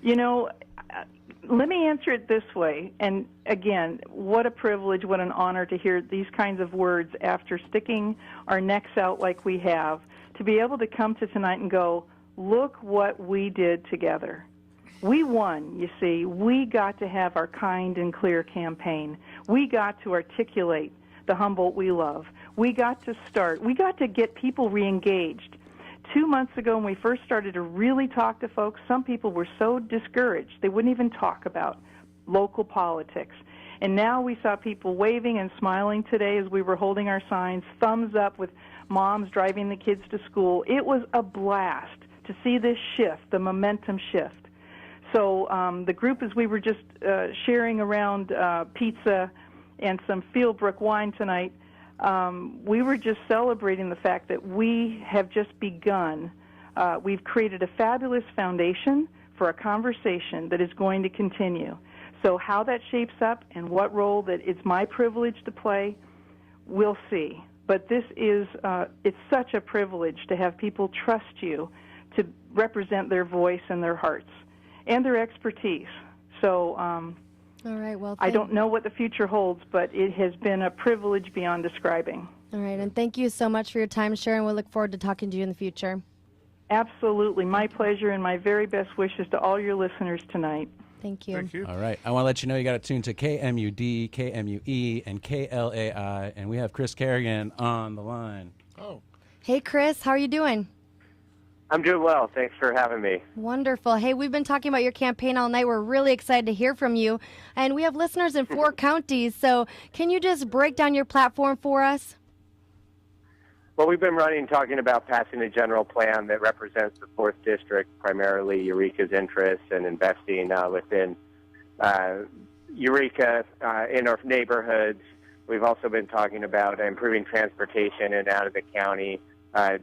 You know, let me answer it this way. And again, what a privilege, what an honor to hear these kinds of words after sticking our necks out like we have, to be able to come to tonight and go, look what we did together. We won, you see. We got to have our kind and clear campaign. We got to articulate the Humboldt we love. We got to start. We got to get people re-engaged. 2 months ago, when we first started to really talk to folks, some people were so discouraged they wouldn't even talk about local politics. And now we saw people waving and smiling today as we were holding our signs, thumbs up with moms driving the kids to school. It was a blast to see this shift, the momentum shift. So the group, as we were just sharing around pizza and some Fieldbrook wine tonight, we were just celebrating the fact that we have just begun. We've created a fabulous foundation for a conversation that is going to continue. So how that shapes up and what role that it's my privilege to play, we'll see. But this is, it's such a privilege to have people trust you to represent their voice and their hearts and their expertise. So all right, well, I don't know what the future holds, but it has been a privilege beyond describing. All right, and thank you so much for your time, Sharon. We'll look forward to talking to you in the future. Absolutely. My pleasure, and my very best wishes to all your listeners tonight. Thank you. Thank you. All right. I want to let you know you got to tune to KMUD, KMUE, and KLAI, and we have Chris Kerrigan on the line. Oh. Hey, Chris, how are you doing? I'm doing well. Thanks for having me. Wonderful. Hey, we've been talking about your campaign all night. We're really excited to hear from you. And we have listeners in 4 counties. So can you just break down your platform for us? Well, we've been talking about passing a general plan that represents the 4th District, primarily Eureka's interests, and investing within Eureka in our neighborhoods. We've also been talking about improving transportation in and out of the county,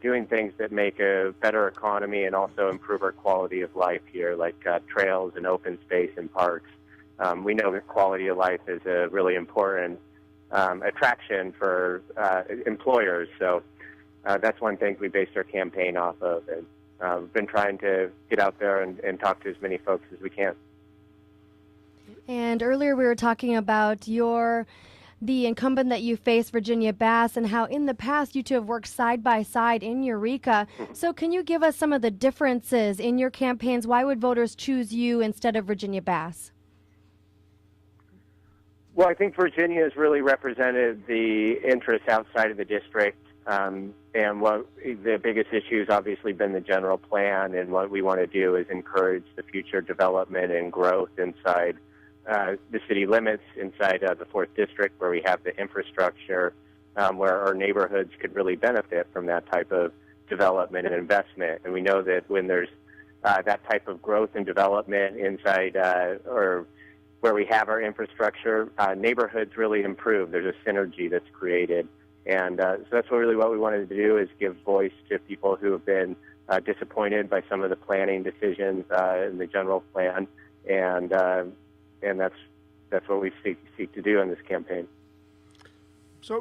doing things that make a better economy and also improve our quality of life here, like trails and open space and parks. We know that quality of life is a really important attraction for employers, so that's one thing we based our campaign off of, and we've been trying to get out there and talk to as many folks as we can. And earlier we were talking about the incumbent that you face, Virginia Bass, and how in the past you two have worked side by side in Eureka. So can you give us some of the differences in your campaigns? Why would voters choose you instead of Virginia Bass? Well, I think Virginia has really represented the interests outside of the district. And what the biggest issue has obviously been the general plan, and what we want to do is encourage the future development and growth inside the city limits, inside the 4th District, where we have the infrastructure, where our neighborhoods could really benefit from that type of development and investment. And we know that when there's that type of growth and development inside or where we have our infrastructure, neighborhoods really improve. There's a synergy that's created. And so that's what we wanted to do, is give voice to people who have been disappointed by some of the planning decisions in the general plan. And that's what we seek to do in this campaign. So,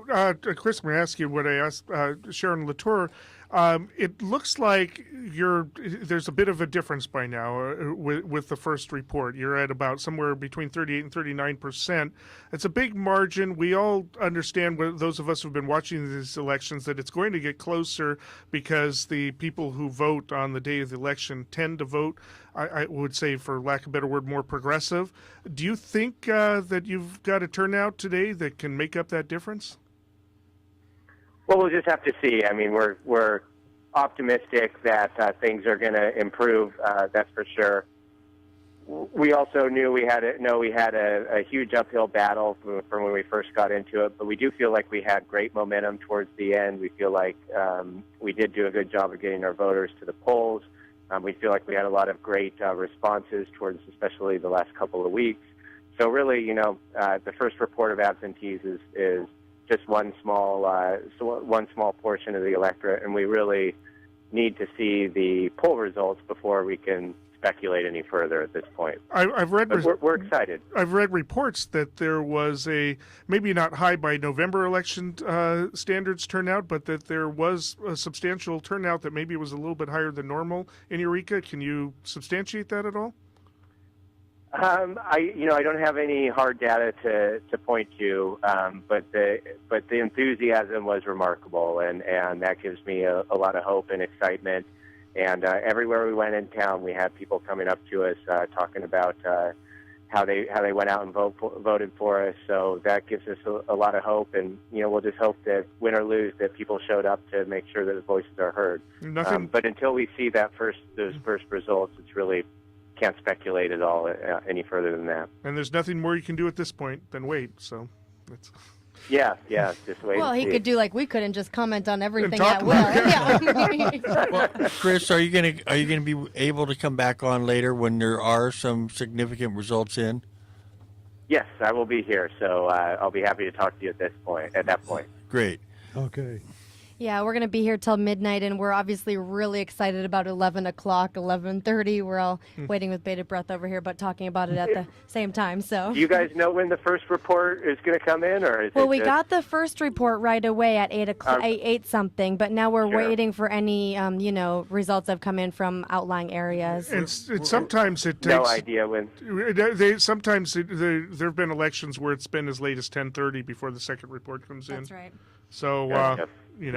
Chris, I'm going to ask you what I asked Sharon Latour. It looks like there's a bit of a difference by now with the first report. You're at about somewhere between 38 and 39%. It's a big margin. We all understand, those of us who've been watching these elections, that it's going to get closer because the people who vote on the day of the election tend to vote, I would say, for lack of a better word, more progressive. Do you think that you've got a turnout today that can make up that difference? Well, we'll just have to see. I mean, we're optimistic that things are going to improve. That's for sure. We also knew we had a huge uphill battle from when we first got into it, but we do feel like we had great momentum towards the end. We feel like we did do a good job of getting our voters to the polls. We feel like we had a lot of great responses towards, especially the last couple of weeks. So really, the first report of absentees is just one small portion of the electorate, and we really need to see the poll results before we can speculate any further at this point. We're excited. I've read reports that there was maybe not high by November election standards turnout, but that there was a substantial turnout that maybe was a little bit higher than normal in Eureka. Can you substantiate that at all? I don't have any hard data to point to, but the enthusiasm was remarkable, and that gives me a lot of hope and excitement. And everywhere we went in town, we had people coming up to us talking about how they went out and voted for us. So that gives us a lot of hope, and we'll just hope that, win or lose, that people showed up to make sure that the voices are heard. But until we see those first results, it's really can't speculate at all any further than that. And there's nothing more you can do at this point than wait. So that's. Yeah, just wait. Well, and he see. could do like we could and just comment on everything at will. Yeah. Well, Chris, are you gonna be able to come back on later when there are some significant results in? Yes, I will be here, so I'll be happy to talk to you at that point. Great. Okay. Yeah, we're going to be here till midnight, and we're obviously really excited about 11 o'clock, 11:30. We're all waiting with bated breath over here, but talking about it at the same time. So, do you guys know when the first report is going to come in, or is we got the first report right away at 8 o'clock, 8 something, but now we're waiting for any, results that have come in from outlying areas. And sometimes it takes no idea when. There have been elections where it's been as late as 10:30 before the second report comes in. That's right. So, we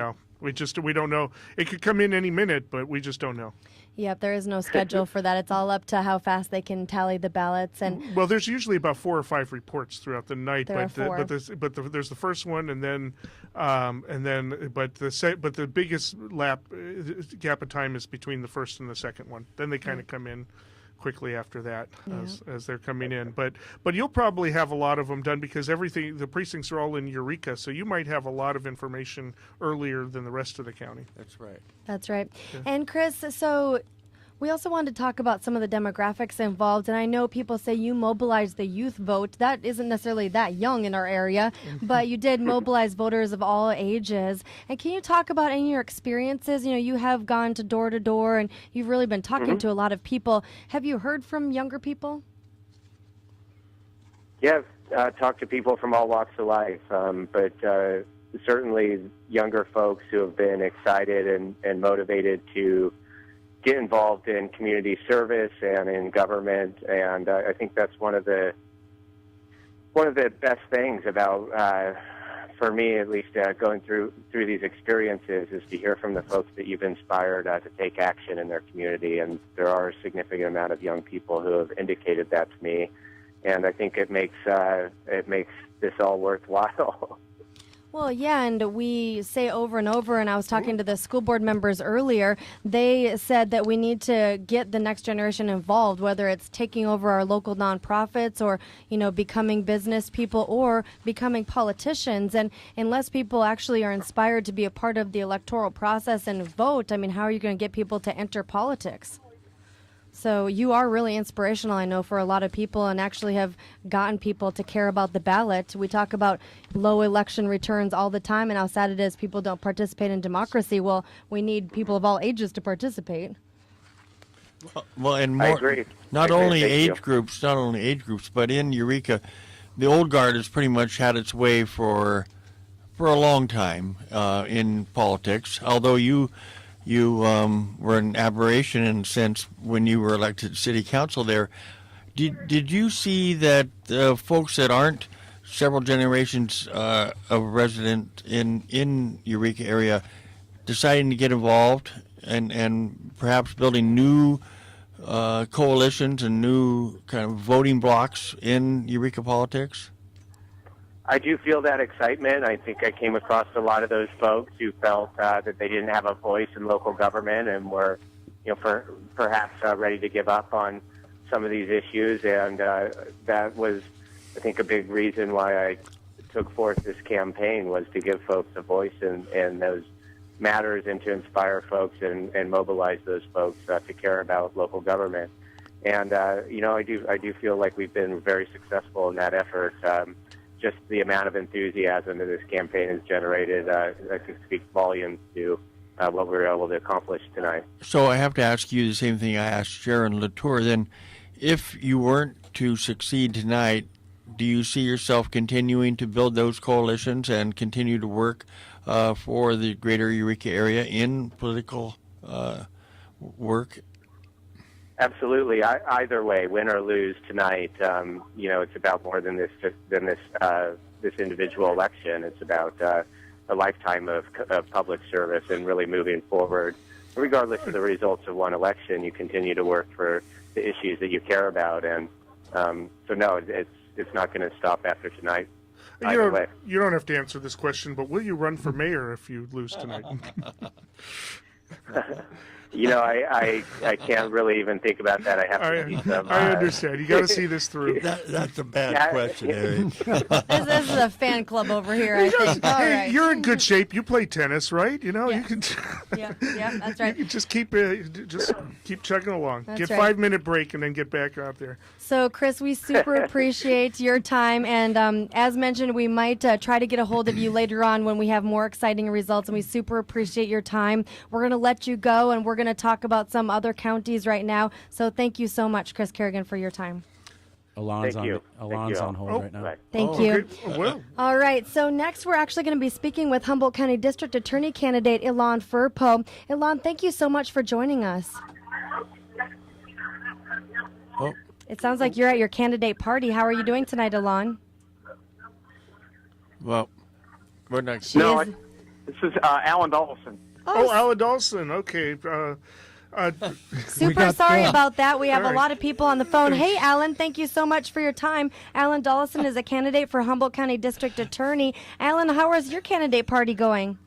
don't know. It could come in any minute, but we just don't know. Yep, there is no schedule for that. It's all up to how fast they can tally the ballots. And well, there's usually about 4 or 5 reports throughout the night. There's the first one, and then the biggest gap of time is between the first and the second one. Then they kind of come in quickly after that as they're coming in. But you'll probably have a lot of them done because the precincts are all in Eureka, so you might have a lot of information earlier than the rest of the county. That's right. That's right. Yeah. And Chris, so we also wanted to talk about some of the demographics involved, and I know people say you mobilized the youth vote. That isn't necessarily that young in our area, but you did mobilize voters of all ages. And can you talk about any of your experiences? You have gone to door, and you've really been talking to a lot of people. Have you heard from younger people? Yeah, I've talked to people from all walks of life, but certainly younger folks who have been excited and motivated to get involved in community service and in government, and I think that's one of the best things about, for me at least, going through these experiences is to hear from the folks that you've inspired to take action in their community, and there are a significant amount of young people who have indicated that to me, and I think it makes this all worthwhile. Well, yeah, and we say over and over, and I was talking to the school board members earlier, they said that we need to get the next generation involved, whether it's taking over our local nonprofits or, becoming business people or becoming politicians. And unless people actually are inspired to be a part of the electoral process and vote, how are you going to get people to enter politics? So you are really inspirational, I know, for a lot of people, and actually have gotten people to care about the ballot. We talk about low election returns all the time and how sad it is people don't participate in democracy. Well, we need people of all ages to participate. Well, and more, I agree. Not I agree. only Thank age you. groups, but in Eureka, the old guard has pretty much had its way for a long time in politics. Although you were an aberration in a sense when you were elected to city council there. Did you see that folks that aren't several generations of resident in Eureka area deciding to get involved and perhaps building new coalitions and new kind of voting blocks in Eureka politics? I do feel that excitement. I think I came across a lot of those folks who felt that they didn't have a voice in local government and were, perhaps ready to give up on some of these issues. And that was, I think, a big reason why I took forth this campaign, was to give folks a voice in those matters and to inspire folks and mobilize those folks to care about local government. And I do feel like we've been very successful in that effort. Just the amount of enthusiasm that this campaign has generated, I think, speaks volumes to what we were able to accomplish tonight. So I have to ask you the same thing I asked Sharon Latour. Then, if you weren't to succeed tonight, do you see yourself continuing to build those coalitions and continue to work for the greater Eureka area in political work? Absolutely. Either way, win or lose tonight, it's about more than this individual election. It's about a lifetime of public service and really moving forward. Regardless of the results of one election, you continue to work for the issues that you care about. And so, no, it's not going to stop after tonight. You don't have to answer this question, but will you run for mayor if you lose tonight? I can't really even think about that. I have to see some. I understand. You got to see this through. That's a bad question, Eric. This is a fan club over here, I think. All Hey, right. you're in good shape. You play tennis, right? You Yeah. can. Yeah, that's right. You just keep chugging along. That's Get right. 5-minute break and then get back out there. So, Chris, we super appreciate your time. And as mentioned, we might try to get a hold of you later on when we have more exciting results. And we super appreciate your time. We're going to let you go, and we're going to talk about some other counties right now. So thank you so much, Chris Kerrigan, for your time. Alon's Thank you. on hold right now. Thank you. Okay. Well, All right, so next we're actually going to be speaking with Humboldt County District Attorney candidate Ilan Furpo. Ilan, thank you so much for joining us. Oh. It sounds like you're at your candidate party. How are you doing tonight, Ilan? Well, we're next. No, This is Alan Dollison. Oh, Alan Dawson. Okay. Super sorry about that. We have All a right. lot of people on the phone. Hey, Alan, thank you so much for your time. Alan Dollison is a candidate for Humboldt County District Attorney. Alan, how is your candidate party going?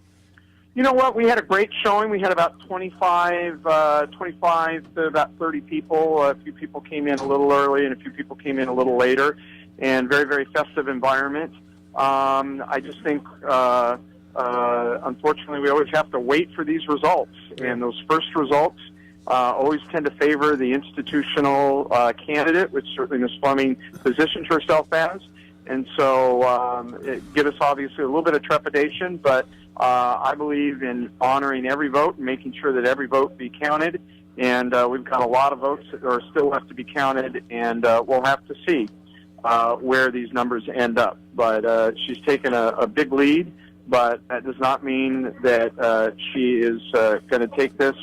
You know what? We had a great showing. We had about 25 to about 30 people. A few people came in a little early and a few people came in a little later. And very, very festive environment. I just think, unfortunately, we always have to wait for these results. And those first results always tend to favor the institutional candidate, which certainly Ms. Fleming positioned herself as. And so it gives us obviously a little bit of trepidation, but I believe in honoring every vote and making sure that every vote be counted. And we've got a lot of votes that are still left to be counted, and we'll have to see where these numbers end up. But she's taken a big lead, but that does not mean that she is going to take this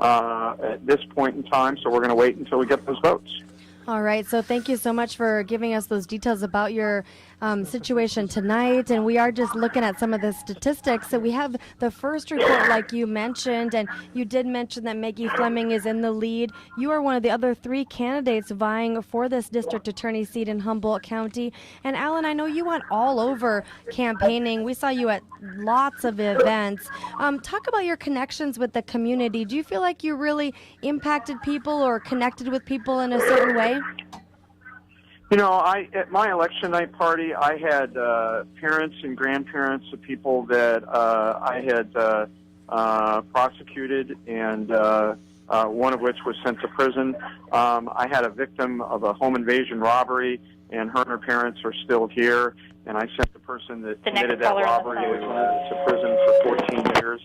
at this point in time, so we're going to wait until we get those votes. All right, so thank you so much for giving us those details about your situation tonight. And we are just looking at some of the statistics. So we have the first report, like you mentioned, and you did mention that Maggie Fleming is in the lead. You are one of the other 3 candidates vying for this district attorney seat in Humboldt County. And Alan, I know you went all over campaigning. We saw you at lots of events. Talk about your connections with the community. Do you feel like you really impacted people or connected with people in a certain way? You know, at my election night party, I had parents and grandparents of people that I had prosecuted and one of which was sent to prison. I had a victim of a home invasion robbery, and her parents are still here, and I sent the person that committed that robbery to prison for 14 years.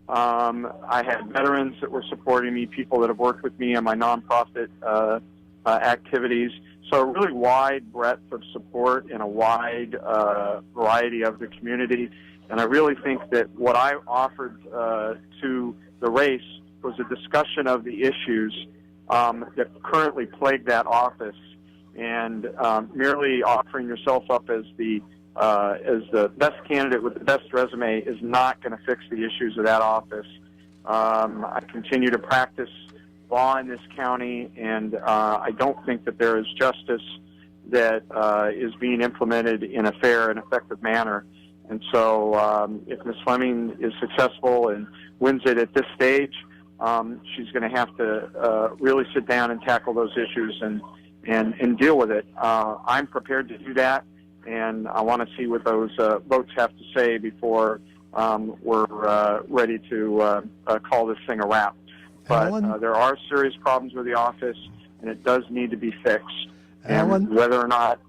I had veterans that were supporting me, people that have worked with me on my nonprofit activities. So a really wide breadth of support in a wide variety of the community. And I really think that what I offered to the race was a discussion of the issues that currently plague that office. And merely offering yourself up as the best candidate with the best resume is not going to fix the issues of that office. I continue to practice law in this county, and I don't think that there is justice that is being implemented in a fair and effective manner. And so if Ms. Fleming is successful and wins it at this stage, she's going to have to really sit down and tackle those issues and deal with it. I'm prepared to do that, and I want to see what those votes have to say before we're ready to call this thing a wrap. But there are serious problems with the office, and it does need to be fixed. And whether or not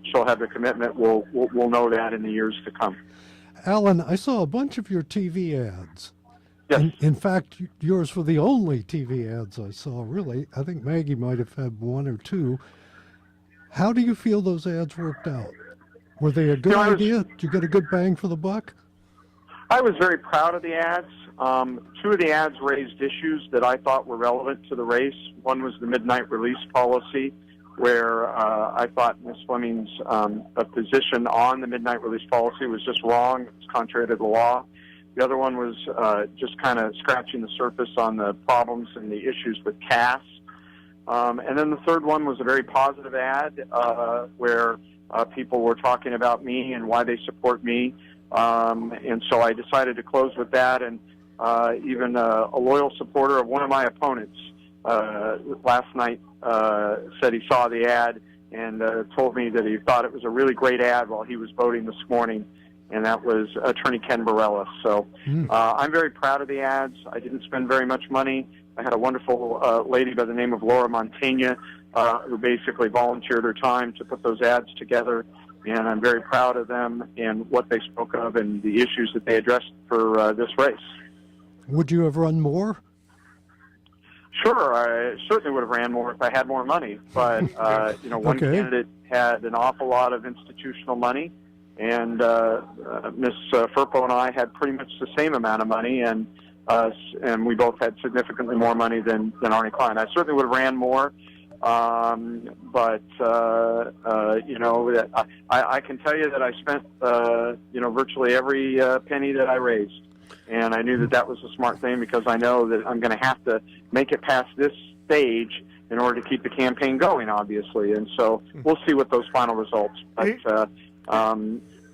she'll have the commitment, we'll know that in the years to come. Alan, I saw a bunch of your TV ads. Yes. In fact, yours were the only TV ads I saw, really. I think Maggie might have had one or two. How do you feel those ads worked out? Were they a good idea? Did you get a good bang for the buck? I was very proud of the ads. Two of the ads raised issues that I thought were relevant to the race. One was the midnight release policy, where I thought Ms. Fleming's position on the midnight release policy was just wrong. It's contrary to the law. The other one was just kind of scratching the surface on the problems and the issues with CAS. And then the third one was a very positive ad where people were talking about me and why they support me. And so I decided to close with that. And even a loyal supporter of one of my opponents last night said he saw the ad and told me that he thought it was a really great ad while he was voting this morning, and that was Attorney Ken Bareilles. So I'm very proud of the ads. I didn't spend very much money. I had a wonderful lady by the name of Laura Montaigne who basically volunteered her time to put those ads together, and I'm very proud of them and what they spoke of and the issues that they addressed for this race. Would you have run more? Sure, I certainly would have ran more if I had more money. But, one candidate had an awful lot of institutional money, and Ms. Furpo and I had pretty much the same amount of money, and we both had significantly more money than Arnie Klein. I certainly would have ran more, but I can tell you that I spent, virtually every penny that I raised. And I knew that that was a smart thing because I know that I'm going to have to make it past this stage in order to keep the campaign going, obviously. And so we'll see what those final results. But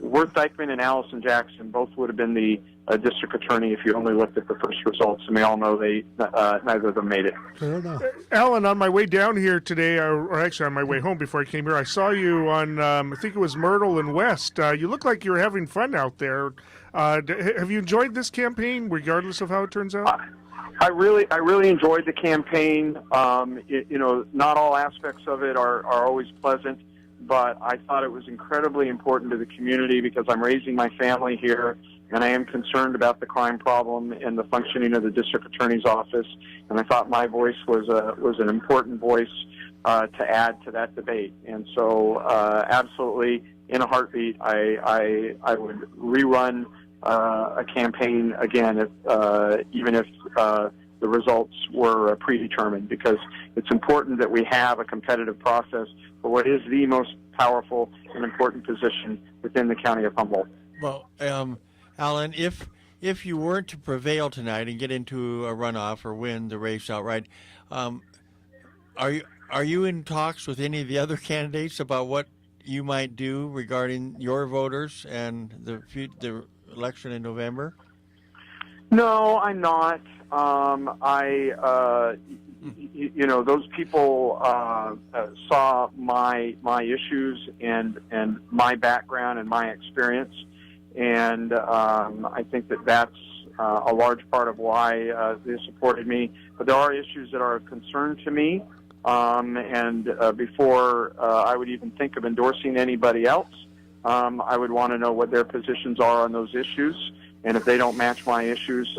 Worth Dykeman and Allison Jackson both would have been the district attorney if you only looked at the first results. And we all know neither of them made it. Fair enough. Alan, on my way down here today, or actually on my way home before I came here, I saw you on, I think it was Myrtle and West. You look like you were having fun out there. Have you enjoyed this campaign, regardless of how it turns out? I really enjoyed the campaign. Not all aspects of it are always pleasant, but I thought it was incredibly important to the community because I'm raising my family here, and I am concerned about the crime problem and the functioning of the district attorney's office. And I thought my voice was an important voice to add to that debate. And so, absolutely, in a heartbeat, I would rerun a campaign again, even if the results were predetermined, because it's important that we have a competitive process for what is the most powerful and important position within the county of Humboldt. Well, Alan, if you weren't to prevail tonight and get into a runoff or win the race outright, are you in talks with any of the other candidates about what you might do regarding your voters and the election in November? No, I'm not. Those people saw my issues and my background and my experience, and I think that's a large part of why they supported me. But there are issues that are of concern to me, and before I would even think of endorsing anybody else, I would want to know what their positions are on those issues. And if they don't match my issues,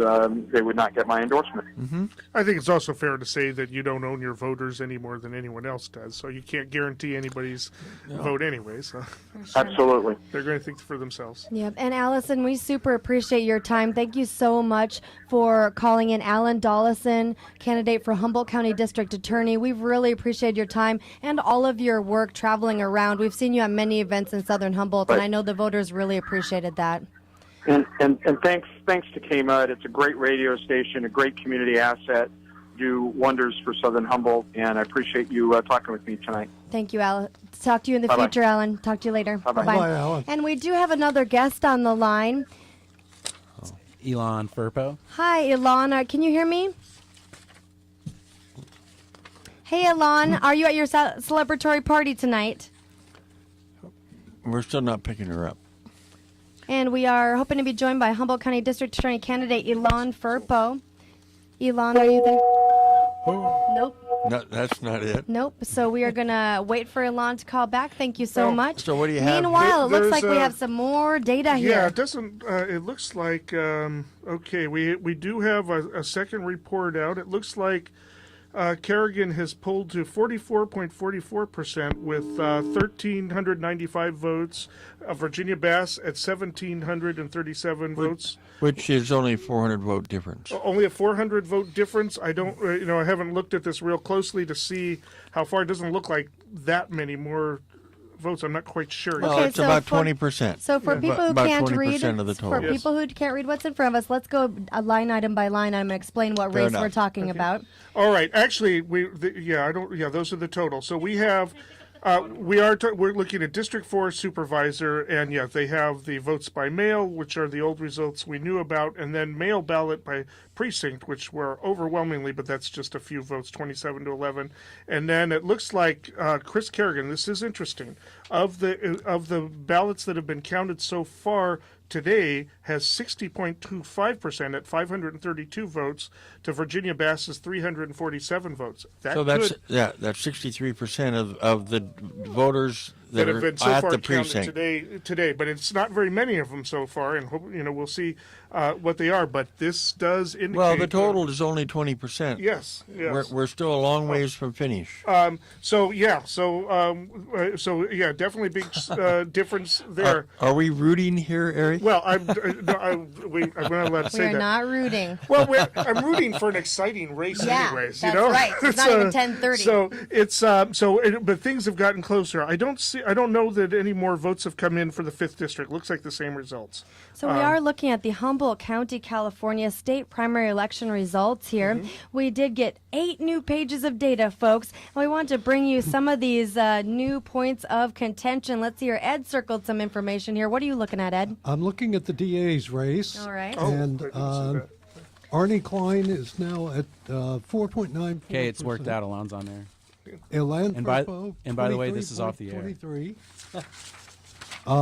they would not get my endorsement. Mm-hmm. I think it's also fair to say that you don't own your voters any more than anyone else does, so you can't guarantee anybody's vote anyway. So Absolutely. They're going to think for themselves. Yep. And Allison, we super appreciate your time. Thank you so much for calling in. Alan Dollison, candidate for Humboldt County District Attorney. We've really appreciated your time and all of your work traveling around. We've seen you at many events in Southern Humboldt, and I know the voters really appreciated that. And thanks to KMUD. It's a great radio station, a great community asset, do wonders for Southern Humboldt, and I appreciate you talking with me tonight. Thank you, Alan. Talk to you in the Bye-bye. future, Alan. Talk to you later. Bye-bye. Bye, Alan. And we do have another guest on the line. Elon Furpo. Hi, Elon. Can you hear me? Hey, Elon. Are you at your celebratory party tonight? We're still not picking her up. And we are hoping to be joined by Humboldt County District Attorney candidate Elon Furpo. Elon, are you there? Nope. No, that's not it. Nope. So we are going to wait for Elon to call back. Thank you so much. So what do you have? Meanwhile, it looks There's, like we have some more data here. Yeah, it doesn't. It looks like okay. We do have a second report out. It looks like Kerrigan has pulled to 44.44% with 1,395 votes. Virginia Bass at 1,737 votes. Which is only a 400 vote difference. Only a 400 vote difference. I don't, I haven't looked at this real closely to see how far. It doesn't look like that many more votes. I'm not quite sure. Well, it's about 20%. So for people who about can't 20% read, of the total. for people who can't read what's in front of us, let's go line item by line item and explain what Fair race enough. we're talking about. All right. Actually, those are the total. So we have, we're looking at District 4 supervisor, and they have the votes by mail, which are the old results we knew about, and then mail ballot by precinct, which were overwhelmingly, but that's just a few votes, 27 to 11. And then it looks like Chris Kerrigan, this is interesting, of the ballots that have been counted so far today, has 60.25% at 532 votes to Virginia Bass's 347 votes. That's 63% of the voters that have are been so at far the counted precinct. today, but it's not very many of them so far, and we'll see what they are. But this does indicate. Well, the total is only 20%. Yes. We're still a long ways from finish. So definitely big difference there. Are we rooting here, Eric? Well, I'm not allowed to say We're that. not rooting. Well, I'm rooting for an exciting race, Yeah, anyways. that's right. It's not even 10:30. So it's but things have gotten closer. I don't know that any more votes have come in for the 5th district. Looks like the same results. So we are looking at the Humboldt County, California state primary election results here. Mm-hmm. We did get 8 new pages of data, folks, and we want to bring you some of these new points of contention. Let's see here. Ed circled some information here. What are you looking at, Ed? I'm looking at the DA's race. All right. And Arnie Klein is now at 4.94%. Okay, it's worked out. Alon's on there. Elan And by Firpo, the way, this is off the air. 23.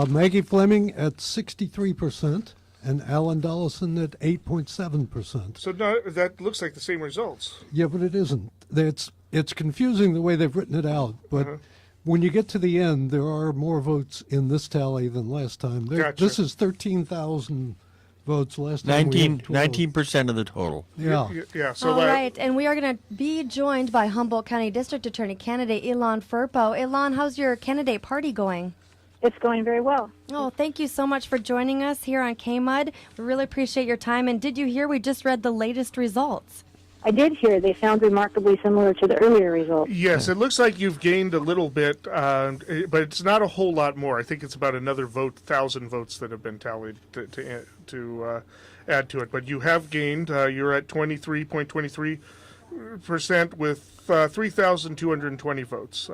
Maggie Fleming at 63%, and Alan Dollison at 8.7%. So now that looks like the same results. Yeah, but it isn't. It's confusing the way they've written it out, but when you get to the end, there are more votes in this tally than last time. Gotcha. This is 13,000 votes. Last time we had 12. 19% of the total. Yeah. So All right, and we are going to be joined by Humboldt County District Attorney candidate Elon Furpo. Elon, how's your candidate party going? It's going very well. Oh, thank you so much for joining us here on KMUD. We really appreciate your time. And did you hear we just read the latest results? I did hear they sound remarkably similar to the earlier results. Yes, it looks like you've gained a little bit, but it's not a whole lot more. I think it's about another 1,000 votes that have been tallied to add to it. But you have gained. You're at 23.23% with 3,220 votes.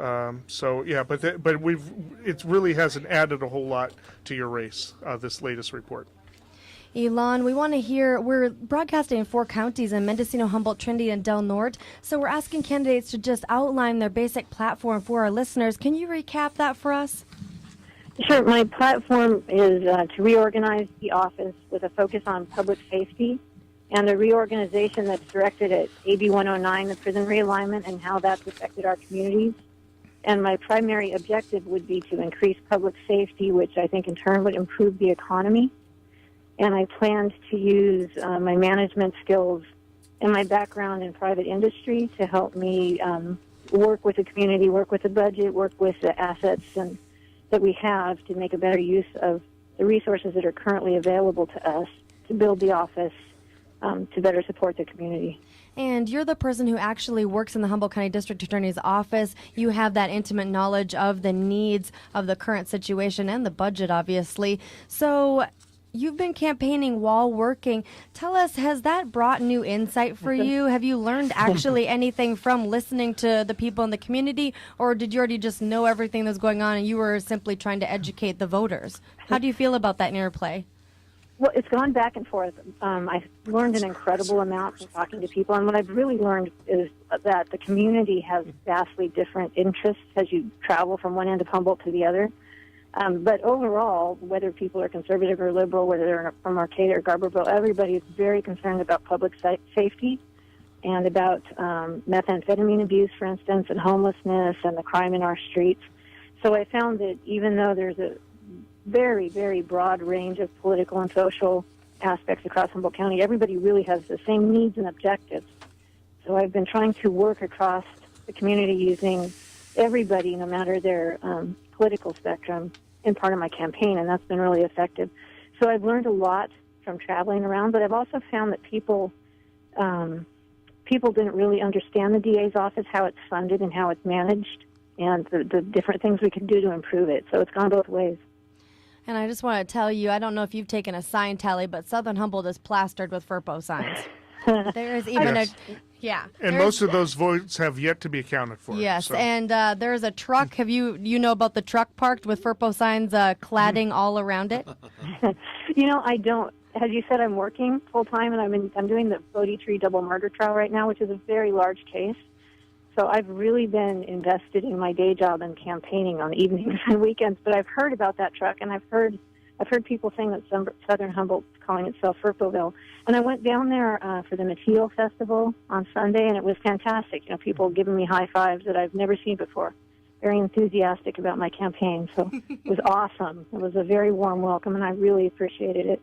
So yeah, but it really hasn't added a whole lot to your race. This latest report. Elon, we want to hear, we're broadcasting in 4 counties in Mendocino, Humboldt, Trinity, and Del Norte. So we're asking candidates to just outline their basic platform for our listeners. Can you recap that for us? Sure. My platform is to reorganize the office with a focus on public safety and the reorganization that's directed at AB 109, the prison realignment, and how that's affected our communities. And my primary objective would be to increase public safety, which I think in turn would improve the economy. And I planned to use my management skills and my background in private industry to help me work with the community, work with the budget, work with the assets that we have to make a better use of the resources that are currently available to us to build the office to better support the community. And you're the person who actually works in the Humboldt County District Attorney's office. You have that intimate knowledge of the needs of the current situation and the budget, obviously. So you've been campaigning while working. Tell us, has that brought new insight for you? Have you learned actually anything from listening to the people in the community, or did you already just know everything that's going on and you were simply trying to educate the voters? How do you feel about that interplay? Well, it's gone back and forth. I've learned an incredible amount from talking to people, and what I've really learned is that the community has vastly different interests as you travel from one end of Humboldt to the other. But overall, whether people are conservative or liberal, whether they're from Arcata or Garberville, everybody is very concerned about public safety and about methamphetamine abuse, for instance, and homelessness and the crime in our streets. So I found that even though there's a very, very broad range of political and social aspects across Humboldt County, everybody really has the same needs and objectives. So I've been trying to work across the community using everybody, no matter their political spectrum, in part of my campaign, and that's been really effective. So I've learned a lot from traveling around, but I've also found that people didn't really understand the DA's office, how it's funded and how it's managed, and the different things we can do to improve it. So it's gone both ways. And I just want to tell you, I don't know if you've taken a sign tally, but Southern Humboldt is plastered with FERPO signs. There is even Yes. yeah. And most of those votes have yet to be accounted for. Yes, so. and there's a truck. Have you know about the truck parked with FERPO signs cladding all around it? I don't. As you said, I'm working full time, and I'm doing the Bodie Tree double murder trial right now, which is a very large case. So I've really been invested in my day job and campaigning on evenings and weekends. But I've heard about that truck, and I've heard people saying that Southern Humboldt's calling itself FERPOville. And I went down there for the Mateo Festival on Sunday, and it was fantastic. People giving me high fives that I've never seen before. Very enthusiastic about my campaign. So it was awesome. It was a very warm welcome, and I really appreciated it.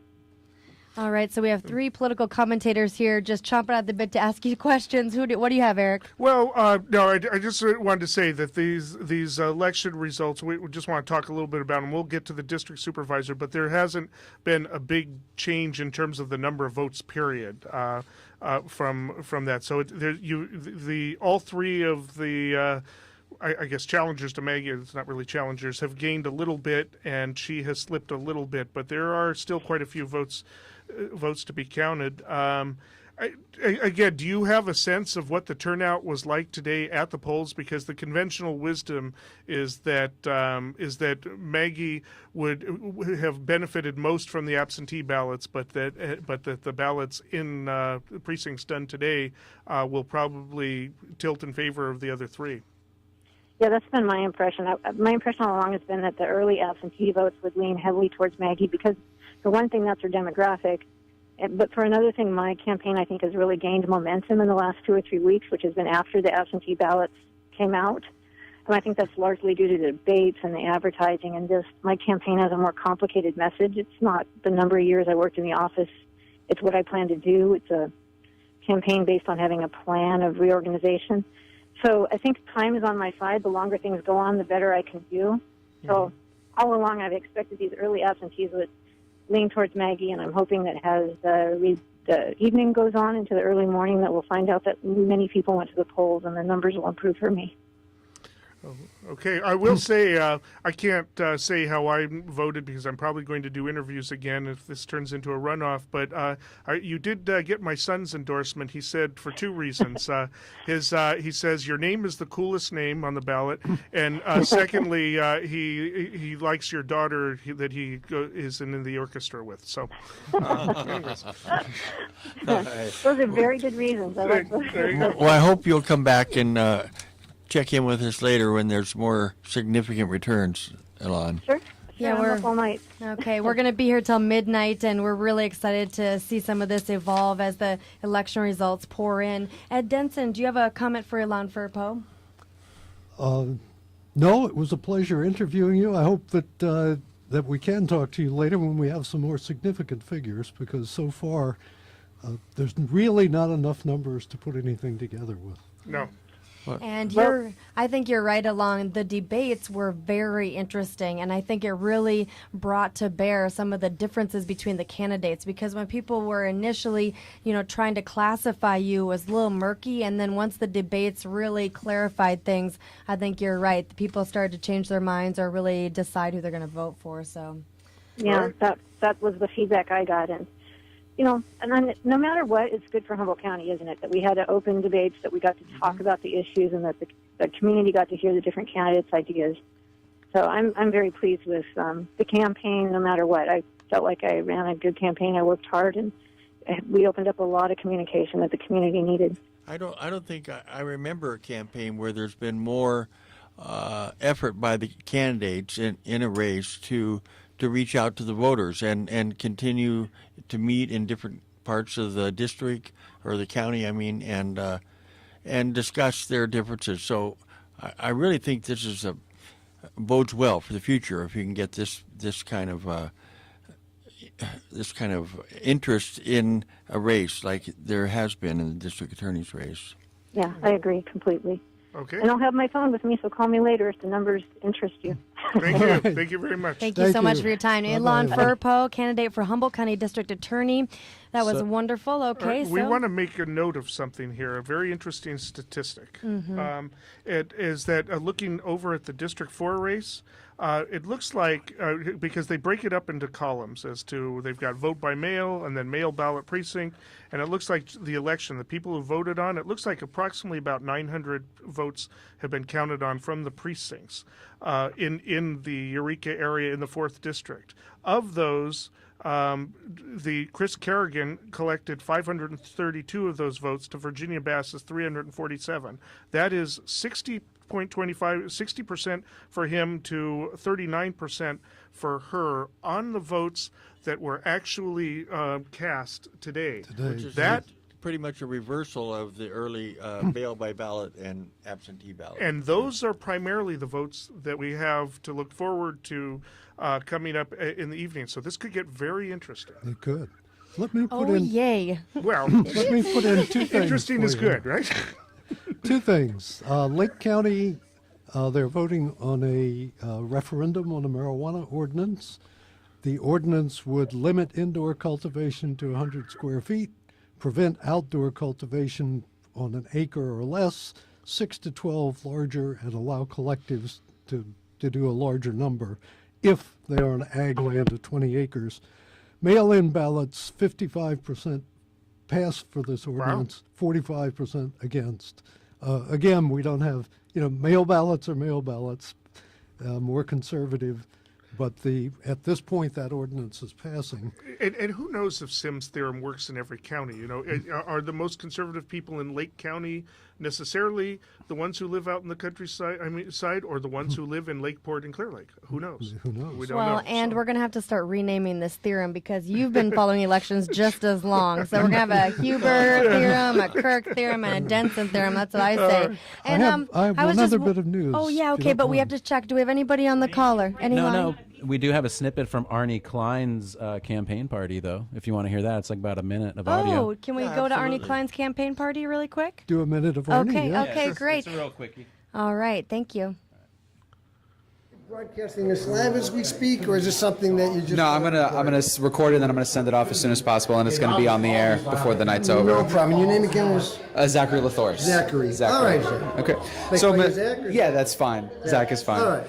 All right, so we have three political commentators here just chomping at the bit to ask you questions. What do you have, Eric? Well, no, I just wanted to say that these election results, we just want to talk a little bit about them. We'll get to the district supervisor, but there hasn't been a big change in terms of the number of votes, period, from that. So all three of the I guess challengers to Maggie, it's not really challengers, have gained a little bit, and she has slipped a little bit, but there are still quite a few votes to be counted. Again, do you have a sense of what the turnout was like today at the polls? Because the conventional wisdom is that Maggie would have benefited most from the absentee ballots, but that the ballots in the precincts done today will probably tilt in favor of the other three. Yeah, that's been my impression. My impression all along has been that the early absentee votes would lean heavily towards Maggie because, for one thing, that's her demographic. But for another thing, my campaign, I think, has really gained momentum in the last 2 or 3 weeks, which has been after the absentee ballots came out. And I think that's largely due to the debates and the advertising. And my campaign has a more complicated message. It's not the number of years I worked in the office. It's what I plan to do. It's a campaign based on having a plan of reorganization. So I think time is on my side. The longer things go on, the better I can do. So all along, I've expected these early absentees would lean towards Maggie, and I'm hoping that as the evening goes on into the early morning, that we'll find out that many people went to the polls and the numbers will improve for me. Okay, I will say I can't say how I voted because I'm probably going to do interviews again if this turns into a runoff. But you did get my son's endorsement. He said for 2 reasons. He says your name is the coolest name on the ballot, and secondly, he likes your daughter that he is in the orchestra with. So, anyways. Those are very good reasons. I like those. Well, I hope you'll come back and check in with us later when there's more significant returns, Elon. Sure. Yeah, I'm we're up all night. Okay, we're going to be here till midnight, and we're really excited to see some of this evolve as the election results pour in. Ed Denson, do you have a comment for Ilan Furpo? No, it was a pleasure interviewing you. I hope that that we can talk to you later when we have some more significant figures, because so far there's really not enough numbers to put anything together with. No. And I think you're right, Alon. The debates were very interesting, and I think it really brought to bear some of the differences between the candidates, because when people were initially, trying to classify you as a little murky, and then once the debates really clarified things, I think you're right. The people started to change their minds or really decide who they're going to vote for. So, yeah, that was the feedback I got, and and then no matter what, it's good for Humboldt County, isn't it? That we had open debates, that we got to talk about the issues, and that the community got to hear the different candidates' ideas. So I'm very pleased with the campaign. No matter what, I felt like I ran a good campaign. I worked hard, and we opened up a lot of communication that the community needed. I don't think I remember a campaign where there's been more effort by the candidates in a race to reach out to the voters and continue to meet in different parts of the district or the county, and discuss their differences. So I really think this is bodes well for the future if you can get this kind of interest in a race like there has been in the district attorney's race. Yeah, I agree completely. Okay. And I'll have my phone with me, so call me later if the numbers interest you. Thank you. Thank you very much. Thank you so much for your time. Ilan Furpo, candidate for Humboldt County District Attorney. That was wonderful. Okay, we want to make a note of something here, a very interesting statistic. It is that looking over at the District 4 race, it looks like, because they break it up into columns as to, they've got vote by mail and then mail ballot precinct, and it looks like the election, the people who voted on, it looks like approximately about 900 votes have been counted on from the precincts in the Eureka area in the 4th District. Of those, the Chris Kerrigan collected 532 of those votes to Virginia Bass's 347. That is 60% for him to 39% for her on the votes that were actually cast today. Which is pretty much a reversal of the early mail by ballot and absentee ballot. And those are primarily the votes that we have to look forward to coming up in the evening. So this could get very interesting. It could. Let me put in. Yay. Well, let me put in two things. Interesting is good, right? Two things. Lake County, they're voting on a referendum on a marijuana ordinance. The ordinance would limit indoor cultivation to 100 square feet, prevent outdoor cultivation on an acre or less, 6 to 12 larger, and allow collectives to do a larger number if they are on ag land of 20 acres. Mail-in ballots, 55% pass for this ordinance, 45% against. Again, we don't have, mail ballots are mail ballots, more conservative. But at this point, that ordinance is passing. And who knows if Sims' theorem works in every county? Are the most conservative people in Lake County necessarily the ones who live out in the countryside, or the ones who live in Lakeport and Clear Lake? Who knows? Who knows? We don't know. And we're going to have to start renaming this theorem because you've been following elections just as long. So we're going to have a Huber theorem, a Kirk theorem, and a Denson theorem. That's what I say. And I have another bit of news. Oh, yeah, okay, but we have to check. Do we have anybody on the caller? Anyone? No. We do have a snippet from Arnie Klein's campaign party, though. If you want to hear that, it's like about a minute of audio. Oh, can we go to Arnie Klein's campaign party really quick? Do a minute of Arnie. Okay, yeah. okay, great. It's a real quickie. All right, thank you. Broadcasting this live as we speak, or is this something that you just? No, I'm gonna record it, and then I'm gonna send it off as soon as possible, and it's gonna be on the air before the night's over. No problem. And your name again was? Zachary Lathors. Zachary. All right, Zach. Okay. They So, call you Zach, or- yeah, that's fine. Yeah. Zach is fine. All right.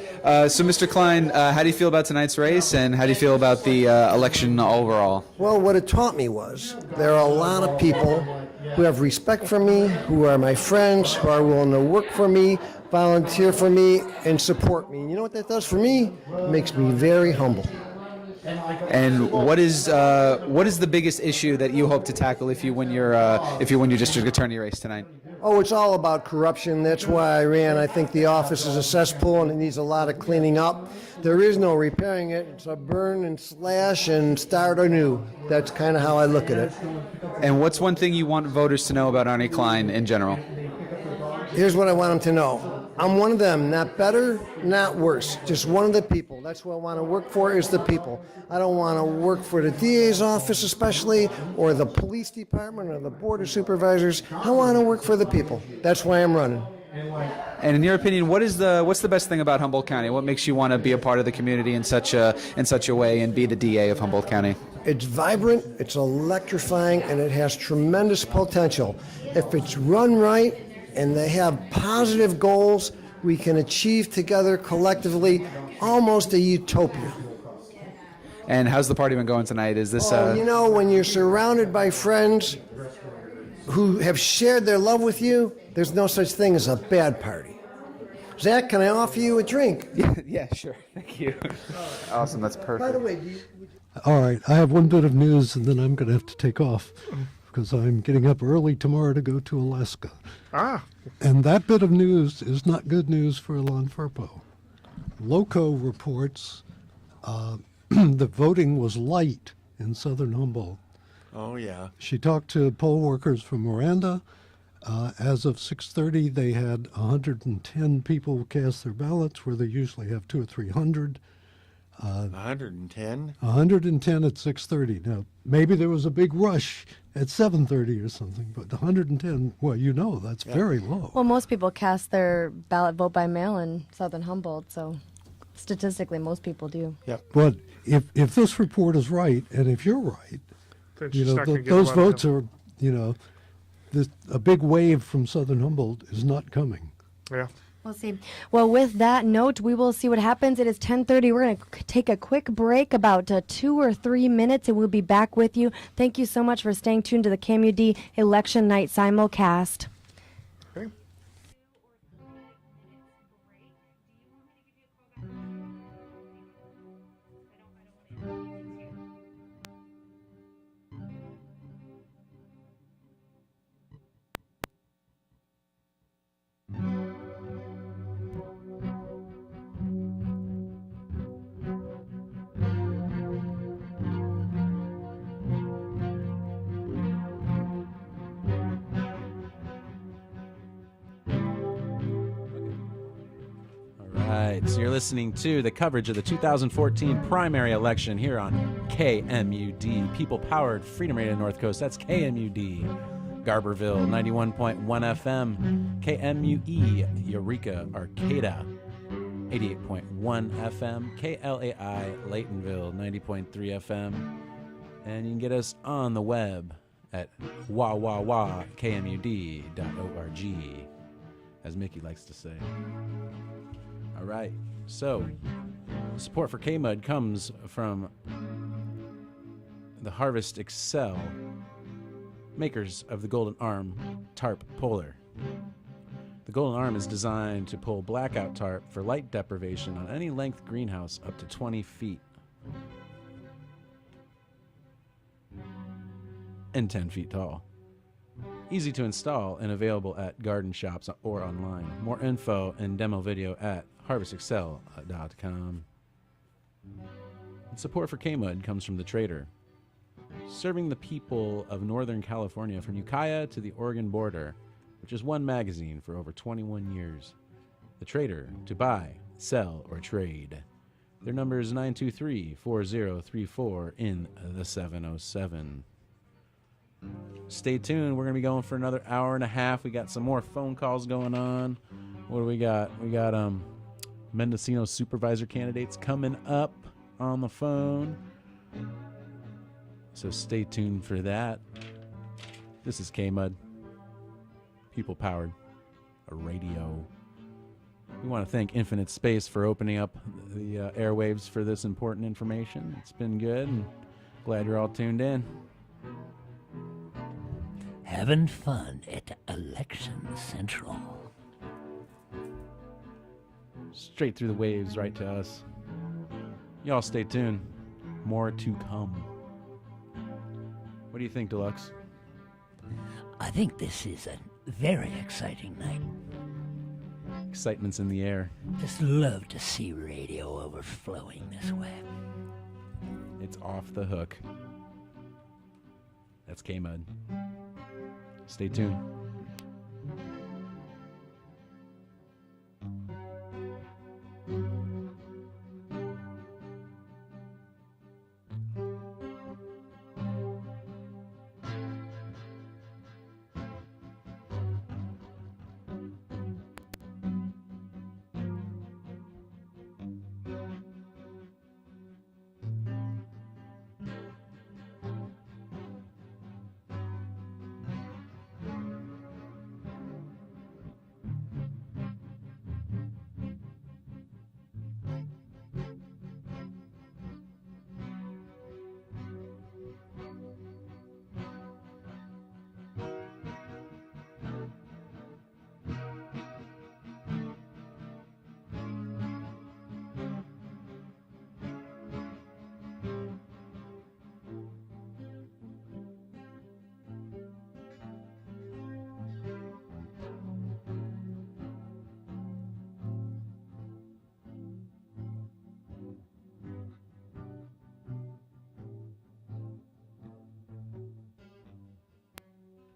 So, Mr. Klein, how do you feel about tonight's race, and how do you feel about the election overall? Well, what it taught me was there are a lot of people who have respect for me, who are my friends, who are willing to work for me, volunteer for me, and support me. And you know what that does for me? It makes me very humble. And what is the biggest issue that you hope to tackle if you win your district attorney race tonight? oh, it's all about corruption. That's why I ran. I think the office is a cesspool and it needs a lot of cleaning up. There is no repairing it. It's a burn and slash and start anew. That's kind of how I look at it. And what's one thing you want voters to know about Arnie Klein in general? Here's what I want them to know. I'm one of them, not better, not worse, just one of the people. That's what I want to work for, is the people. I don't want to work for the DA's office especially, or the police department, or the board of supervisors. I want to work for the people. That's why I'm running. And in your opinion, what's the best thing about Humboldt County? What makes you want to be a part of the community in such a way and be the DA of Humboldt County? It's vibrant, it's electrifying, and it has tremendous potential. If it's run right and they have positive goals, we can achieve together collectively almost a utopia. And how's the party been going tonight? Is this? You know, when you're surrounded by friends who have shared their love with you, there's no such thing as a bad party. Zach, can I offer you a drink? Yeah, sure. Thank you. Awesome, that's perfect. By the way, All right, I have one bit of news, and then I'm going to have to take off because I'm getting up early tomorrow to go to Alaska. And that bit of news is not good news for Alon Firpo. Loco reports the voting was light in southern Humboldt. Oh, yeah. She talked to poll workers from Miranda. As of 6:30, they had 110 people cast their ballots, where they usually have 200 or 300. 110? 110 at 6:30. Now, maybe there was a big rush at 7:30 or something, but 110, well, you know, that's very low. Well, most people cast their ballot vote by mail in southern Humboldt, so statistically, most people do. But if this report is right, and if you're right, Then you she's know, not gonna get a those lot of votes are, you know, a big wave from southern Humboldt is not coming. Yeah. We'll see. Well, with that note, we will see what happens. It is 10:30. We're going to take a quick break, about 2 or 3 minutes, and we'll be back with you. Thank you so much for staying tuned to the KMUD Election Night Simulcast. Okay. Right, so you're listening to the coverage of the 2014 primary election here on KMUD, people-powered Freedom Radio North Coast. That's KMUD, Garberville, 91.1 FM, KMUE, Eureka, Arcata, 88.1 FM, KLAI, Laytonville, 90.3 FM, and you can get us on the web at KMUD.org, as Mickey likes to say. All right, so support for KMUD comes from the Harvest Excel, makers of the Golden Arm Tarp Puller. The Golden Arm is designed to pull blackout tarp for light deprivation on any length greenhouse up to 20 feet and 10 feet tall. Easy to install and available at garden shops or online. More info and demo video at harvestexcel.com. Support for KMUD comes from The Trader, serving the people of Northern California from Ukiah to the Oregon border, which is one magazine for over 21 years. The Trader, to buy, sell, or trade. Their number is 923-4034 in the 707. Stay tuned. We're going to be going for another hour and a half. We got some more phone calls going on. What do we got? We got Mendocino supervisor candidates coming up on the phone. So stay tuned for that. This is KMUD, people powered, a radio. We want to thank Infinite Space for opening up the airwaves for this important information. It's been good, and glad you're all tuned in. Having fun at Election Central. Straight through the waves, right to us. Y'all stay tuned. More to come. What do you think, Deluxe? I think this is an very exciting night. Excitement's in the air. Just love to see radio overflowing this way. It's off the hook. That's KMUD. Stay tuned.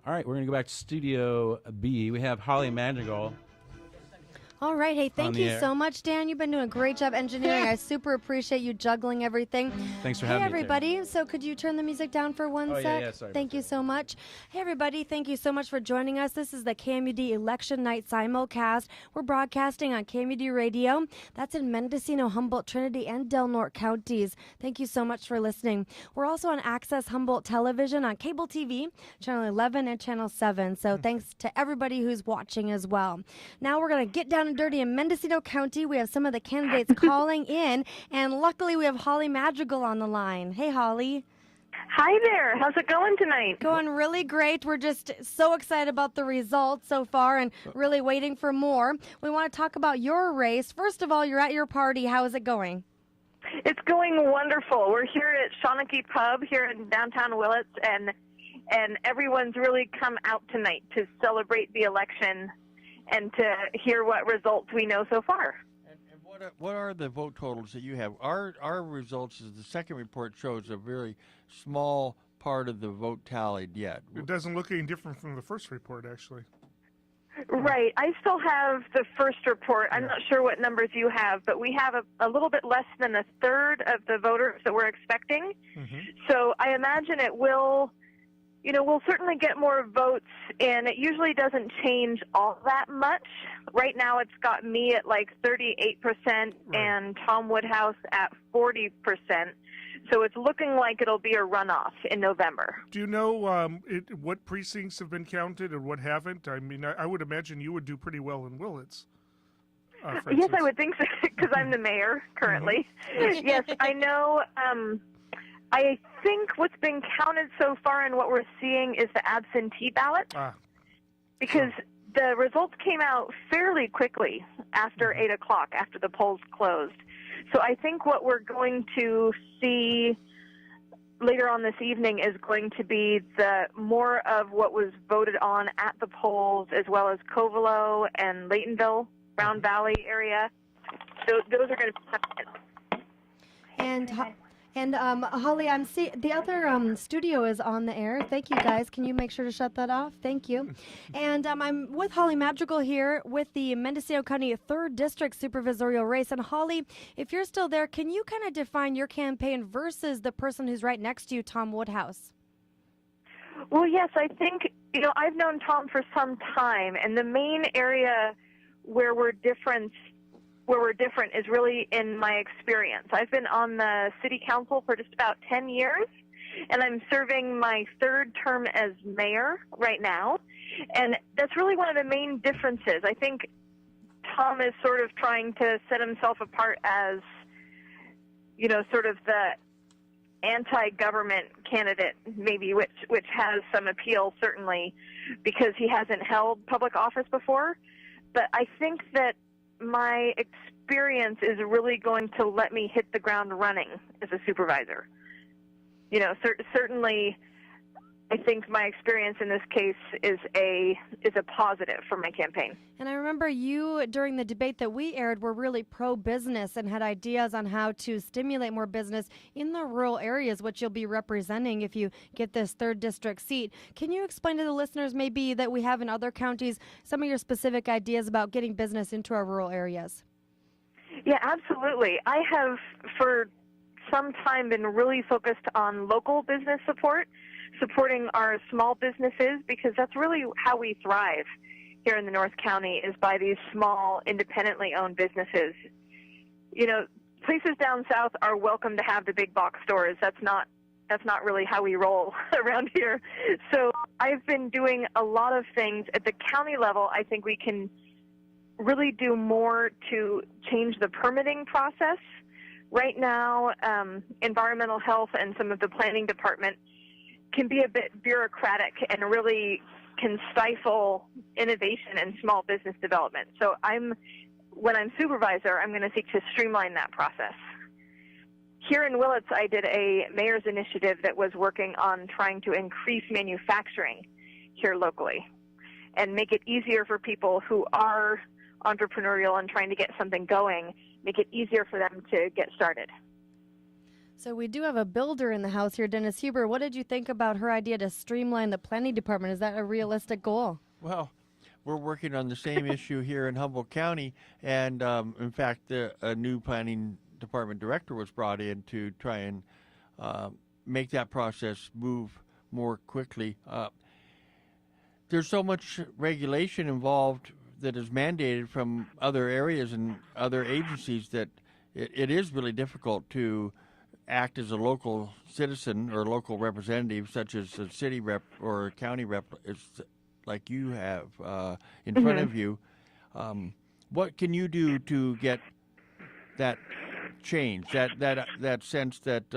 All right, we're going to go back to Studio B. We have Holly Madrigal. All right. Hey, thank On the you air. so much, Dan. You've been doing a great job engineering. I super appreciate you juggling everything. Thanks for Hey, having me, everybody. So could you turn the music down for one Oh, sec? yeah, sorry Thank you so much. Hey, everybody. Thank you so much for joining us. This is the KMUD Election Night Simulcast. We're broadcasting on KMUD Radio. That's in Mendocino, Humboldt, Trinity, and Del Norte counties. Thank you so much for listening. We're also on Access Humboldt Television on cable TV, Channel 11 and Channel 7. So thanks to everybody who's watching as well. Now we're going to get down and dirty in Mendocino County. We have some of the candidates calling in, and luckily we have Holly Madrigal on the line. Hey, Holly. Hi there. How's it going tonight? Going really great. We're just so excited about the results so far and really waiting for more. We want to talk about your race. First of all, you're at your party. How is it going? It's going wonderful. We're here at Shawnee Pub here in downtown Willits, and everyone's really come out tonight to celebrate the election and to hear what results we know so far. What are the vote totals that you have? Our results, as the second report shows, a very small part of the vote tallied yet. It doesn't look any different from the first report, actually. Right. I still have the first report. I'm not sure what numbers you have, but we have a little bit less than a third of the voters that we're expecting. So I imagine it will, we'll certainly get more votes, and it usually doesn't change all that much. Right now it's got me at like 38% and Tom Woodhouse at 40%. So it's looking like it'll be a runoff in November. Do you know what precincts have been counted and what haven't? I mean, I would imagine you would do pretty well in Willits. Yes, I would think so, because I'm the mayor currently. Yes, I know. I think what's been counted so far and what we're seeing is the absentee ballot, because the results came out fairly quickly after 8 o'clock, after the polls closed. So I think what we're going to see later on this evening is going to be the more of what was voted on at the polls, as well as Covelo and Laytonville, Brown Valley area. So those are going to be And Holly, I'm the other studio is on the air. Thank you, guys. Can you make sure to shut that off? Thank you. And I'm with Holly Madrigal here with the Mendocino County 3rd District Supervisorial Race. And Holly, if you're still there, can you kind of define your campaign versus the person who's right next to you, Tom Woodhouse? Well, yes, I think, I've known Tom for some time, and the main area where we're different is really in my experience. I've been on the city council for just about 10 years, and I'm serving my 3rd term as mayor right now. And that's really one of the main differences. I think Tom is sort of trying to set himself apart as, sort of the anti-government candidate, maybe, which has some appeal, certainly, because he hasn't held public office before. But I think that my experience is really going to let me hit the ground running as a supervisor. Certainly I think my experience in this case is a positive for my campaign. And I remember you, during the debate that we aired, were really pro-business and had ideas on how to stimulate more business in the rural areas, which you'll be representing if you get this 3rd district seat. Can you explain to the listeners maybe that we have in other counties some of your specific ideas about getting business into our rural areas? Yeah, absolutely. I have for some time been really focused on local business support, supporting our small businesses, because that's really how we thrive here in the North County, is by these small, independently owned businesses. You know, places down south are welcome to have the big box stores. That's not really how we roll around here. So I've been doing a lot of things at the county level. I think we can really do more to change the permitting process. Right now, environmental health and some of the planning department can be a bit bureaucratic and really can stifle innovation and small business development. So when I'm supervisor, I'm going to seek to streamline that process. Here in Willits, I did a mayor's initiative that was working on trying to increase manufacturing here locally and make it easier for people who are entrepreneurial and trying to get something going, make it easier for them to get started. So we do have a builder in the house here, Dennis Huber. What did you think about her idea to streamline the planning department? Is that a realistic goal? Well, we're working on the same issue here in Humboldt County, and in fact, a new planning department director was brought in to try and make that process move more quickly. There's so much regulation involved that is mandated from other areas and other agencies that it is really difficult to act as a local citizen or local representative, such as a city rep or a county rep, like you have in front of you. What can you do to get that change, that sense that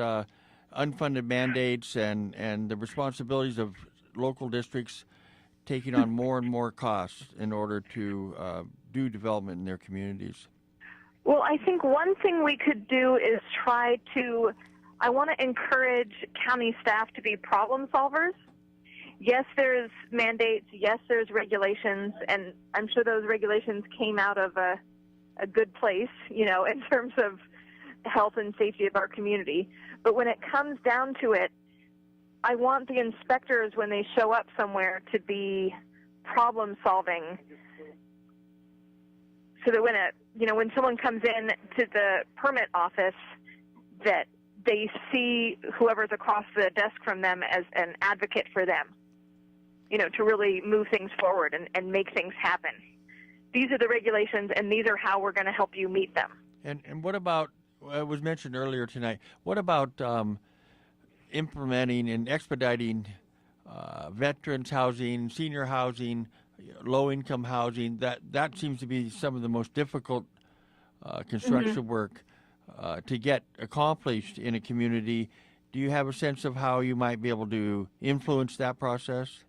unfunded mandates and the responsibilities of local districts taking on more and more costs in order to do development in their communities? Well, I think one thing we could do is I want to encourage county staff to be problem solvers. Yes, there's mandates. Yes, there's regulations, and I'm sure those regulations came out of a good place, in terms of health and safety of our community. But when it comes down to it, I want the inspectors, when they show up somewhere, to be problem solving, so that when someone comes in to the permit office, that they see whoever's across the desk from them as an advocate for them, to really move things forward and make things happen. These are the regulations, and these are how we're going to help you meet them. And what about, it was mentioned earlier tonight, what about implementing and expediting veterans housing, senior housing, low-income housing? That seems to be some of the most difficult construction work to get accomplished in a community. Do you have a sense of how you might be able to influence that process?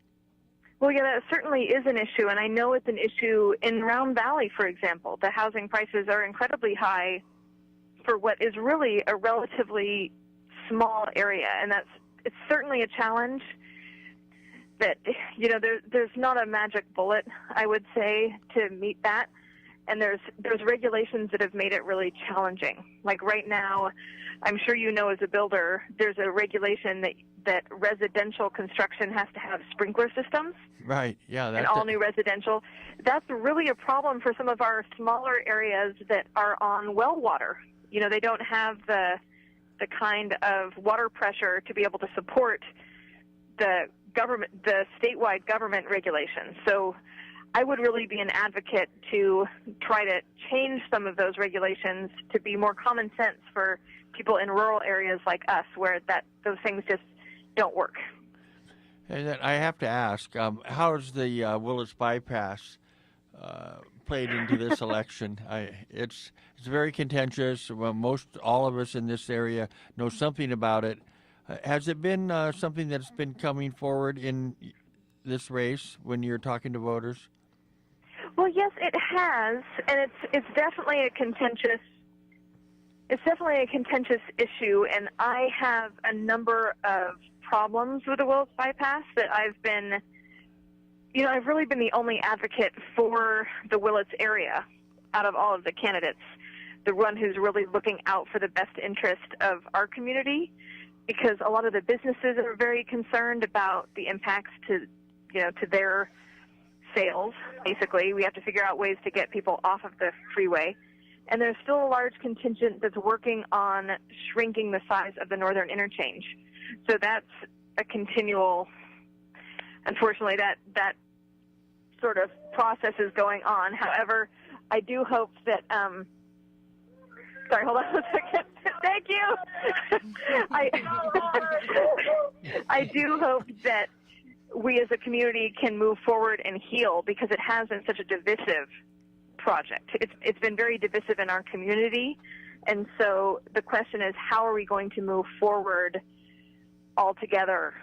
Well, yeah, that certainly is an issue, and I know it's an issue in Round Valley, for example. The housing prices are incredibly high for what is really a relatively small area, and it's certainly a challenge. That there's not a magic bullet, I would say, to meet that, and there's regulations that have made it really challenging. Like right now, I'm sure as a builder, there's a regulation that residential construction has to have sprinkler systems. Right. Yeah. And all new residential. That's really a problem for some of our smaller areas that are on well water. They don't have the kind of water pressure to be able to support the statewide government regulations. So I would really be an advocate to try to change some of those regulations to be more common sense for people in rural areas like us, where those things just don't work. And I have to ask, how is the Willits bypass played into this election? It's very contentious. Well, all of us in this area know something about it. Has it been something that's been coming forward in this race when you're talking to voters? Well, yes, it has, and it's definitely a contentious issue. And I have a number of problems with the Willits bypass that I've been, I've really been the only advocate for the Willits area out of all of the candidates, the one who's really looking out for the best interest of our community, because a lot of the businesses are very concerned about the impacts to their sales. Basically, we have to figure out ways to get people off of the freeway. And there's still a large contingent that's working on shrinking the size of the northern interchange. So that's a continual, unfortunately, that sort of process is going on. However, I do hope that, sorry, hold on a second. Thank you. I do hope that we as a community can move forward and heal, because it has been such a divisive project. It's been very divisive in our community, and so the question is, how are we going to move forward all together?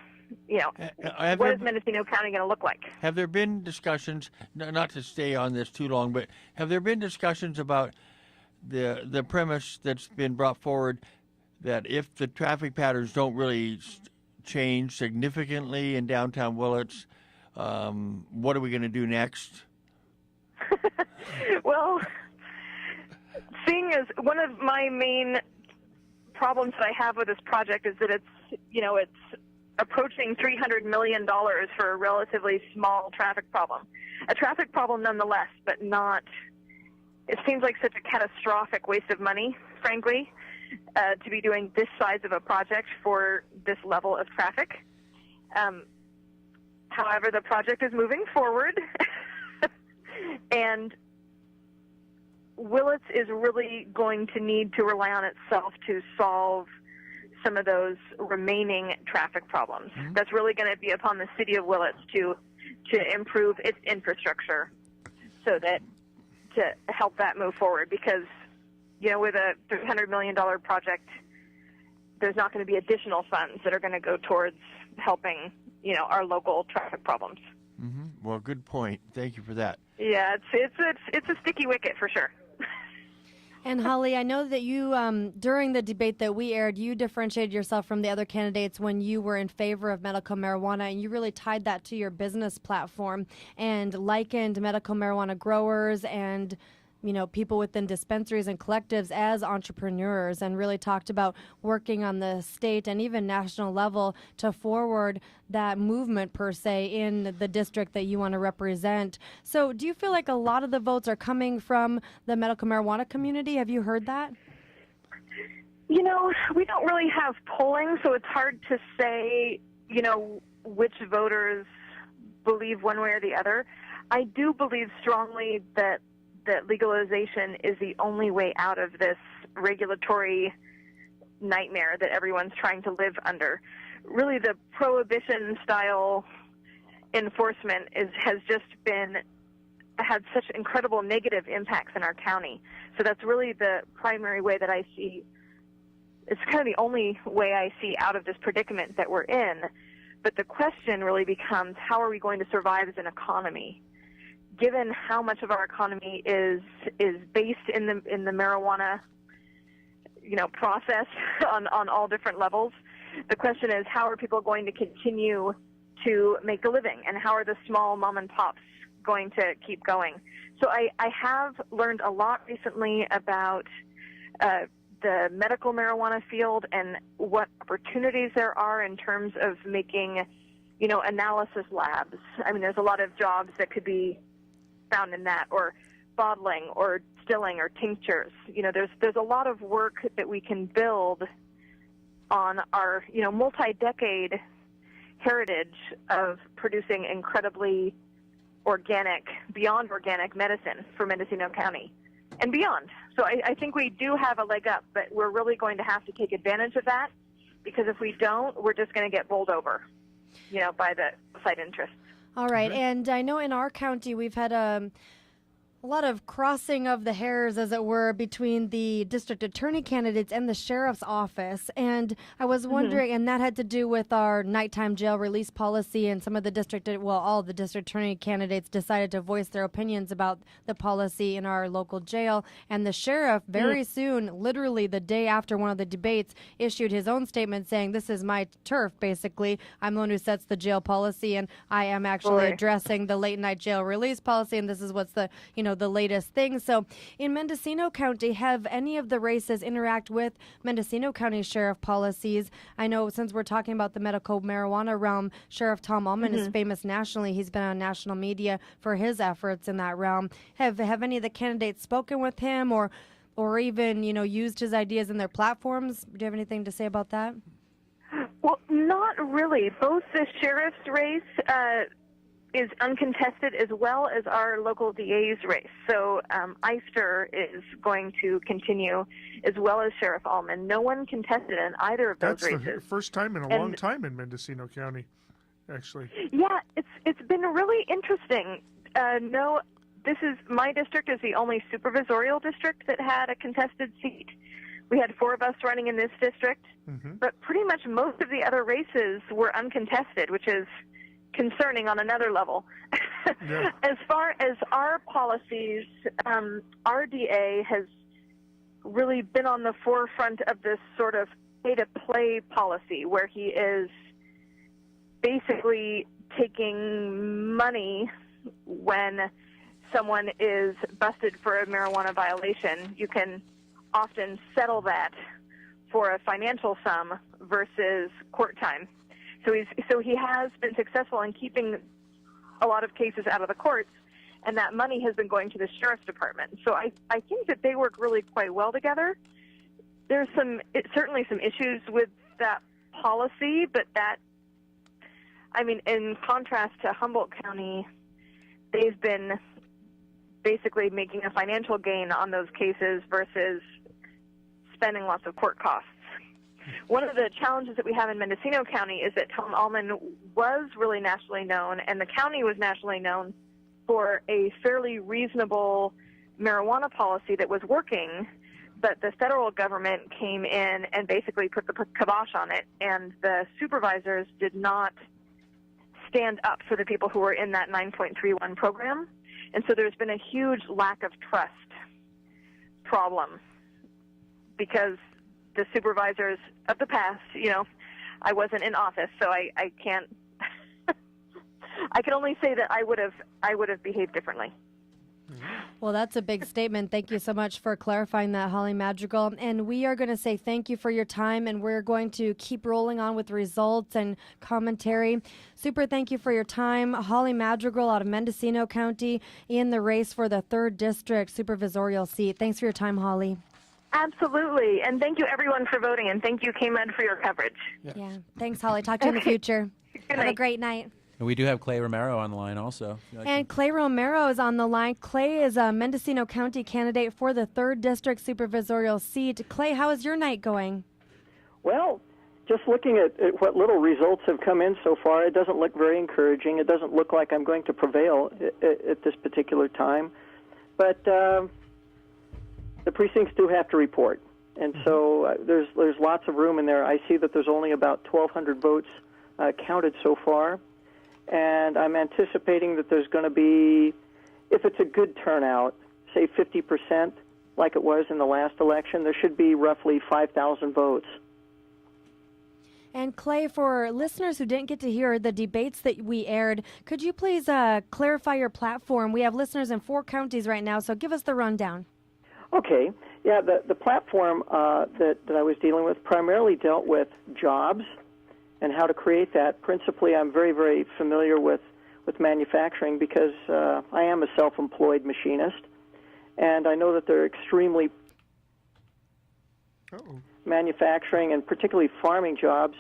What is Mendocino County going to look like? Have there been discussions, not to stay on this too long, but have there been discussions about the premise that's been brought forward that if the traffic patterns don't really change significantly in downtown Willits, what are we going to do next? Well, seeing as one of my main problems that I have with this project is that it's approaching $300 million for a relatively small traffic problem. A traffic problem nonetheless, but not, it seems like such a catastrophic waste of money, frankly, to be doing this size of a project for this level of traffic. However, the project is moving forward, and Willits is really going to need to rely on itself to solve some of those remaining traffic problems. Mm-hmm. That's really going to be upon the city of Willits to improve its infrastructure so that to help that move forward, because with a $300 million project, there's not going to be additional funds that are going to go towards helping our local traffic problems. Mm-hmm. Well, good point. Thank you for that. Yeah, it's a sticky wicket for sure. And Holly, I know that you, during the debate that we aired, you differentiated yourself from the other candidates when you were in favor of medical marijuana, and you really tied that to your business platform and likened medical marijuana growers and people within dispensaries and collectives as entrepreneurs, and really talked about working on the state and even national level to forward that movement per se in the district that you want to represent. So do you feel like a lot of the votes are coming from the medical marijuana community? Have you heard that? We don't really have polling, so it's hard to say, which voters believe one way or the other. I do believe strongly that legalization is the only way out of this regulatory nightmare that everyone's trying to live under. Really, the prohibition-style enforcement has just had such incredible negative impacts in our county. So that's really the primary way that I see. It's kind of the only way I see out of this predicament that we're in. But the question really becomes, how are we going to survive as an economy? Given how much of our economy is based in the marijuana, process on all different levels, the question is, how are people going to continue to make a living, and how are the small mom and pops going to keep going? So I have learned a lot recently about the medical marijuana field and what opportunities there are in terms of making, analysis labs. I mean, there's a lot of jobs that could be found in that, or bottling or distilling or tinctures. There's a lot of work that we can build on our multi-decade heritage of producing incredibly organic, beyond organic medicine for Mendocino County and beyond. So I think we do have a leg up, but we're really going to have to take advantage of that, because if we don't, we're just going to get bowled over by the side interests. All right, and I know in our county we've had a a lot of crossing of the hairs, as it were, between the district attorney candidates and the sheriff's office. And I was wondering, and that had to do with our nighttime jail release policy, and some of the all the district attorney candidates decided to voice their opinions about the policy in our local jail. And the sheriff very soon, literally the day after one of the debates, issued his own statement saying, "This is my turf, basically. I'm the one who sets the jail policy, and I am actually addressing the late night jail release policy, and this is what's the latest thing." So in Mendocino County, have any of the races interact with Mendocino County Sheriff policies? I know since we're talking about the medical marijuana realm, Sheriff Tom Allman is famous nationally. He's been on national media for his efforts in that realm. Have any of the candidates spoken with him or even, used his ideas in their platforms? Do you have anything to say about that? Well, not really. Both the sheriff's race is uncontested, as well as our local DA's race. So Eister is going to continue, as well as Sheriff Allman. No one contested in either of those races. That's the first time in a long time in Mendocino County, actually. Yeah, it's been really interesting. My district is the only supervisorial district that had a contested seat. We had 4 of us running in this district, but pretty much most of the other races were uncontested, which is concerning on another level. Yeah. As far as our policies, our DA has really been on the forefront of this sort of pay-to-play policy, where he is basically taking money when someone is busted for a marijuana violation. You can often settle that for a financial sum versus court time. So he has been successful in keeping a lot of cases out of the courts, and that money has been going to the sheriff's department. So I think that they work really quite well together. There's certainly some issues with that policy, but in contrast to Humboldt County, they've been basically making a financial gain on those cases versus spending lots of court costs. One of the challenges that we have in Mendocino County is that Tom Allman was really nationally known, and the county was nationally known for a fairly reasonable marijuana policy that was working, but the federal government came in and basically put the kibosh on it, and the supervisors did not stand up for the people who were in that 9.31 program. And so there's been a huge lack of trust problem because the supervisors of the past, I wasn't in office, so I can't. I can only say that I would have behaved differently. Well, that's a big statement. Thank you so much for clarifying that, Holly Madrigal. And we are going to say thank you for your time, and we're going to keep rolling on with results and commentary. Super thank you for your time. Holly Madrigal out of Mendocino County in the race for the 3rd District Supervisorial seat. Thanks for your time, Holly. Absolutely. And thank you, everyone, for voting, and thank you, KMUD, for your coverage. Yeah. Thanks, Holly. Talk to you in the future. Have a great night. And we do have Clay Romero on the line also. And Clay Romero is on the line. Clay is a Mendocino County candidate for the 3rd District Supervisorial seat. Clay, how is your night going? Well, just looking at what little results have come in so far, it doesn't look very encouraging. It doesn't look like I'm going to prevail at this particular time. But the precincts do have to report. And so there's lots of room in there. I see that there's only about 1,200 votes counted so far. And I'm anticipating that there's going to be, if it's a good turnout, say 50%, like it was in the last election, there should be roughly 5,000 votes. And Clay, for listeners who didn't get to hear the debates that we aired, could you please clarify your platform? We have listeners in 4 counties right now, so give us the rundown. Okay. Yeah, the platform that I was dealing with primarily dealt with jobs and how to create that. Principally, I'm very, very familiar with manufacturing because I am a self-employed machinist, and I know that they're extremely manufacturing and particularly farming jobs.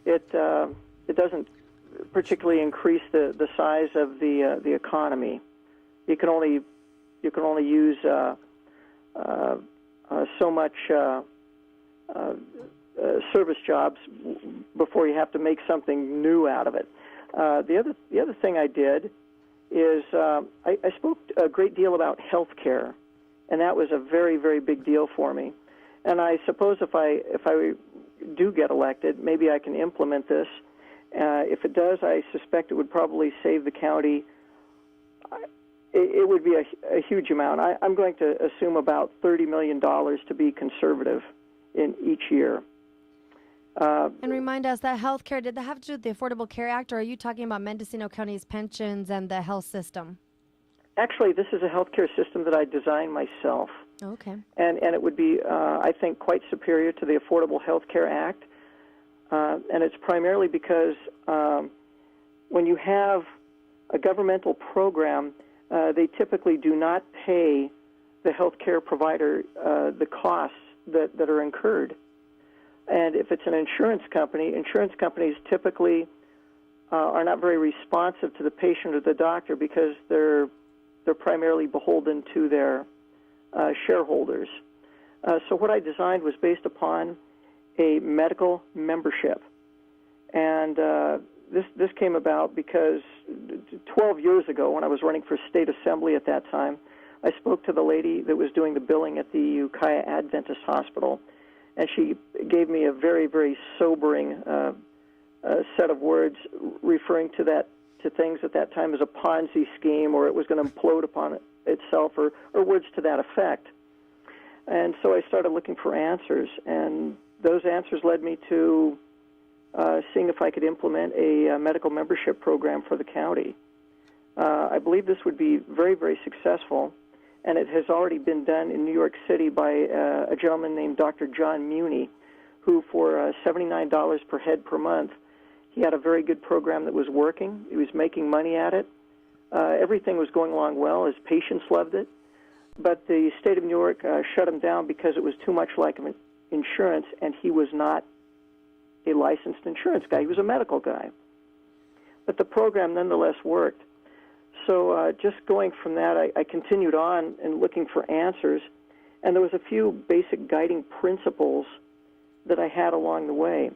It doesn't particularly increase the size of the economy. You can only use so much service jobs before you have to make something new out of it. The other thing I did is I spoke a great deal about health care, and that was a very, very big deal for me. And I suppose if I do get elected, maybe I can implement this. If it does, I suspect it would probably save the county. It would be a huge amount. I'm going to assume about $30 million to be conservative in each year. And remind us that health care, did that have to do with the Affordable Care Act, or are you talking about Mendocino County's pensions and the health system? Actually, this is a healthcare system that I designed myself. Okay. And it would be, I think, quite superior to the Affordable Health Care Act. And it's primarily because when you have a governmental program, they typically do not pay the health care provider the costs that are incurred. And if it's an insurance companies typically are not very responsive to the patient or the doctor because they're primarily beholden to their shareholders. So what I designed was based upon a medical membership. And this came about because 12 years ago, when I was running for state assembly at that time, I spoke to the lady that was doing the billing at the Ukiah Adventist Hospital, and she gave me a very, very sobering set of words referring to things at that time as a Ponzi scheme, or it was going to implode upon itself, or words to that effect. And so I started looking for answers, and those answers led me to seeing if I could implement a medical membership program for the county. I believe this would be very, very successful, and it has already been done in New York City by a gentleman named Dr. John Muni, who for $79 per head per month, he had a very good program that was working. He was making money at it. Everything was going along well. His patients loved it. But the state of New York shut him down because it was too much like insurance, and he was not a licensed insurance guy. He was a medical guy. But the program nonetheless worked. So just going from that, I continued on and looking for answers, and there was a few basic guiding principles that I had along the way.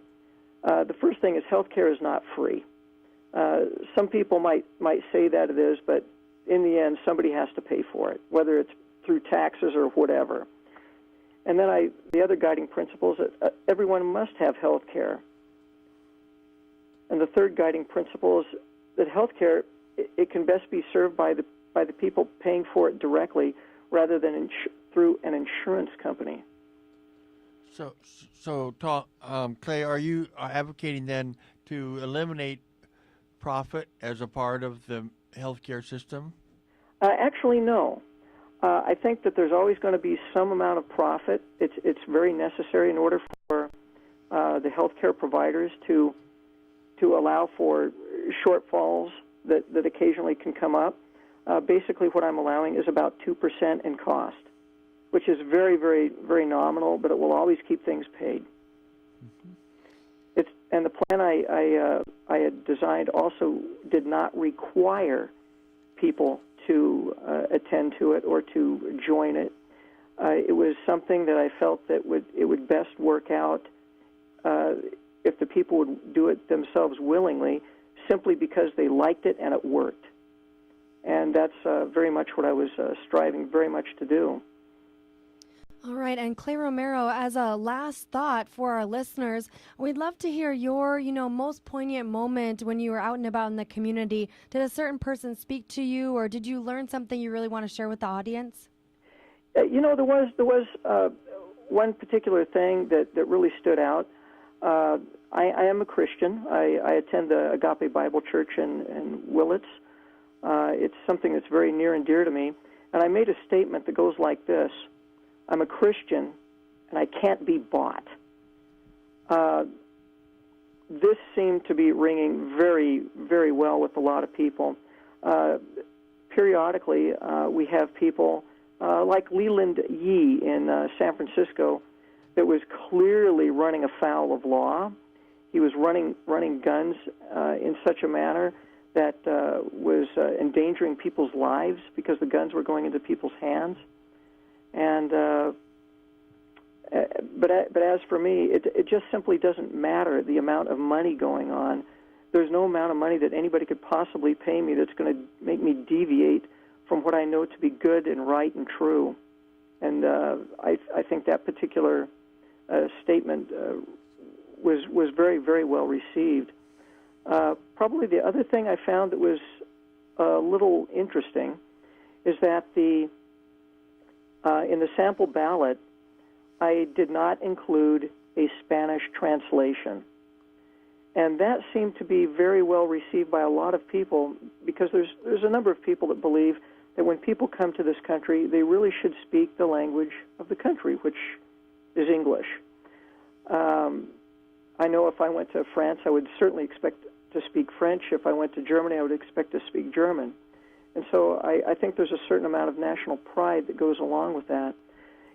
The first thing is healthcare is not free. Some people might say that it is, but in the end, somebody has to pay for it, whether it's through taxes or whatever. And then the other guiding principle is that everyone must have health care. And the third guiding principle is that health care, it can best be served by the people paying for it directly rather than through an insurance company. So Tom, Clay, are you advocating then to eliminate profit as a part of the healthcare system? Actually, no. I think that there's always going to be some amount of profit. It's very necessary in order for the healthcare providers to allow for shortfalls that occasionally can come up. Basically, what I'm allowing is about 2% in cost, which is very, very, very nominal, but it will always keep things paid. And the plan I had designed also did not require people to attend to it or to join it. It was something that I felt that it would best work out if the people would do it themselves willingly, simply because they liked it and it worked. And that's very much what I was striving very much to do. All right, and Clay Romero, as a last thought for our listeners, we'd love to hear your, most poignant moment when you were out and about in the community. Did a certain person speak to you, or did you learn something you really want to share with the audience? There was one particular thing that really stood out. I am a Christian. I attend the Agape Bible Church in Willits. It's something that's very near and dear to me. And I made a statement that goes like this: I'm a Christian, and I can't be bought. This seemed to be ringing very, very well with a lot of people. Periodically, we have people like Leland Yee in San Francisco that was clearly running afoul of law. He was running guns in such a manner that was endangering people's lives because the guns were going into people's hands. And but as for me, it just simply doesn't matter the amount of money going on. there's no amount of money that anybody could possibly pay me that's going to make me deviate from what I know to be good and right and true. And I think that particular statement was very, very well received. Probably the other thing I found that was a little interesting is that in the sample ballot, I did not include a Spanish translation. And that seemed to be very well received by a lot of people, because there's a number of people that believe that when people come to this country, they really should speak the language of the country, which is English. I know if I went to France, I would certainly expect to speak French. If I went to Germany, I would expect to speak German. And so I think there's a certain amount of national pride that goes along with that.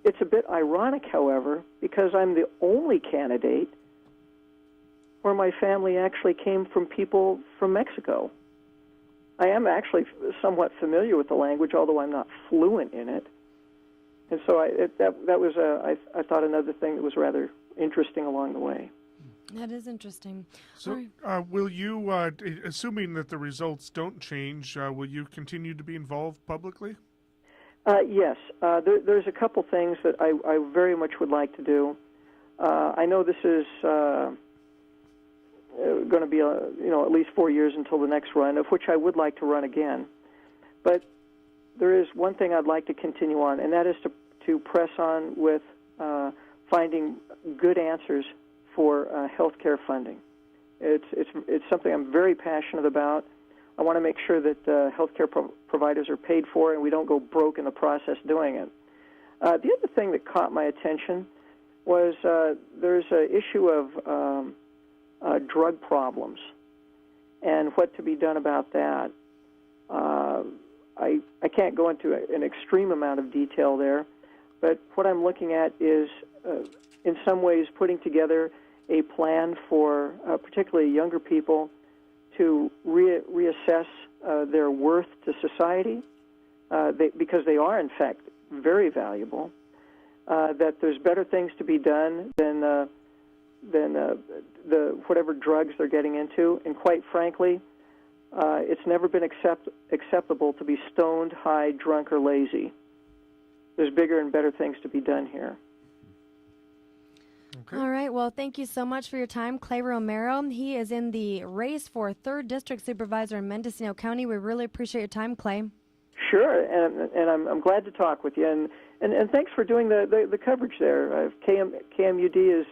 It's a bit ironic, however, because I'm the only candidate where my family actually came from people from Mexico. I am actually somewhat familiar with the language, although I'm not fluent in it. And so that was, I thought, another thing that was rather interesting along the way. That is interesting. So, will you, assuming that the results don't change, will you continue to be involved publicly? Yes. There's a couple things that I very much would like to do. I know this is going to be at least 4 years until the next run, of which I would like to run again. But there is one thing I'd like to continue on, and that is to press on with finding good answers for health care funding. It's something I'm very passionate about. I want to make sure that health care providers are paid for and we don't go broke in the process doing it. The other thing that caught my attention was there's an issue of drug problems and what to be done about that. I can't go into an extreme amount of detail there, but what I'm looking at is, in some ways, putting together a plan for particularly younger people to reassess their worth to society, because they are, in fact, very valuable, that there's better things to be done than the whatever drugs they're getting into. And quite frankly, it's never been acceptable to be stoned, high, drunk, or lazy. There's bigger and better things to be done here. Okay. All right. Well, thank you so much for your time, Clay Romero. He is in the race for 3rd District Supervisor in Mendocino County. We really appreciate your time, Clay. Sure, and I'm glad to talk with you. And thanks for doing the coverage there. KMUD is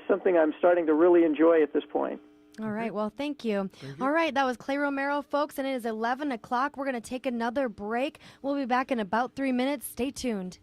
something I'm starting to really enjoy at this point. All right. Well, thank you. All right. That was Clay Romero, folks, and it is 11 o'clock. We're going to take another break. We'll be back in about 3 minutes. Stay tuned.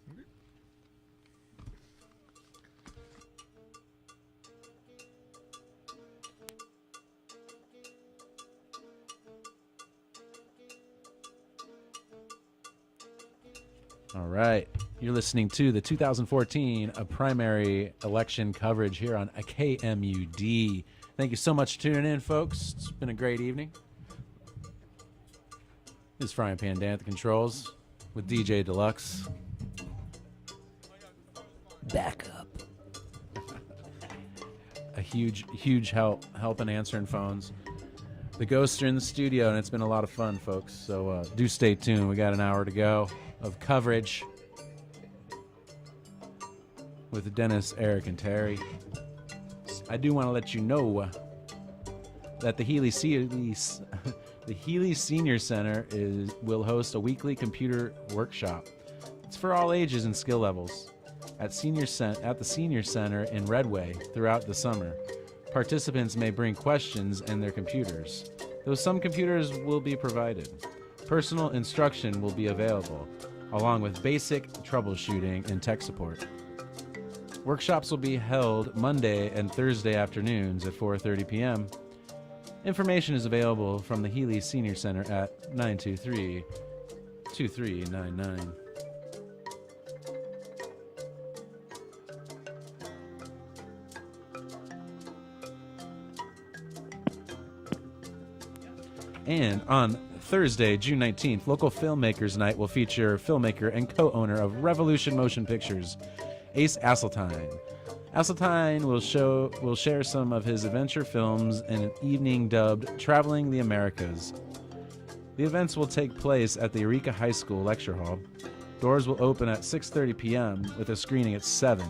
All right. You're listening to the 2014 primary election coverage here on KMUD. Thank you so much for tuning in, folks. It's been a great evening. This is Frying Pan Dan at the controls with DJ Deluxe. Back up. A huge help in answering phones. The ghosts are in the studio, and it's been a lot of fun, folks. So do stay tuned. We got an hour to go of coverage with Dennis, Eric, and Terry. I do want to let you know that the Healy Senior Center will host a weekly computer workshop. It's for all ages and skill levels at the Senior Center in Redway throughout the summer. Participants may bring questions and their computers, though some computers will be provided. Personal instruction will be available, along with basic troubleshooting and tech support. Workshops will be held Monday and Thursday afternoons at 4:30 p.m. Information is available from the Healy Senior Center at 923-2399. And on Thursday, June 19th, Local Filmmakers Night will feature filmmaker and co-owner of Revolution Motion Pictures, Ace Asseltine, Asseltine will share some of his adventure films in an evening dubbed Traveling the Americas. The events will take place at the Eureka High School Lecture Hall. Doors will open at 6:30 p.m. with a screening at 7.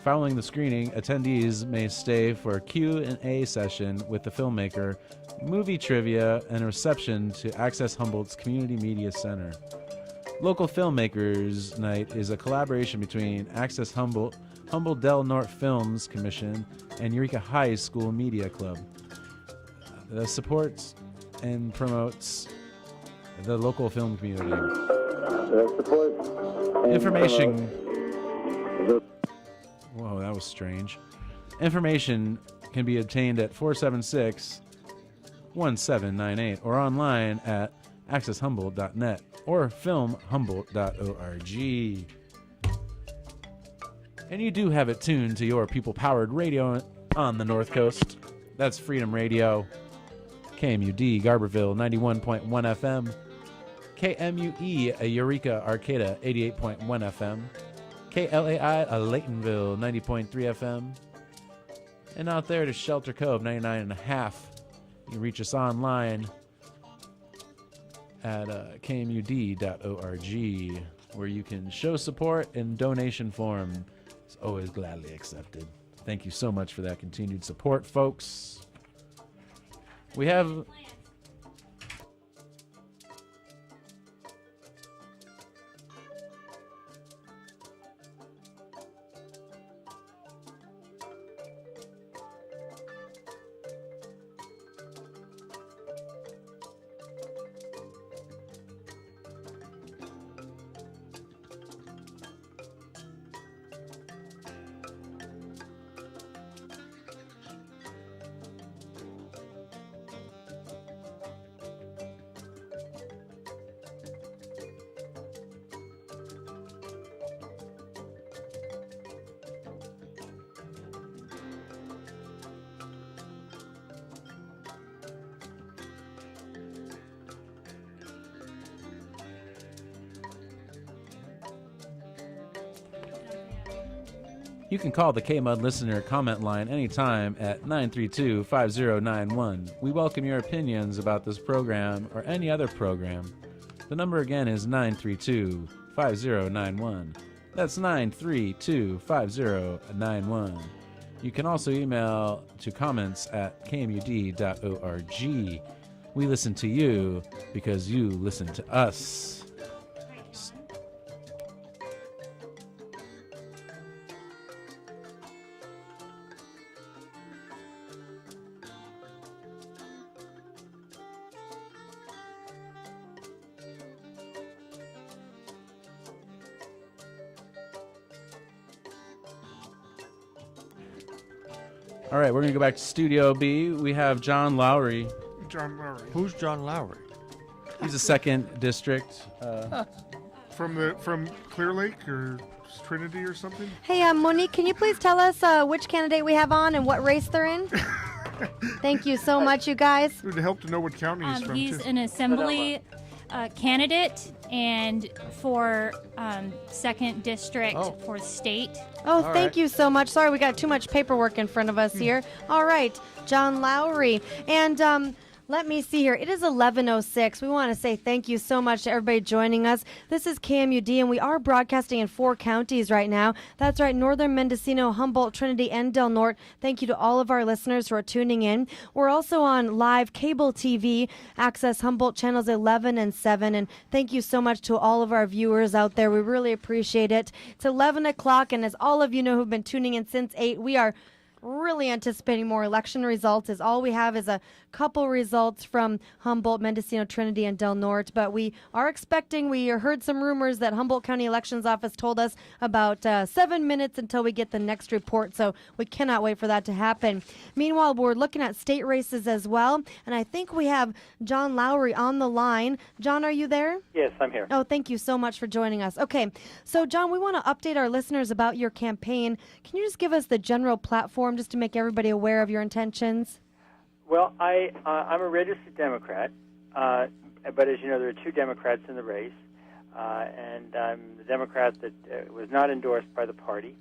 Following the screening, attendees may stay for a Q&A session with the filmmaker, movie trivia, and a reception to Access Humboldt's Community Media Center. Local Filmmakers Night is a collaboration between Access Humboldt, Humboldt Del Norte Films Commission, and Eureka High School Media Club. That supports and promotes the local film community. Information. Whoa, that was strange. Information can be obtained at 476-1798 or online at accesshumboldt.net or filmhumboldt.org. And you do have it tuned to your people-powered radio on the North Coast. That's Freedom Radio, KMUD, Garberville, 91.1 FM, KMUE, Eureka, Arcata, 88.1 FM, KLAI, Laytonville, 90.3 FM, and out there to Shelter Cove, 99.5. You can reach us online at kmud.org, where you can show support in donation form. It's always gladly accepted. Thank you so much for that continued support, folks. We have... You can call the KMUD listener comment line anytime at 932-5091. We welcome your opinions about this program or any other program. The number again is 932-5091. That's 932-5091. You can also email to comments at kmud.org. We listen to you because you listen to us. All right, we're going to go back to Studio B. We have John Lowry. John Lowry. Who's John Lowry? He's a 2nd district. From Clear Lake or Trinity or something? Hey, Monique, can you please tell us which candidate we have on and what race they're in? Thank you so much, you guys. It would help to know what county he's from, He's too. an assembly candidate and for 2nd district for state. Oh, thank you so much. Sorry, we got too much paperwork in front of us here. All right, John Lowry. And let me see here. It is 11:06. We want to say thank you so much to everybody joining us. This is KMUD, and we are broadcasting in 4 counties right now. That's right, Northern Mendocino, Humboldt, Trinity, and Del Norte. Thank you to all of our listeners who are tuning in. We're also on live cable TV, Access Humboldt channels 11 and 7. And thank you so much to all of our viewers out there. We really appreciate it. It's 11 o'clock, and as all of you know who've been tuning in since 8, we are really anticipating more election results, as all we have is a couple results from Humboldt, Mendocino, Trinity, and Del Norte. But we are expecting, we heard some rumors that Humboldt County Elections Office told us about 7 minutes until we get the next report. So we cannot wait for that to happen. Meanwhile, we're looking at state races as well. And I think we have John Lowry on the line. John, are you there? Yes, I'm here. Oh, thank you so much for joining us. Okay, so John, we want to update our listeners about your campaign. Can you just give us the general platform just to make everybody aware of your intentions? Well, I'm a registered Democrat, but as you know, there are 2 Democrats in the race, and I'm the Democrat that was not endorsed by the party.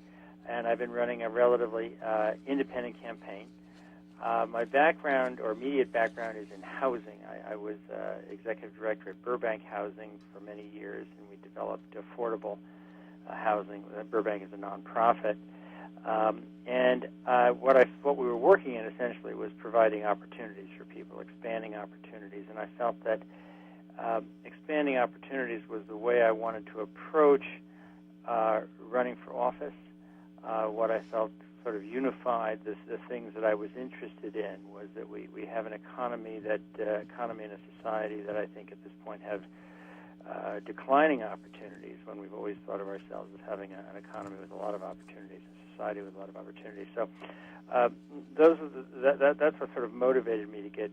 and I've been running a relatively independent campaign. My background or immediate background is in housing. I was executive director at Burbank Housing for many years, and we developed affordable housing. Burbank is a nonprofit. And what we were working in essentially was providing opportunities for people, expanding opportunities. And I felt that expanding opportunities was the way I wanted to approach running for office. What I felt sort of unified the things that I was interested in was that we have an economy and a society that I think at this point have declining opportunities, when we've always thought of ourselves as having an economy with a lot of opportunities, a society with a lot of opportunities. So that's what sort of motivated me to get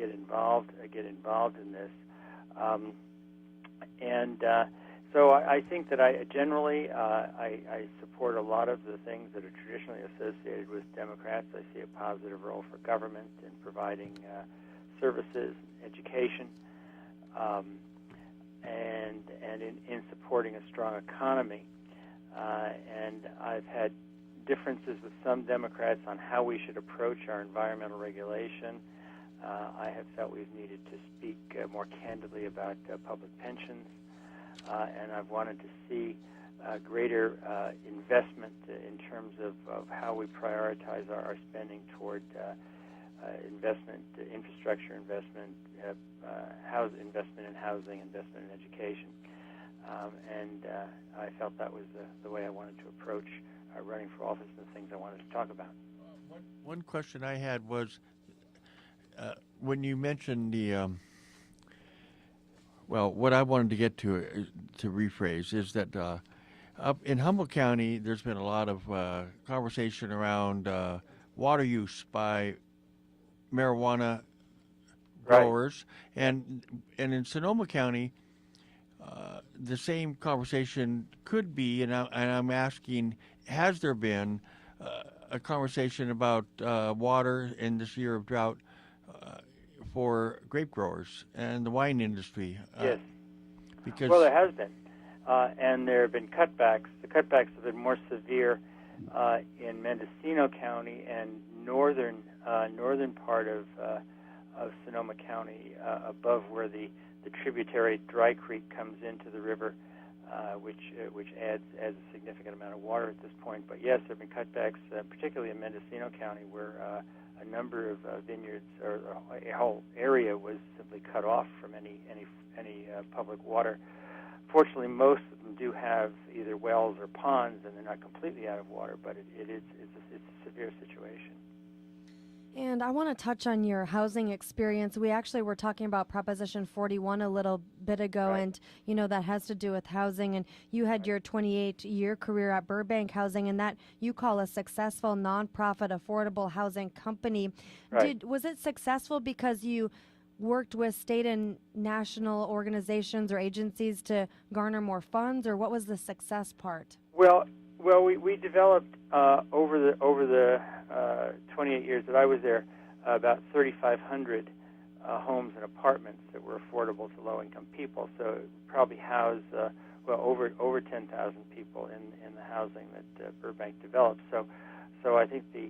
involved in this. So I think that I generally I support a lot of the things that are traditionally associated with Democrats. I see a positive role for government in providing services, education, and in supporting a strong economy. And I've had differences with some Democrats on how we should approach our environmental regulation. I have felt we've needed to speak more candidly about public pensions. And I've wanted to see greater investment in terms of how we prioritize our spending toward investment, infrastructure investment, investment in housing, investment in education. And I felt that was the way I wanted to approach running for office and the things I wanted to talk about. One question I had was when you mentioned the well, what I wanted to get to rephrase is that up in Humboldt County, there's been a lot of conversation around water use by marijuana growers, and in Sonoma County, the same conversation could be, and I'm asking, has there been a conversation about water in this year of drought for grape growers and the wine industry? Yes. Because well, there has been, and there have been cutbacks. The cutbacks have been more severe in Mendocino County and northern part of Sonoma County, above where the tributary Dry Creek comes into the river, which adds a significant amount of water at this point. But yes, there have been cutbacks, particularly in Mendocino County, where a number of vineyards, or a whole area, was simply cut off from any public water. Fortunately, most of them do have either wells or ponds, and they're not completely out of water, but it's a severe situation. And I want to touch on your housing experience. We actually were talking about Proposition 41 a little bit ago, right. And that has to do with housing. And you had your 28-year career at Burbank Housing, and that you call a successful nonprofit affordable housing company. Right. Was it successful because you worked with state and national organizations or agencies to garner more funds, or what was the success part? Well, we developed over the 28 years that I was there about 3,500 homes and apartments that were affordable to low-income people. So it probably housed over 10,000 people in the housing that Burbank developed. So I think the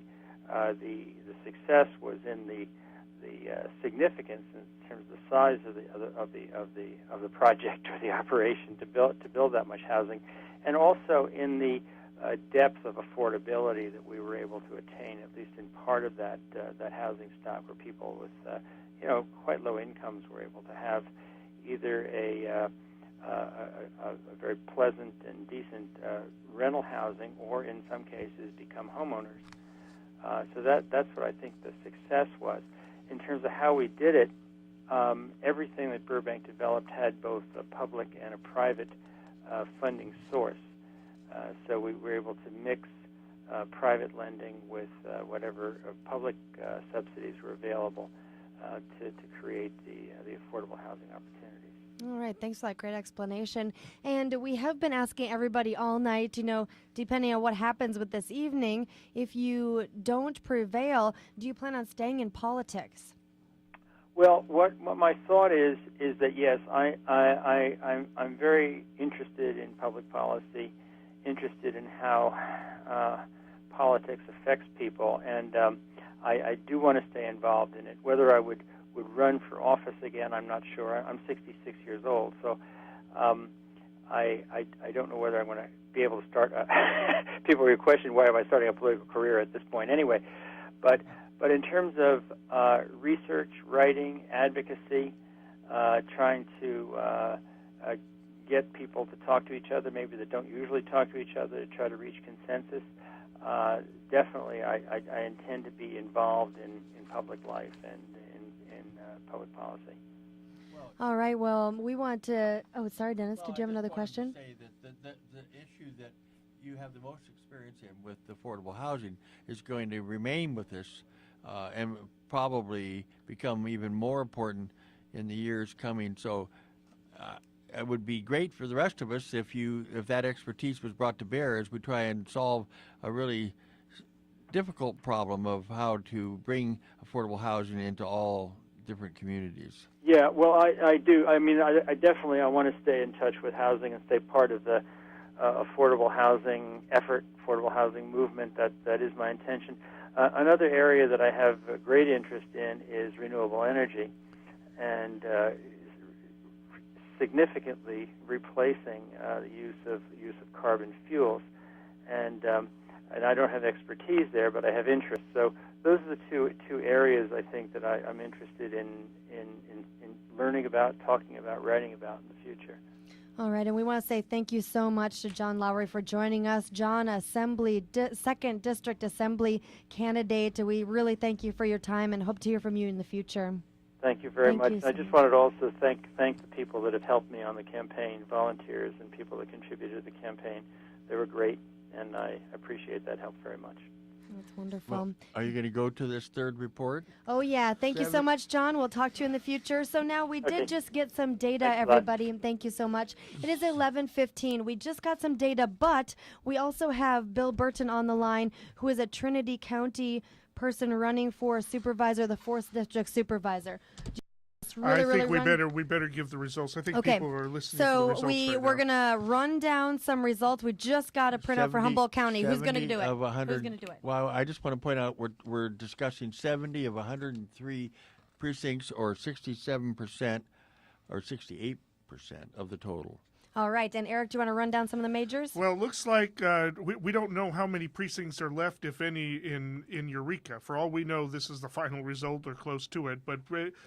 success was in the significance in terms of the size of the project or the operation to build that much housing, and also in the depth of affordability that we were able to attain, at least in part of that housing stock, where people with quite low incomes were able to have either a very pleasant and decent rental housing, or in some cases become homeowners. So that's what I think the success was. In terms of how we did it, everything that Burbank developed had both a public and a private funding source. So we were able to mix private lending with whatever public subsidies were available to create the affordable housing opportunities. All right, thanks for that great explanation. And we have been asking everybody all night, depending on what happens with this evening, if you don't prevail, do you plan on staying in politics? Well, what my thought is that yes, I'm very interested in public policy, interested in how politics affects people, and I do want to stay involved in it. Whether I would run for office again, I'm not sure. I'm 66 years old, so I don't know whether I'm going to be able to start. People will question, why am I starting a political career at this point anyway? But in terms of research, writing, advocacy, trying to get people to talk to each other, maybe that don't usually talk to each other, to try to reach consensus, definitely I intend to be involved in public life and in public policy. All right. Well, we want to. Oh, sorry, Dennis. Well, did you have another question? Say that the issue that you have the most experience in with affordable housing is going to remain with us and probably become even more important in the years coming. So it would be great for the rest of us if that expertise was brought to bear as we try and solve a really difficult problem of how to bring affordable housing into all different communities. Yeah, well, I do. I mean, I definitely want to stay in touch with housing and stay part of the affordable housing effort, affordable housing movement. That is my intention. Another area that I have a great interest in is renewable energy, and significantly replacing the use of carbon fuels. And I don't have expertise there, but I have interest. So those are the two areas I think that I'm interested in learning about, talking about, writing about in the future. All right, and we want to say thank you so much to John Lowry for joining us. John, Second District Assembly candidate. We really thank you for your time and hope to hear from you in the future. Thank you very much. You, I just wanted to also thank the people that have helped me on the campaign, volunteers and people that contributed to the campaign. They were great, and I appreciate that help very much. That's wonderful. Well, are you going to go to this third report? Oh, yeah. Thank you so much, John. We'll talk to you in the future. So now we did just get some data, everybody, and thank you so much. It is 11:15. We just got some data, but we also have Bill Burton on the line, who is a Trinity County person running for supervisor, the 4th District Supervisor. I think we better give the results. I think people are listening to the results right we're gonna run down some results. We just got a printout for Humboldt County. Who's gonna do it? Who's gonna do it? Well, I just want to point out we're discussing 70 of 103 precincts, or 67% or 68% of the total. All right, and Eric, do you want to run down some of the majors? Well, it looks like we don't know how many precincts are left, if any, in Eureka. For all we know, this is the final result or close to it. But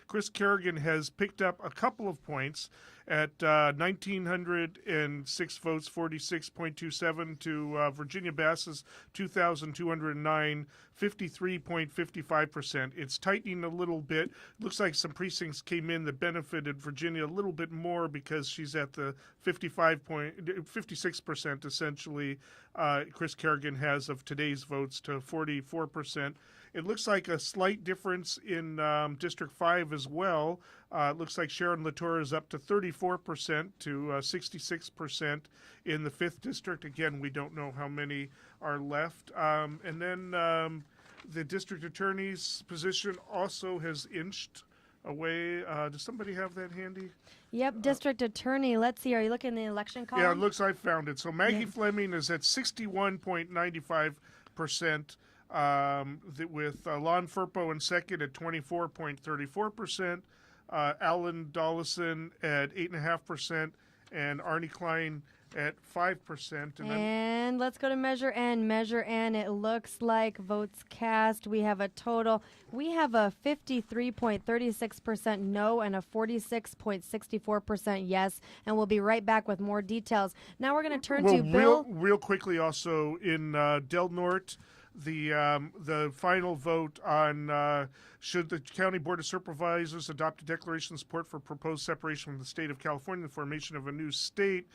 Chris Kerrigan has picked up a couple of points at 1,906 votes, 46.27, to Virginia Bass's 2,209, 53.55%. It's tightening a little bit. Looks like some precincts came in that benefited Virginia a little bit more because she's at the 56% essentially. Chris Kerrigan has of today's votes to 44%. It looks like a slight difference in District 5 as well. It looks like Sharon Latour is up to 34% to 66% in the 5th District. Again, we don't know how many are left. And then the District Attorney's position also has inched away. Does somebody have that handy? Yep, District Attorney. Let's see. Are you looking in the election column? Yeah, it looks I found it. So Maggie Fleming is at 61.95%. With Lon Furpo in second at 24.34%, Alan Dollison at 8.5%, and Arnie Klein at 5%. And let's go to Measure N. Measure N, it looks like votes cast. We have a 53.36% no and a 46.64% yes. And we'll be right back with more details. Now we're going to turn to Bill. Real quickly also in Del Norte, the final vote on should the County Board of Supervisors adopt a declaration of support for proposed separation from the state of California and the formation of a new state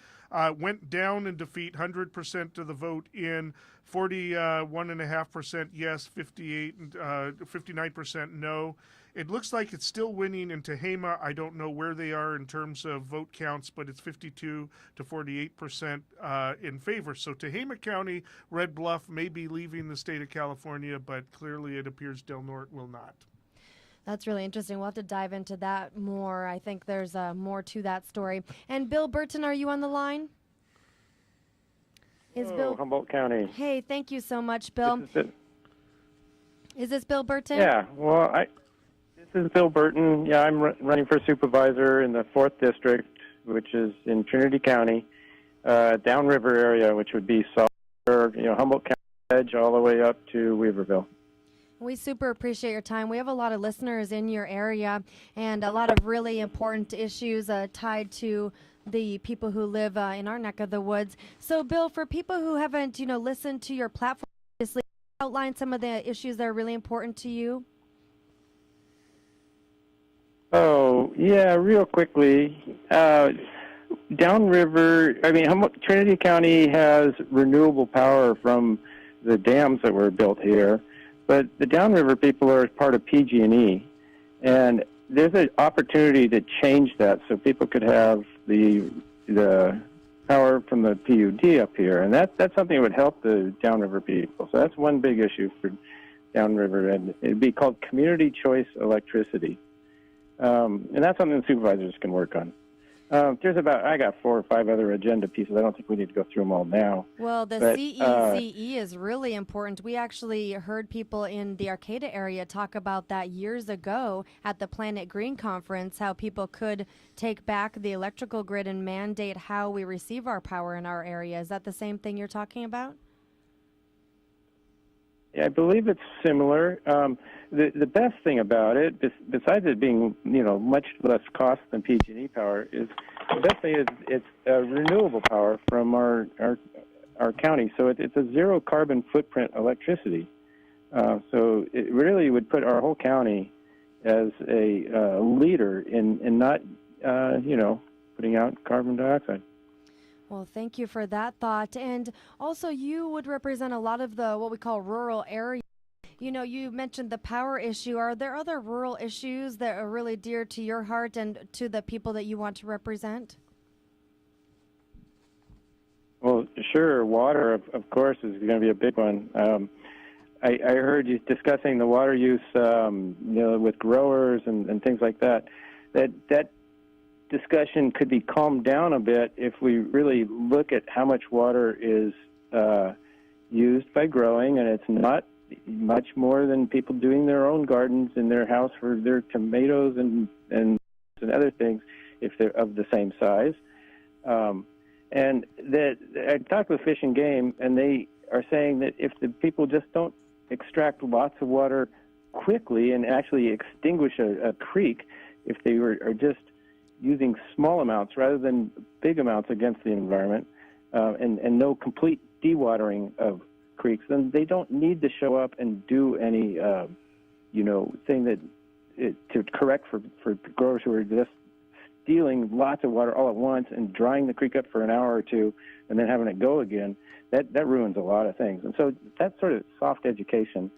went down in defeat, 100% of the vote in, 41.5% yes, 59% no. It looks like it's still winning in Tehama. I don't know where they are in terms of vote counts, but it's 52 to 48% in favor. So Tehama County, Red Bluff may be leaving the state of California, but clearly it appears Del Norte will not. That's really interesting. We'll have to dive into that more. I think there's more to that story. And Bill Burton, are you on the line? Is Hello, Bill? Humboldt County. Hey, thank you so much, Bill. Is this Bill Burton? Yeah, well, this is Bill Burton. Yeah, I'm running for supervisor in the 4th District, which is in Trinity County, downriver area, which would be Humboldt County edge all the way up to Weaverville. We super appreciate your time. We have a lot of listeners in your area and a lot of really important issues tied to the people who live in our neck of the woods. So, Bill, for people who haven't, listened to your platform, obviously, outline some of the issues that are really important to you. Oh, yeah, real quickly. Downriver, Trinity County has renewable power from the dams that were built here, but the downriver people are part of PG&E, and there's an opportunity to change that so people could have the power from the PUD up here, and that's something that would help the downriver people. So that's one big issue for downriver, and it'd be called community choice electricity, and that's something the supervisors can work on. I got 4 or 5 other agenda pieces. I don't think we need to go through them all now. Well, the CECE is really important. We actually heard people in the Arcata area talk about that years ago at the Planet Green conference, how people could take back the electrical grid and mandate how we receive our power in our area. Is that the same thing you're talking about? Yeah, I believe it's similar. The best thing about it, besides it being much less cost than PG&E power, is the best thing is it's renewable power from our county. So it's a zero carbon footprint electricity. So it really would put our whole county as a leader in not putting out carbon dioxide. Well, thank you for that thought. And also, you would represent a lot of the what we call rural areas. You mentioned the power issue. Are there other rural issues that are really dear to your heart and to the people that you want to represent? Well, sure. Water, of course, is going to be a big one. I heard you discussing the water use, with growers and things like that. That discussion could be calmed down a bit if we really look at how much water is used by growing, and it's not much more than people doing their own gardens in their house for their tomatoes and other things if they're of the same size. And that I talked with Fish and Game, and they are saying that if the people just don't extract lots of water quickly and actually extinguish a creek, if they are just using small amounts rather than big amounts against the environment, and no complete dewatering of creeks, then they don't need to show up and do any, thing to correct for growers who are just stealing lots of water all at once and drying the creek up for an hour or two and then having it go again. That ruins a lot of things. And so that sort of soft education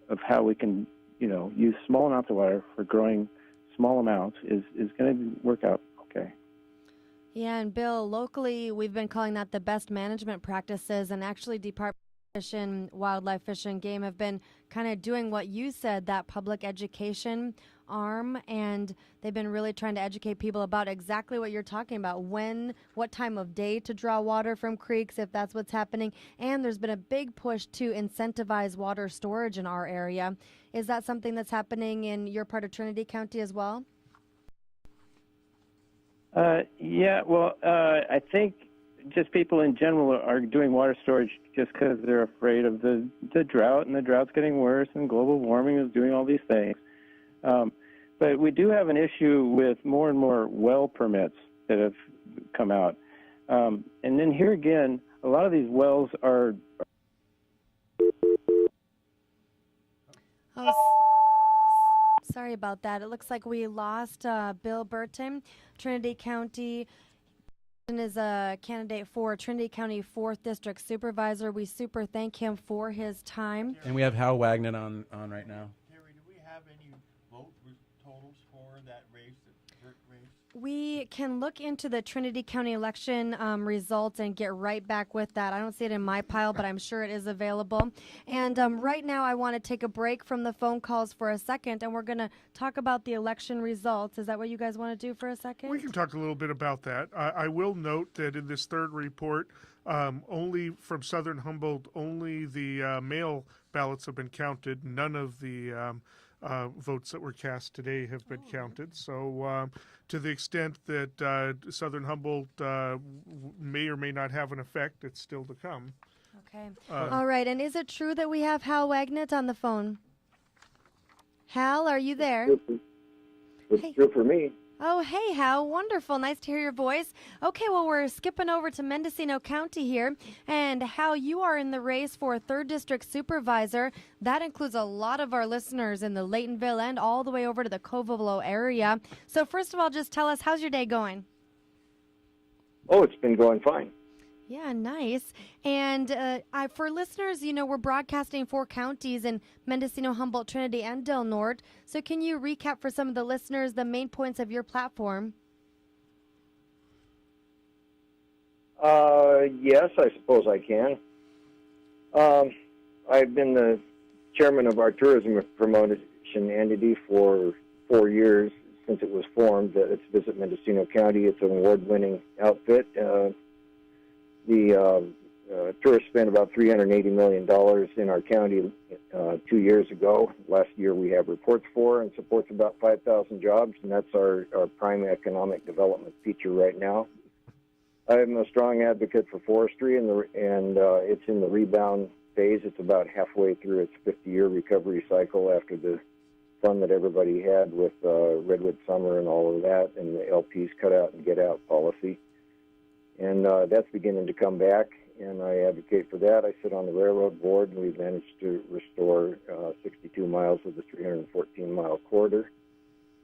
of how we can, use small amounts of water for growing small amounts is going to work out okay. Yeah, and Bill, locally, we've been calling that the best management practices, and actually Department of Fish and Wildlife, Fish and Game have been kind of doing what you said, that public education arm, and they've been really trying to educate people about exactly what you're talking about, what time of day to draw water from creeks, if that's what's happening. And there's been a big push to incentivize water storage in our area. Is that something that's happening in your part of Trinity County as well? I think just people in general are doing water storage just because they're afraid of the drought, and the drought's getting worse, and global warming is doing all these things. But we do have an issue with more and more well permits that have come out. And then here again, a lot of these wells are... Sorry about that. It looks like we lost Bill Burton. Trinity County is a candidate for Trinity County 4th District Supervisor. We super thank him for his time. And we have Hal Wagner on right now. Terry, do we have any vote totals for that race, We I can look into the Trinity County election results and get right back with that. I don't see it in my pile, but I'm sure it is available. And right now I want to take a break from the phone calls for a second, and we're going to talk about the election results. Is that what you guys want to do for a second? We can talk a little bit about that. I will note that in this third report, only from Southern Humboldt, only the mail ballots have been counted. None of the votes that were cast today have been counted. So to the extent that Southern Humboldt may or may not have an effect, it's still to come. Okay. All right. And is it true that we have Hal Wagnett on the phone? Hal, are you there? It's true for me. Oh, hey, Hal. Wonderful. Nice to hear your voice. Okay, well, we're skipping over to Mendocino County here. And Hal, you are in the race for 3rd District Supervisor. That includes a lot of our listeners in the Laytonville and all the way over to the Covelo area. So first of all, just tell us, how's your day going? Oh, it's been going fine. Yeah, nice. And for listeners, we're broadcasting 4 counties in Mendocino, Humboldt, Trinity, and Del Norte. So can you recap for some of the listeners the main points of your platform? Yes, I suppose I can. I've been the chairman of our tourism promotion entity for 4 years since it was formed. It's Visit Mendocino County. It's an award-winning outfit. The tourists spent about $380 million in our county 2 years ago. Last year we have reports for and supports about 5,000 jobs, and that's our prime economic development feature right now. I'm a strong advocate for forestry, and it's in the rebound phase. It's about halfway through its 50-year recovery cycle after the fun that everybody had with Redwood Summer and all of that, and the LP's cut out and get out policy. And that's beginning to come back, and I advocate for that. I sit on the railroad board, and we've managed to restore 62 miles of the 314-mile corridor.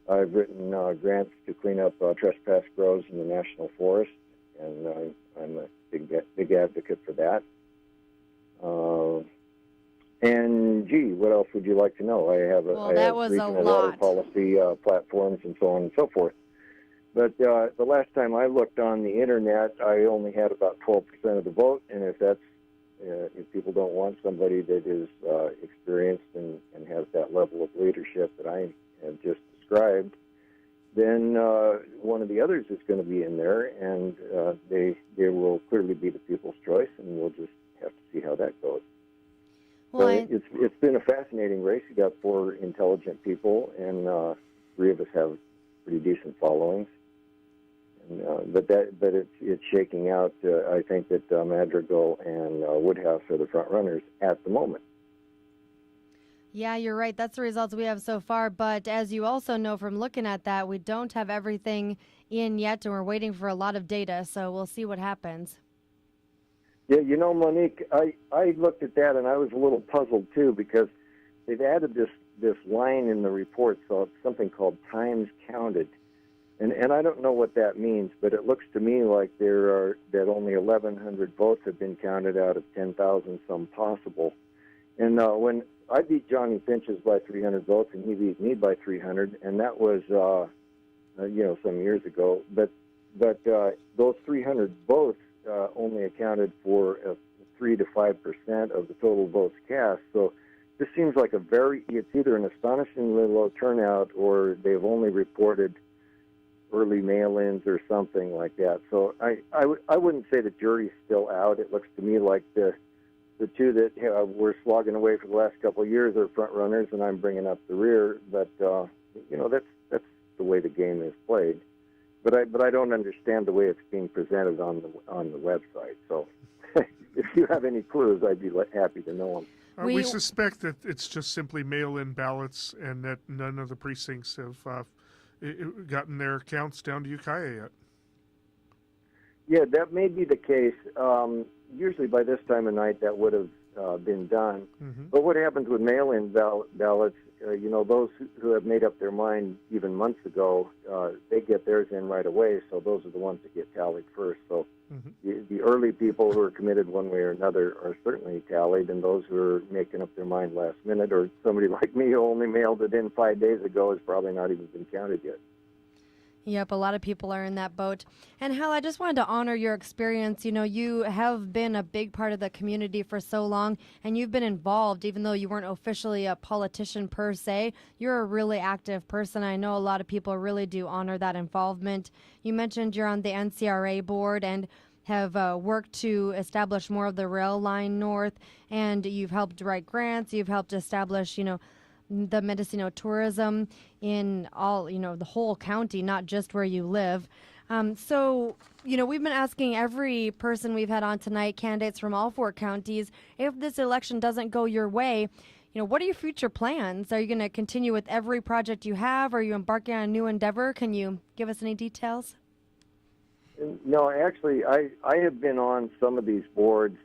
I've written grants to clean up trespass groves in the National Forest, and I'm a big advocate for that. And, gee, what else would you like to know? I have regional water policy platforms and so on and so forth. But the last time I looked on the internet, I only had about 12% of the vote. And if people don't want somebody that is experienced and has that level of leadership that I have just described, then one of the others is going to be in there, and they will clearly be the people's choice, and we'll just have to see how that goes. Well, it's been a fascinating race. You got 4 intelligent people, and 3 of us have pretty decent followings. But it's shaking out. I think that Madrigal and Woodhouse are the front runners at the moment. Yeah, you're right. That's the results we have so far. But as you also know from looking at that, we don't have everything in yet, and we're waiting for a lot of data. So we'll see what happens. Yeah, Monique, I looked at that and I was a little puzzled too, because they've added this line in the report, so it's something called times counted. And I don't know what that means, but it looks to me like that only 1,100 votes have been counted out of 10,000 some possible. And when I beat Johnny Finches by 300 votes, and he beat me by 300, and that was some years ago. But those 300 votes only accounted for 3 to 5% of the total votes cast. So this seems like it's either an astonishingly low turnout, or they've only reported early mail-ins or something like that. So I wouldn't say the jury's still out. It looks to me like the 2 that were slogging away for the last couple of years are front runners, and I'm bringing up the rear. But that's the way the game is played. But I don't understand the way it's being presented on the website. So if you have any clues, I'd be happy to know them. We suspect that it's just simply mail-in ballots, and that none of the precincts have gotten their counts down to Ukiah yet. Yeah, that may be the case. Usually by this time of night that would have been done. Mm-hmm. But what happens with mail-in ballots, those who have made up their mind even months ago, they get theirs in right away, so those are the ones that get tallied first. So the early people who are committed one way or another are certainly tallied, and those who are making up their mind last minute, or somebody like me who only mailed it in 5 days ago, has probably not even been counted yet. Yep, a lot of people are in that boat. And Hal, I just wanted to honor your experience. You know, you have been a big part of the community for so long, and you've been involved, even though you weren't officially a politician per se. You're a really active person. I know a lot of people really do honor that involvement. You mentioned you're on the NCRA board and have worked to establish more of the rail line north, and you've helped write grants. You've helped establish, the Mendocino tourism in all, the whole county, not just where you live. So, we've been asking every person we've had on tonight, candidates from all 4 counties, if this election doesn't go your way, what are your future plans? Are you going to continue with every project you have? Are you embarking on a new endeavor? Can you give us any details? No, actually, I have been on some of these boards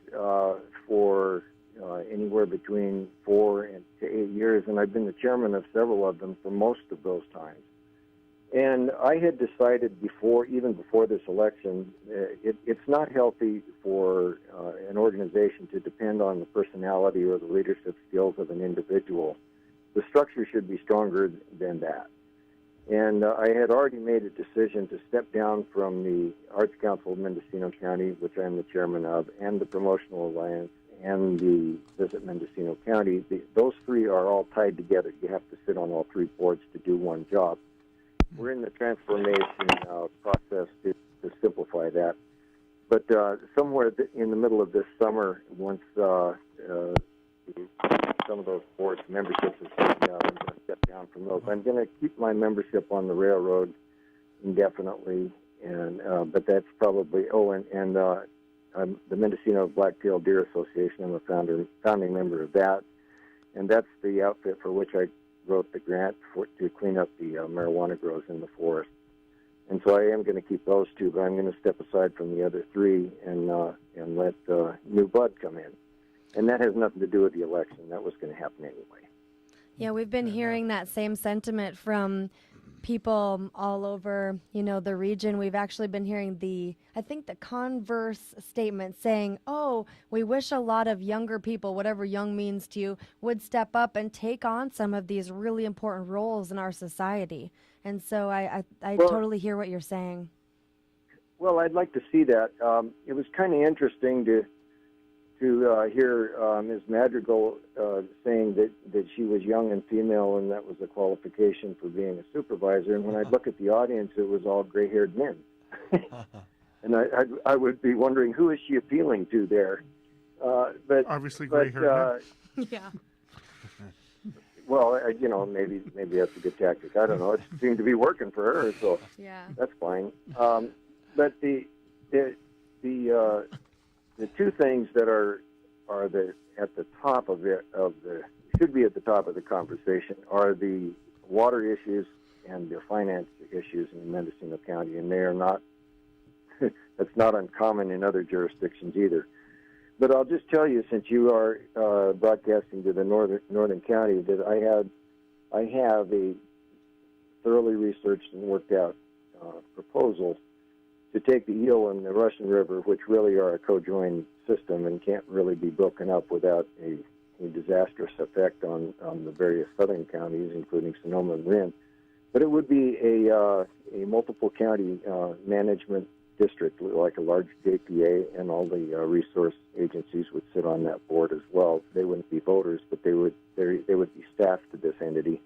for anywhere between 4 to 8 years, and I've been the chairman of several of them for most of those times. And I had decided even before this election, it's not healthy for an organization to depend on the personality or the leadership skills of an individual. The structure should be stronger than that. And I had already made a decision to step down from the Arts Council of Mendocino County, which I'm the chairman of, and the Promotional Alliance, and the Visit Mendocino County. Those 3 are all tied together. You have to sit on all 3 boards to do one job. We're in the transformation process to simplify that. But somewhere in the middle of this summer, once some of those boards memberships are taken out, I'm going to step down from those. I'm going to keep my membership on the railroad indefinitely, and but that's probably I'm the Mendocino Black-tailed Deer Association. I'm a founding member of that, and that's the outfit for which I wrote the grant to clean up the marijuana grows in the forest. And so I am going to keep those 2, but I'm going to step aside from the other 3 and let new blood come in. And that has nothing to do with the election. That was going to happen anyway. Yeah, we've been hearing that same sentiment from people all over, the region. We've actually been hearing the converse statement saying, oh, we wish a lot of younger people, whatever young means to you, would step up and take on some of these really important roles in our society. And so I totally hear what you're saying. Well, I'd like to see that. It was kind of interesting to hear Ms. Madrigal saying that she was young and female, and that was a qualification for being a supervisor. And when I look at the audience, it was all gray-haired men. And I would be wondering, who is she appealing to there? But obviously gray-haired men. Yeah. Well, maybe that's a good tactic. I don't know. It seemed to be working for her, so yeah, that's fine. But the 2 things that are at the top should be at the top of the conversation are the water issues and the finance issues in Mendocino County, and they are not. That's not uncommon in other jurisdictions either. But I'll just tell you, since you are broadcasting to the northern county, that I have a thoroughly researched and worked out proposal to take the Eel and the Russian River, which really are a co-joined system and can't really be broken up without a disastrous effect on the various southern counties, including Sonoma and Marin. But it would be a multiple county management district, like a large JPA, and all the resource agencies would sit on that board as well. They wouldn't be voters, but they would be staff to this entity,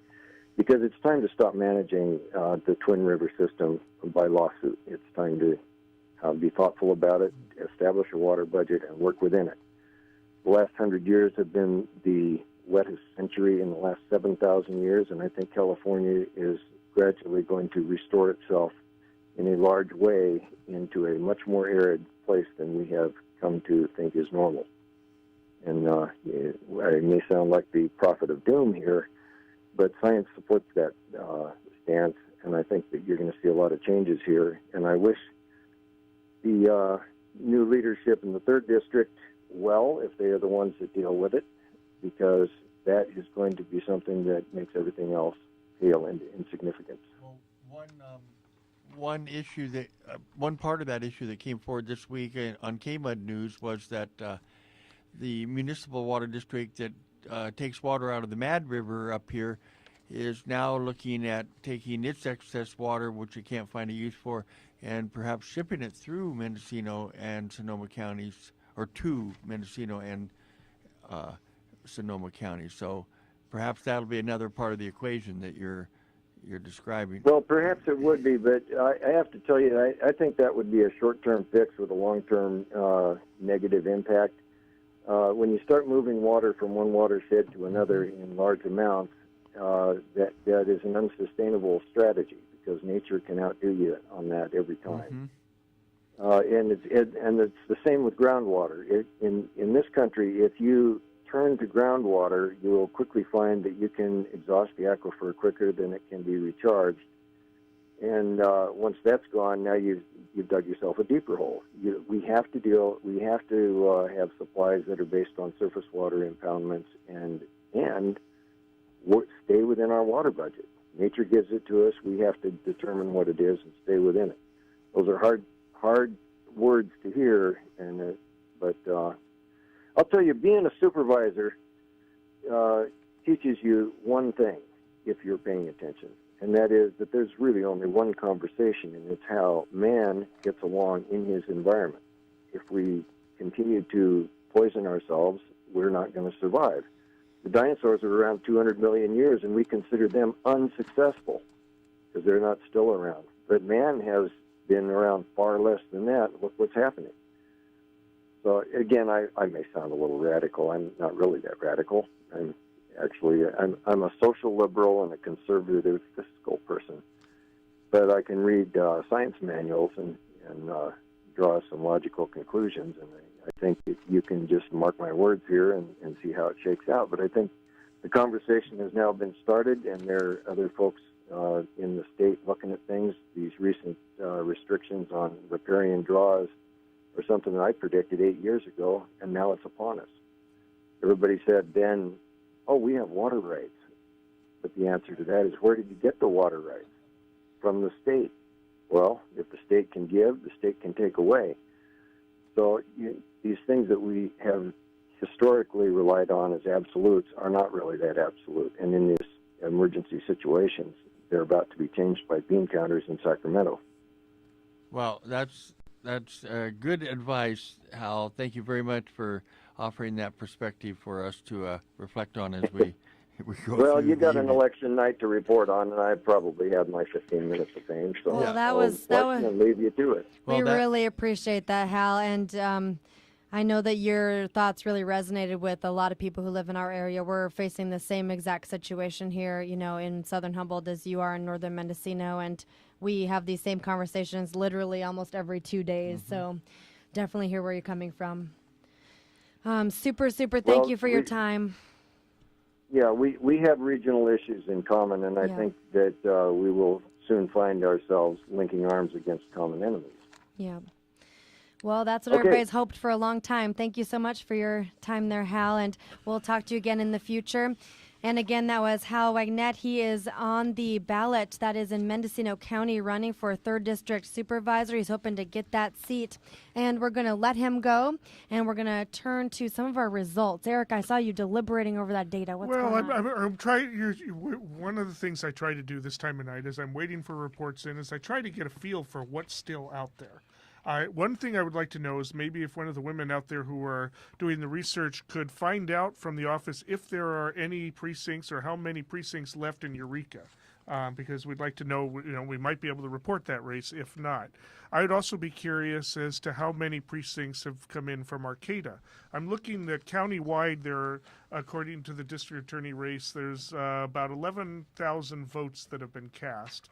because it's time to stop managing the Twin River system by lawsuit. It's time to be thoughtful about it, establish a water budget, and work within it. The last 100 years have been the wettest century in the last 7,000 years, and I think California is gradually going to restore itself in a large way into a much more arid place than we have come to think is normal. And I may sound like the prophet of doom here, but science supports that stance, and I think that you're going to see a lot of changes here. And I wish the new leadership in the 3rd District well, if they are the ones that deal with it, because that is going to be something that makes everything else pale into insignificance. Well, one part of that issue that came forward this week on KMUD News was that the municipal water district that takes water out of the Mad River up here is now looking at taking its excess water, which it can't find a use for, and perhaps shipping it through Mendocino and Sonoma counties, or to Mendocino and Sonoma County. So perhaps that'll be another part of the equation that you're describing. Well, perhaps it would be, but I have to tell you, I think that would be a short-term fix with a long-term negative impact. When you start moving water from one watershed to another in large amounts, that is an unsustainable strategy because nature can outdo you on that every time. And it's the same with groundwater. In this country, if you turn to groundwater, you will quickly find that you can exhaust the aquifer quicker than it can be recharged. And once that's gone, now you've dug yourself a deeper hole. We have to have supplies that are based on surface water impoundments and stay within our water budget. Nature gives it to us. We have to determine what it is and stay within it. Those are hard words to hear, but I'll tell you, being a supervisor teaches you one thing if you're paying attention, and that is that there's really only one conversation, and it's how man gets along in his environment. If we continue to poison ourselves, we're not going to survive. The dinosaurs are around 200 million years, and we consider them unsuccessful because they're not still around. But man has been around far less than that. Look what's happening. So again, I may sound a little radical. I'm not really that radical. I'm a social liberal and a conservative fiscal person. But I can read science manuals and draw some logical conclusions. And I think that you can just mark my words here and see how it shakes out. But I think the conversation has now been started, and there are other folks in the state looking at things. These recent restrictions on riparian draws or something that I predicted 8 years ago, and now it's upon us. Everybody said then, oh, we have water rights. But the answer to that is, where did you get the water rights? From the state. Well, if the state can give, the state can take away. So these things that we have historically relied on as absolutes are not really that absolute. And in these emergency situations, they're about to be changed by bean counters in Sacramento. Well, that's good advice, Hal. Thank you very much for offering that perspective for us to reflect on as we go. Well, you got an election night to report on, and I probably had my 15 minutes of fame. So Well, that I'll was leave you to it. We really appreciate that, Hal, and I know that your thoughts really resonated with a lot of people who live in our area. We're facing the same exact situation here, in southern Humboldt as you are in northern Mendocino, and we have these same conversations literally almost every 2 days. So definitely hear where you're coming from. Super thank you for your time. Yeah, we have regional issues in common, and I think that we will soon find ourselves linking arms against common enemies. Yeah. Well, that's what everybody's hoped for a long time. Thank you so much for your time there, Hal, and we'll talk to you again in the future. And again, that was Hal Wagnett. He is on the ballot that is in Mendocino County running for 3rd District Supervisor. He's hoping to get that seat. And we're going to let him go, and we're going to turn to some of our results. Eric, I saw you deliberating over that data. What's going on? I'm trying. One of the things I try to do this time of night as I'm waiting for reports in is I try to get a feel for what's still out there. One thing I would like to know is maybe if one of the women out there who are doing the research could find out from the office if there are any precincts or how many precincts left in Eureka, because we'd like to know, we might be able to report that race if not. I would also be curious as to how many precincts have come in from Arcata. I'm looking at countywide, there, according to the district attorney race, there's about 11,000 votes that have been cast.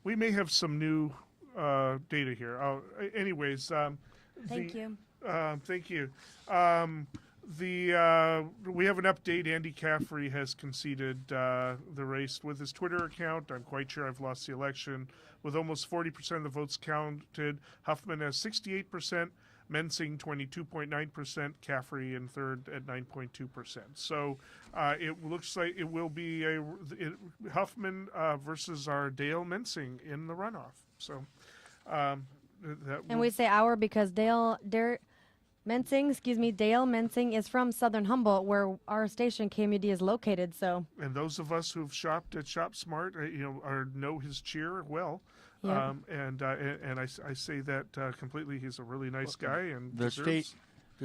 We may have some new data here. Anyways, thank you. Thank you. We have an update. Andy Caffrey has conceded the race with his Twitter account. I'm quite sure I've lost the election. With almost 40% of the votes counted, Huffman has 68%, Mensing 22.9%, Caffrey in third at 9.2%. So it looks like it will be Huffman versus our Dale Mensing in the runoff. So and we say our because Dale Dale Mensing is from Southern Humboldt, where our station KMUD is located. So, and those of us who've shopped at Shop Smart, know his cheer well. Yeah. And I say that completely. He's a really nice guy, and the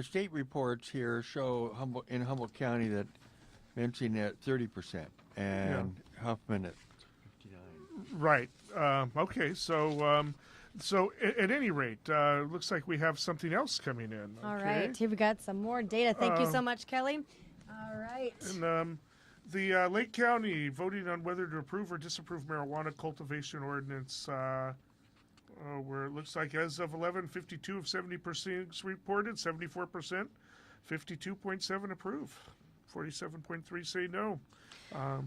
state reports here show in Humboldt County that Mensing at 30% and Huffman at 59%. Right. Okay. So at any rate, looks like we have something else coming in. All okay? right, here we got some more data. Thank you so much, Kelly. All right. And the Lake County voting on whether to approve or disapprove marijuana cultivation ordinance, where it looks like as of 11:52 of 70% reported, 74%, 52.7 approve, 47.3 say no.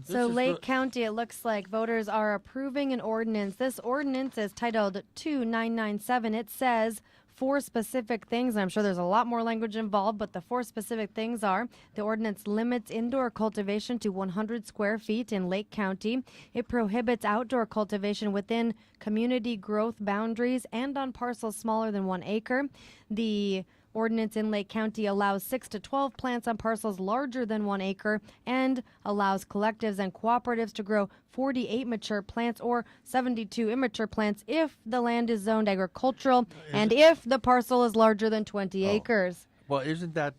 So Lake County, it looks like voters are approving an ordinance. This ordinance is titled 2997. It says 4 specific things. I'm sure there's a lot more language involved, but the 4 specific things are: the ordinance limits indoor cultivation to 100 square feet in Lake County. It prohibits outdoor cultivation within community growth boundaries and on parcels smaller than 1 acre. The ordinance in Lake County allows 6 to 12 plants on parcels larger than 1 acre and allows collectives and cooperatives to grow 48 mature plants or 72 immature plants if the land is zoned agricultural and if the parcel is larger than 20 acres. Well, isn't that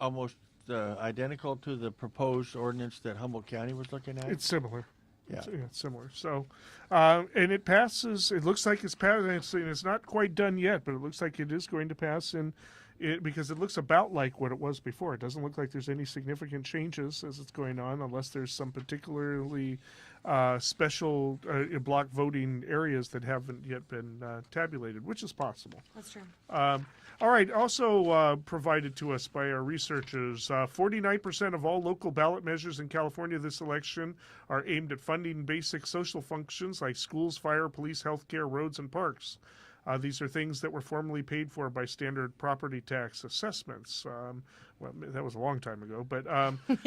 almost identical to the proposed ordinance that Humboldt County was looking at? It's similar. Yeah. It's similar. So, and it passes. It looks like it's passing. It's not quite done yet, but it looks like it is going to pass because it looks about like what it was before. It doesn't look like there's any significant changes as it's going on, unless there's some particularly special block voting areas that haven't yet been tabulated, which is possible. That's true. All right. Also provided to us by our researchers, 49% of all local ballot measures in California this election are aimed at funding basic social functions like schools, fire, police, healthcare, roads, and parks. These are things that were formerly paid for by standard property tax assessments. Well, that was a long time ago, but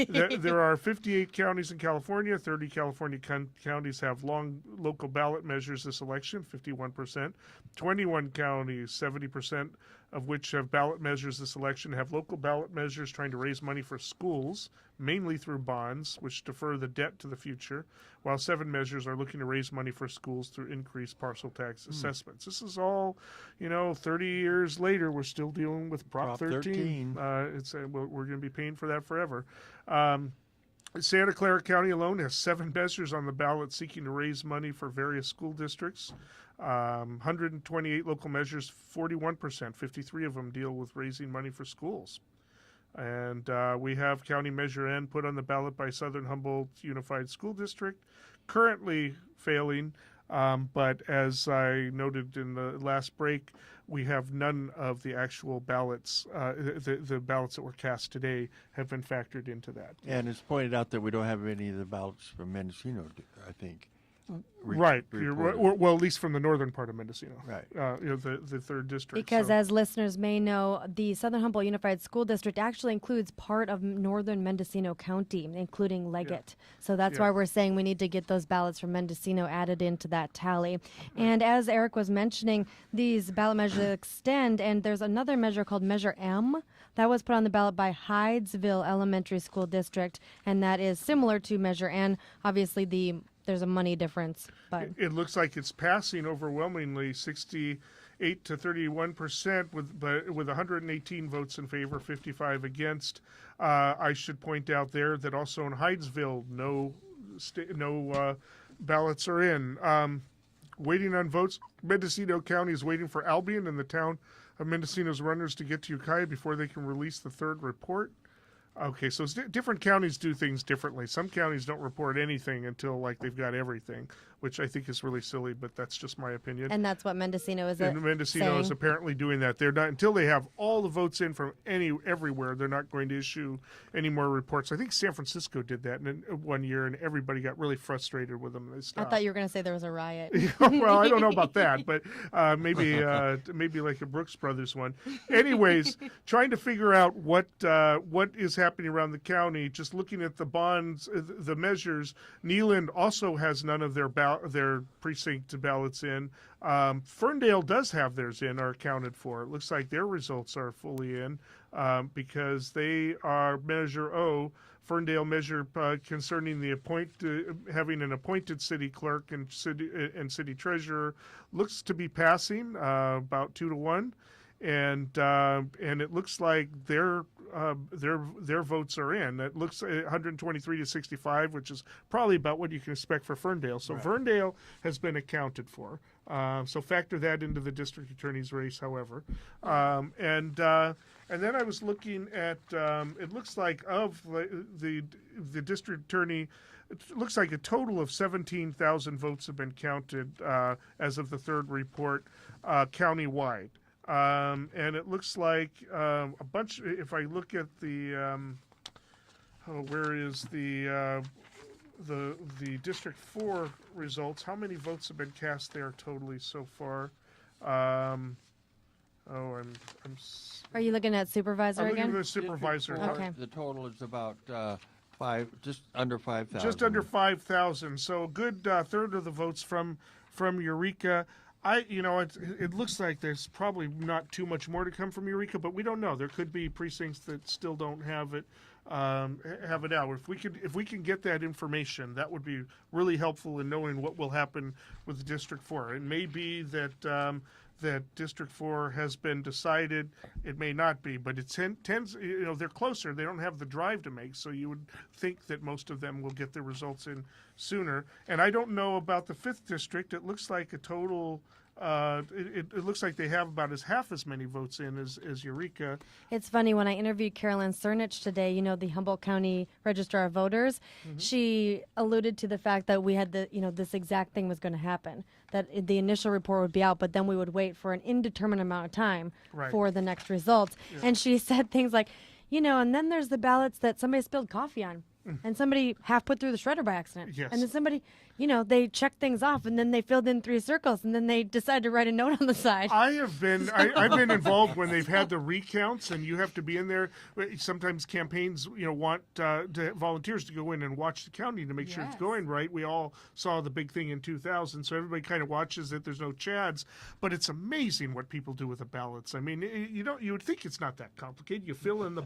there are 58 counties in California. 30 California counties have long local ballot measures this election, 51%. 21 counties, 70% of which have ballot measures this election, have local ballot measures trying to raise money for schools, mainly through bonds, which defer the debt to the future, while 7 measures are looking to raise money for schools through increased parcel tax assessments. This is all, 30 years later, we're still dealing with Prop 13. We're going to be paying for that forever. Santa Clara County alone has 7 measures on the ballot seeking to raise money for various school districts. 128 local measures, 41%, 53 of them deal with raising money for schools. And we have County Measure N put on the ballot by Southern Humboldt Unified School District, currently failing. But as I noted in the last break, we have none of the actual ballots, the ballots that were cast today have been factored into that. And it's pointed out that we don't have any of the ballots from Mendocino, I think. Right. Well, at least from the northern part of Mendocino. Right. The 3rd district. Because as listeners may know, the Southern Humboldt Unified School District actually includes part of northern Mendocino County, including Leggett. So that's why we're saying we need to get those ballots from Mendocino added into that tally. And as Eric was mentioning, these ballot measures extend, and there's another measure called Measure M that was put on the ballot by Hydesville Elementary School District, and that is similar to Measure N. Obviously, there's a money difference, but it looks like it's passing overwhelmingly, 68 to 31%, with 118 votes in favor, 55 against. I should point out there that also in Hydesville, no ballots are in. Waiting on votes, Mendocino County is waiting for Albion and the town of Mendocino's runners to get to Ukiah before they can release the 3rd report. Okay, so different counties do things differently. Some counties don't report anything until they've got everything, which I think is really silly, but that's just my opinion. And that's what Mendocino is saying. Mendocino is apparently doing that. They're not, until they have all the votes in from everywhere, they're not going to issue any more reports. I think San Francisco did that in one year, and everybody got really frustrated with them. They stopped. I thought you were going to say there was a riot. Well, I don't know about that, but maybe like a Brooks Brothers one. Anyways, trying to figure out what is happening around the county, just looking at the bonds, the measures. Neyland also has none of their ballots their precinct ballots in. Ferndale does have theirs in, are accounted for. It looks like their results are fully in because they are Measure O, Ferndale measure concerning the having an appointed city clerk and city treasurer looks to be passing about 2-1. And it looks like their votes are in. It looks 123 to 65, which is probably about what you can expect for Ferndale. So Right. Ferndale has been accounted for. So factor that into the district attorney's race, however. And then I was looking at. It looks like of the district attorney. It looks like a total of 17,000 votes have been counted as of the third report countywide. And it looks like a bunch. If I look at the, where is the District 4 results? How many votes have been cast there totally so far? I'm. Are you looking at supervisor I'm again? looking at the supervisor. Okay. The total is about just under 5,000. Just under 5,000. So a good third of the votes from Eureka. It looks like there's probably not too much more to come from Eureka, but we don't know. There could be precincts that still don't have it out. If we can get that information, that would be really helpful in knowing what will happen with District 4. It may be that that District 4 has been decided. It may not be, but it tends. They're closer. They don't have the drive to make, so you would think that most of them will get their results in sooner. And I don't know about the 5th district. It looks like a total. It looks like they have about half as many votes in as Eureka. It's funny, when I interviewed Carolyn Cernich today, the Humboldt County Registrar of Voters, she alluded to the fact that we had this exact thing was going to happen, that the initial report would be out, but then we would wait for an indeterminate amount of time for the next results. Yeah. And she said things like, and then there's the ballots that somebody spilled coffee on. And somebody half put through the shredder by accident. Yes. And then somebody, they checked things off, and then they filled in 3 circles, and then they decided to write a note on the side. I've been involved when they've had the recounts, and you have to be in there. Sometimes campaigns, want volunteers to go in and watch the counting to make sure it's going right. We all saw the big thing in 2000, so everybody kind of watches that there's no chads. But it's amazing what people do with the ballots. I mean, you would think it's not that complicated. You fill in the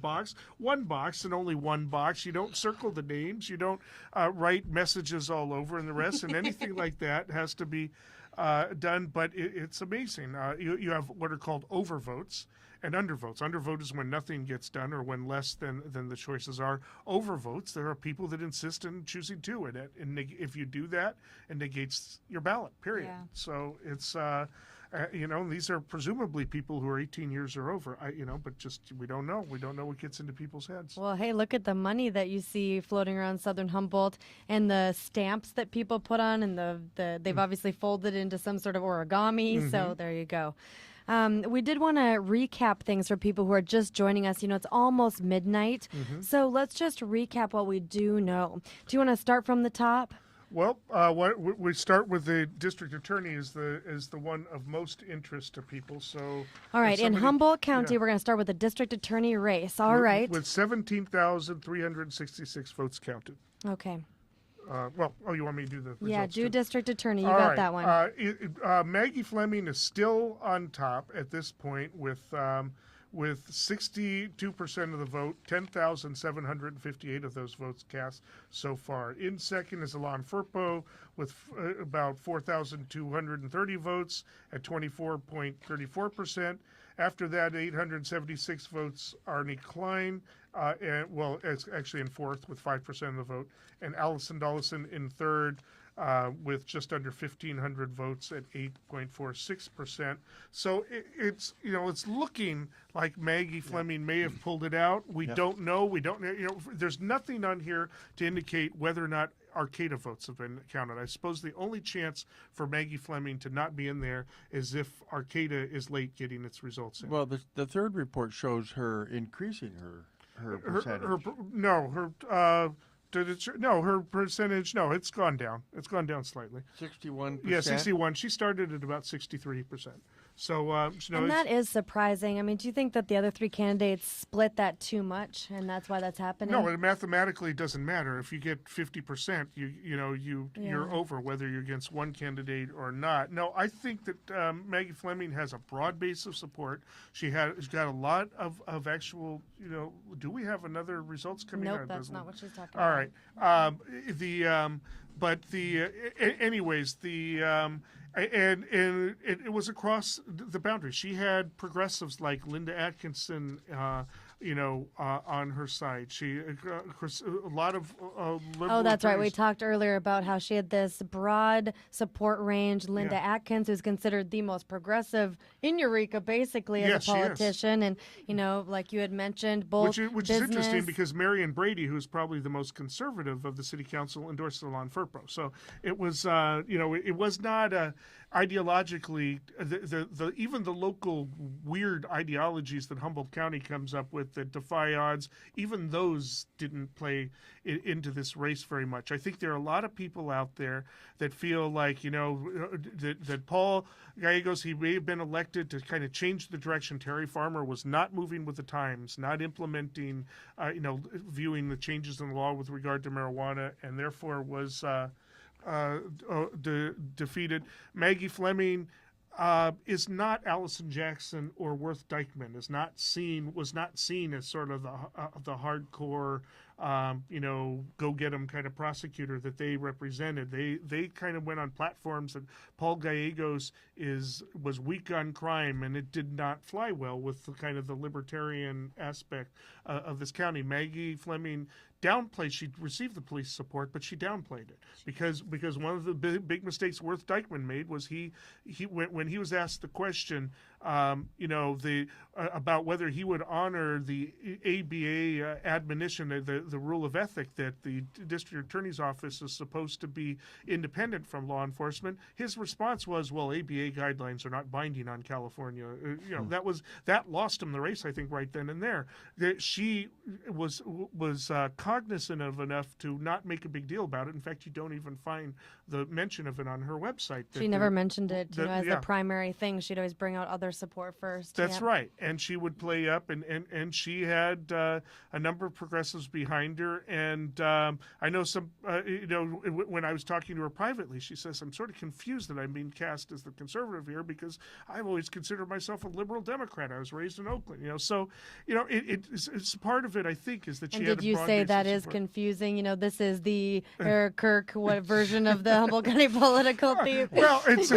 one box, and only one box. You don't circle the names. You don't write messages all over and the rest, and anything like that has to be done. But it's amazing. You have what are called overvotes and undervotes. Undervote is when nothing gets done or when less than the choices are. Overvotes, there are people that insist on choosing 2 in it, and if you do that, it negates your ballot, period. Yeah. So it's these are presumably people who are 18 years or over. But just we don't know. We don't know what gets into people's heads. Well, hey, look at the money that you see floating around Southern Humboldt, and the stamps that people put on, and they've obviously folded into some sort of origami. So there you go. We did want to recap things for people who are just joining us. It's almost midnight, so let's just recap what we do know. Do you want to start from the top? Well, we start with the district attorney is the one of most interest to people. So, all right, in Humboldt County, we're going to start with the district attorney race. All right, with 17,366 votes counted. Okay. You want me to do the results? Yeah, do too? district attorney. You all got right. that one. Maggie Fleming is still on top at this point with 62% of the vote, 10,758 of those votes cast so far. In second is Alon Firpo with about 4,230 votes at 24.34%. After that, 876 votes, Arnie Klein, it's actually in fourth with 5% of the vote, and Allison Dollison in third with just under 1,500 votes at 8.46%. So it's looking like Maggie Fleming may have pulled it out. We don't know. There's nothing on here to indicate whether or not Arcata votes have been counted. I suppose the only chance for Maggie Fleming to not be in there is if Arcata is late getting its results in. Well, the third report shows her increasing her percentage. No, her percentage. No, it's gone down. It's gone down slightly. 61%. Yeah, 61. She started at about 63%. So, and that is surprising. I mean, do you think that the other three candidates split that too much, and that's why that's happening? No, it mathematically doesn't matter. If you get 50%, you're over whether you're against one candidate or not. No, I think that Maggie Fleming has a broad base of support. She's got a lot of actual. Do we have another results coming out? Nope, that's not what she's talking All about. right. Anyways, and it was across the boundary. She had progressives like Linda Atkinson, on her side. She a lot of liberal. Oh, that's right. We attorneys. talked earlier about how she had this broad support range. Linda Atkins, who's considered the most progressive in Eureka, basically, as Yes, a she is. politician. And, like you had mentioned, both Which is interesting because Marion Brady, who's probably the most conservative of the city council, endorsed the law on FERPRO. So it was, it was not ideologically, even the local weird ideologies that Humboldt County comes up with that defy odds, even those didn't play into this race very much. I think there are a lot of people out there that feel like, that Paul Gallegos, he may have been elected to kind of change the direction. Terry Farmer was not moving with the times, not implementing, viewing the changes in the law with regard to marijuana, and therefore was defeated. Maggie Fleming is not Allison Jackson or Worth Dykeman. Was not seen as sort of the hardcore, go get 'em kind of prosecutor that they represented. They kind of went on platforms that Paul Gallegos was weak on crime, and it did not fly well with the kind of the libertarian aspect of this county. Maggie Fleming downplayed. She received the police support, but she downplayed it because one of the big mistakes Worth Dykeman made was he when he was asked the question, about whether he would honor the ABA admonition, the rule of ethic that the district attorney's office is supposed to be independent from law enforcement. His response was, "Well, ABA guidelines are not binding on California." That lost him the race, I think, right then and there. She was cognizant of enough to not make a big deal about it. In fact, you don't even find the mention of it on her website. She never mentioned it as the primary thing. She'd always bring out other support first. That's right. And she would play up, and she had a number of progressives behind her. And I know some, when I was talking to her privately, she says, "I'm sort of confused that I'm being cast as the conservative here because I've always considered myself a liberal Democrat. I was raised in Oakland." So it's part of it, I think, is that she and had did a you broad say base that of is support. confusing? This is the Eric Kirk version of the Humboldt County political theme. Well, it's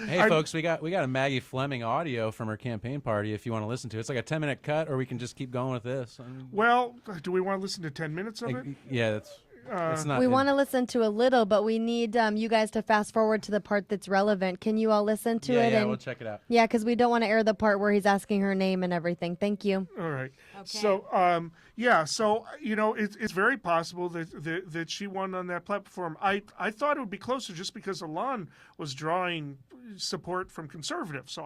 Hey, folks, we got a Maggie Fleming audio from her campaign party if you want to listen to it. It's like a 10-minute cut, or we can just keep going with this. Well, do we want to listen to 10 minutes of it? Yeah, it's not. We want to listen to a little, but we need you guys to fast forward to the part that's relevant. Can you all listen to it? Yeah, we'll check it out. Yeah, because we don't want to air the part where he's asking her name and everything. Thank you. All right. Okay. So, it's very possible that she won on that platform. I thought it would be closer just because Alon was drawing support from conservatives. So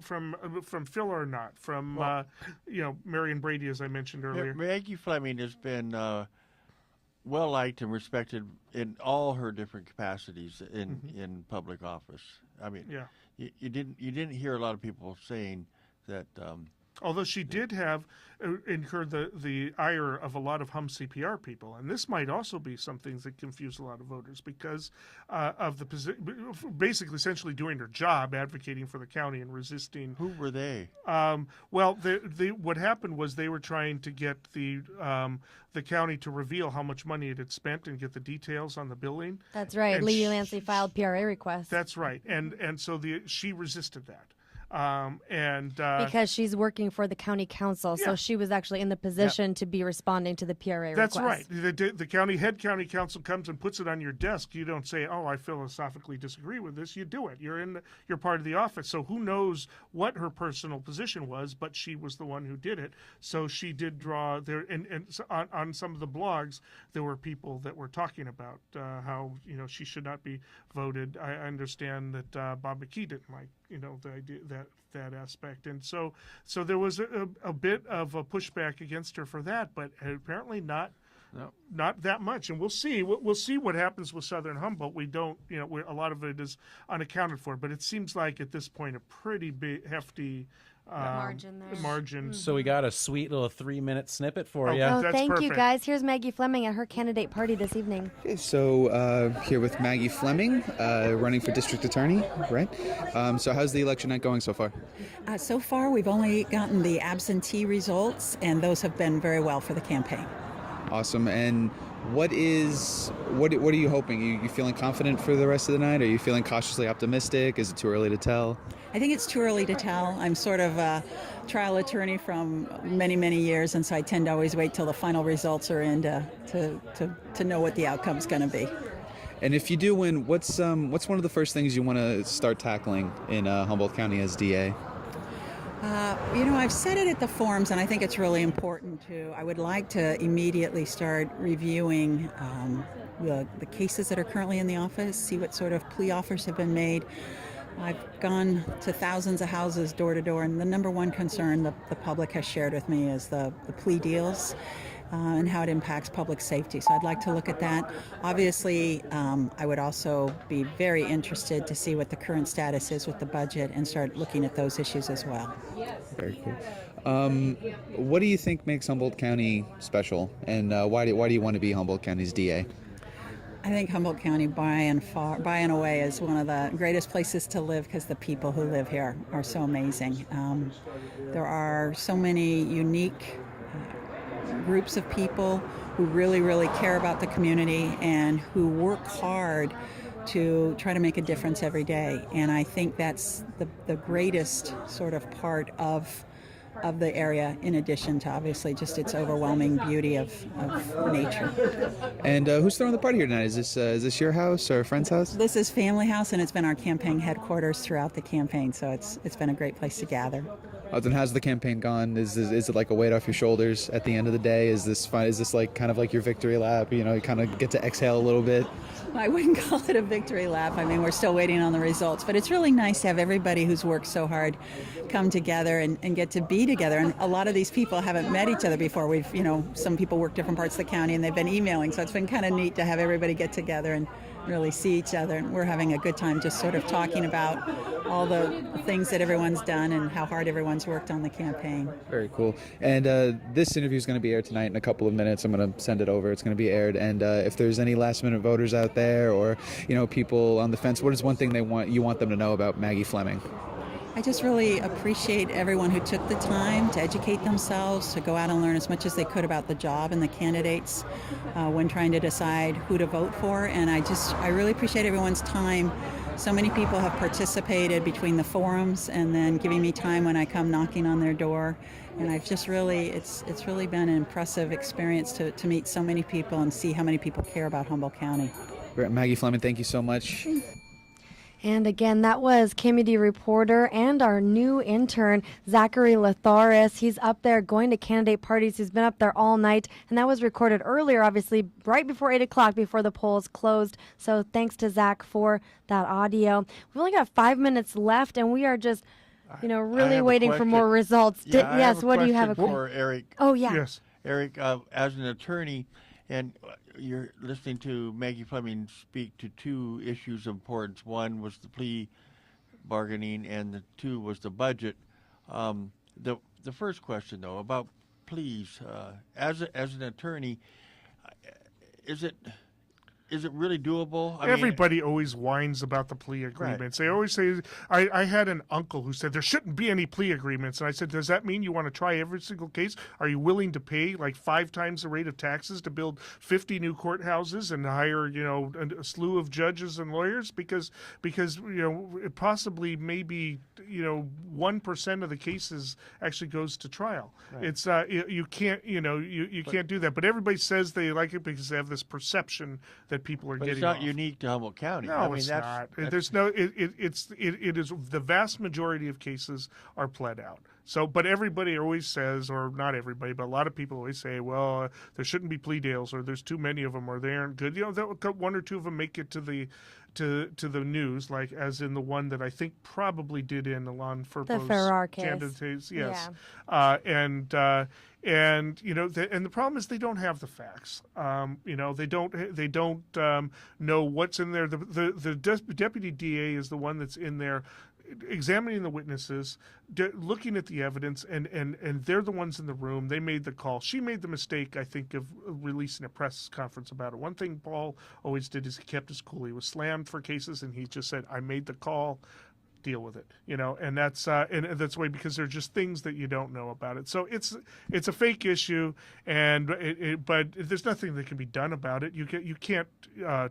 from Phil or not, from Marion Brady, as I mentioned earlier. Maggie Fleming has been well liked and respected in all her different capacities in public office. I mean, you didn't hear a lot of people saying that. Although she did have incurred the ire of a lot of hum CPR people, and this might also be some things that confuse a lot of voters because of the basically essentially doing her job, advocating for the county and resisting. Who were they? What happened was they were trying to get the county to reveal how much money it had spent and get the details on the billing. That's right. And Lee Lancey filed PRA requests. That's right, and so she resisted that. Because she's working for the county council, so she was actually in the position to be responding to the PRA That's request. right. The head county council comes and puts it on your desk. You don't say, "Oh, I philosophically disagree with this." You do it. You're part of the office. So who knows what her personal position was? But she was the one who did it. So she did draw there. And so on some of the blogs, there were people that were talking about how she should not be voted. I understand that Bob McKee didn't like the idea that that aspect, and so there was a bit of a pushback against her for that, but apparently not that much. And we'll see what happens with Southern Humboldt. We don't, a lot of it is unaccounted for, but it seems like at this point a pretty big hefty margin there. So we got a sweet little 3-minute snippet for you. Oh, thank you, guys. Here's Maggie Fleming at her candidate party this evening. Okay, so here with Maggie Fleming, running for district attorney, right? So how's the election night going so far? So far, we've only gotten the absentee results, and those have been very well for the campaign. Awesome. And what are you hoping? You feeling confident for the rest of the night? Are you feeling cautiously optimistic? Is it too early to tell? I think it's too early to tell. I'm sort of a trial attorney from many, many years, and so I tend to always wait till the final results are in to know what the outcome's going to be. And if you do win, what's one of the first things you want to start tackling in Humboldt County as DA? I've said it at the forums, and I think it's really important too. I would like to immediately start reviewing the cases that are currently in the office, see what sort of plea offers have been made. I've gone to thousands of houses door to door, and the number one concern the public has shared with me is the plea deals and how it impacts public safety. So I'd like to look at that. Obviously, I would also be very interested to see what the current status is with the budget and start looking at those issues as well. Very cool. What do you think makes Humboldt County special, and why do you want to be Humboldt County's DA? I think Humboldt County, by and away, is one of the greatest places to live because the people who live here are so amazing. There are so many unique groups of people who really, really care about the community and who work hard to try to make a difference every day. And I think that's the greatest sort of part of the area, in addition to obviously just its overwhelming beauty of nature. And who's throwing the party here tonight? Is this your house or a friend's house? This is family house, and it's been our campaign headquarters throughout the campaign, so it's been a great place to gather. Then how's the campaign gone? Is it like a weight off your shoulders at the end of the day? Is this fun? Is this like kind of like your victory lap? You kind of get to exhale a little bit? I wouldn't call it a victory lap. I mean, we're still waiting on the results, but it's really nice to have everybody who's worked so hard come together and get to be together. And a lot of these people haven't met each other before. Some people work different parts of the county and they've been emailing, so it's been kind of neat to have everybody get together and really see each other. And we're having a good time just sort of talking about all the things that everyone's done and how hard everyone's worked on the campaign. Very cool. And this interview is going to be aired tonight in a couple of minutes. I'm going to send it over. It's going to be aired. And if there's any last-minute voters out there or people on the fence, what is one thing you want them to know about Maggie Fleming? I just really appreciate everyone who took the time to educate themselves, to go out and learn as much as they could about the job and the candidates when trying to decide who to vote for. And I really appreciate everyone's time. So many people have participated between the forums and then giving me time when I come knocking on their door. And I've just really, it's really been an impressive experience to meet so many people and see how many people care about Humboldt County. Maggie Fleming, thank you so much. And again, that was KMUD reporter and our new intern, Zachary Latharis. He's up there going to candidate parties. He's been up there all night, and that was recorded earlier, obviously, right before 8 o'clock, before the polls closed. So thanks to Zach for that audio. We've only got 5 minutes left, and we are just, really waiting for more results. Yes, what do you have? For Eric? Oh, yeah. Yes. Eric, as an attorney, and you're listening to Maggie Fleming speak to two issues of importance. One was the plea bargaining, and the two was the budget. The first question, though, about pleas. As an attorney, is it really doable? Everybody always whines about the plea agreements. Right. They always say, I had an uncle who said there shouldn't be any plea agreements. And I said, does that mean you want to try every single case? Are you willing to pay like 5 times the rate of taxes to build 50 new courthouses and hire, a slew of judges and lawyers? Because it possibly maybe, 1% of the cases actually goes to trial. Right. It's you can't, you can't do that. But everybody says they like it because they have this perception that people are getting. It's not off. Unique to Humboldt County. No, it's not. There's no. It is the vast majority of cases are pled out. So, but everybody always says, or not everybody, but a lot of people always say, well, there shouldn't be plea deals, or there's too many of them, or they aren't good. One or two of them make it to the to the news, like as in the one that I think probably did in Alon The Furpo's Farrar case. candidates. Yes. Yeah. And you know, and the problem is they don't have the facts. You know, they don't know what's in there. The deputy DA is the one that's in there examining the witnesses, looking at the evidence, and they're the ones in the room. They made the call. She made the mistake, I think, of releasing a press conference about it. One thing Paul always did is he kept his cool. He was slammed for cases, and he just said, I made the call. Deal with it, you know, and that's the way, because there are just things that you don't know about it. So it's a fake issue, and but there's nothing that can be done about it. You can't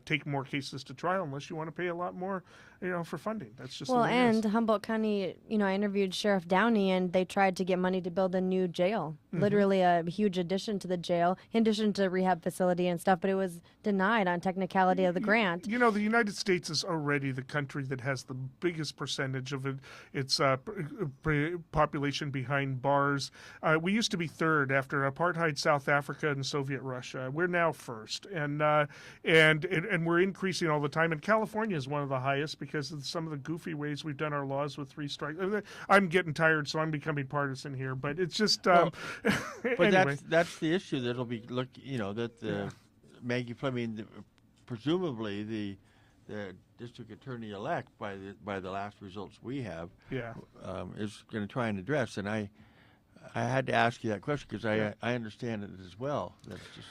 take more cases to trial unless you want to pay a lot more, you know, for funding. That's just well, the way it and is. Humboldt County, you know, I interviewed Sheriff Downey, and they tried to get money to build a new jail, literally a huge addition to the jail, in addition to rehab facility and stuff, but it was denied on technicality of the grant. You know, the United States is already the country that has the biggest percentage of its population behind bars. We used to be third after apartheid South Africa and Soviet Russia. We're now first, and we're increasing all the time. And California is one of the highest because of some of the goofy ways we've done our laws with 3 strikes. I'm getting tired, so I'm becoming partisan here, but it's just. But anyway. that's the issue that'll be that Maggie Fleming, presumably the district attorney elect by the last results we have, is going to try and address. And I had to ask you that question because I understand it as well.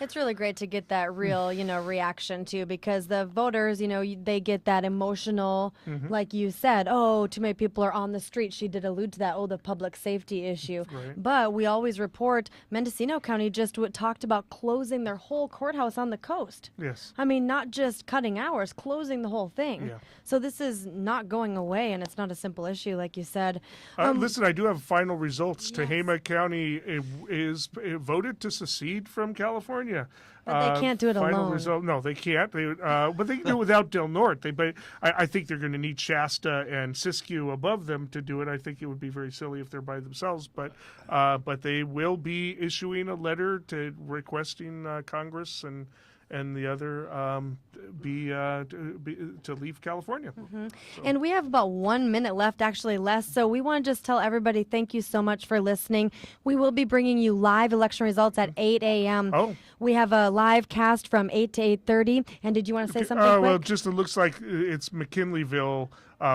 It's really great to get that real, you know, reaction too, because the voters, you know, they get that emotional, like you said, oh, too many people are on the street. She did allude to that, the public safety issue. Right. But we always report Mendocino County just talked about closing their whole courthouse on the coast. Yes. I mean, not just cutting hours, closing the whole thing. Yeah. So this is not going away, and it's not a simple issue, like you said. Listen, I do have final results. Yes. Tehama County is voted to secede from California. But they can't do it final alone. Result, no, they can't. But they can do it without Del Norte. I think they're going to need Shasta and Siskiyou above them to do it. I think it would be very silly if they're by themselves. But they will be issuing a letter requesting Congress and the other to leave California. So. And we have about 1 minute left, actually less. So we want to just tell everybody thank you so much for listening. We will be bringing you live election results at 8 a.m. Oh. We have a live cast from 8 to 8:30. And did you want to say something quick? Well, just it looks like it's McKinleyville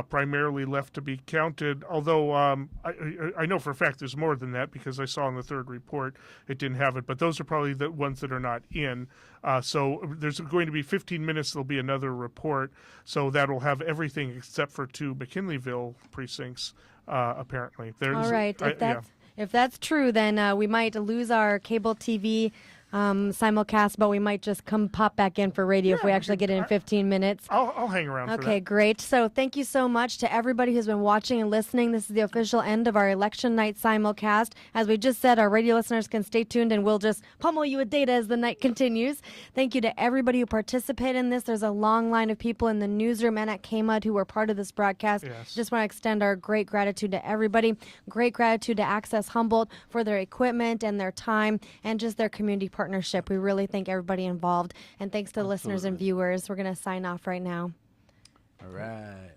primarily left to be counted, although I know for a fact there's more than that because I saw in the third report it didn't have it, but those are probably the ones that are not in. So there's going to be 15 minutes, there'll be another report, so that'll have everything except for 2 McKinleyville precincts, apparently. All right, if that's true, then we might lose our cable TV simulcast, but we might just pop back in for radio if we actually get it in 15 minutes. I'll hang around for that. Okay, great. So thank you so much to everybody who's been watching and listening. This is the official end of our election night simulcast. As we just said, our radio listeners can stay tuned and we'll just pummel you with data as the night continues. Thank you to everybody who participated in this. There's a long line of people in the newsroom and at KMUD who were part of this broadcast. Yes. Just want to extend our great gratitude to everybody. Great gratitude to Access Humboldt for their equipment and their time and just their community partnership. We really thank everybody involved. And thanks to the listeners and viewers. We're going to sign off right now. All right.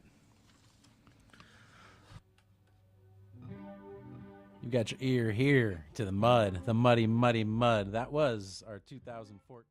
You got your ear here to the mud, the muddy, muddy mud. That was our 2014.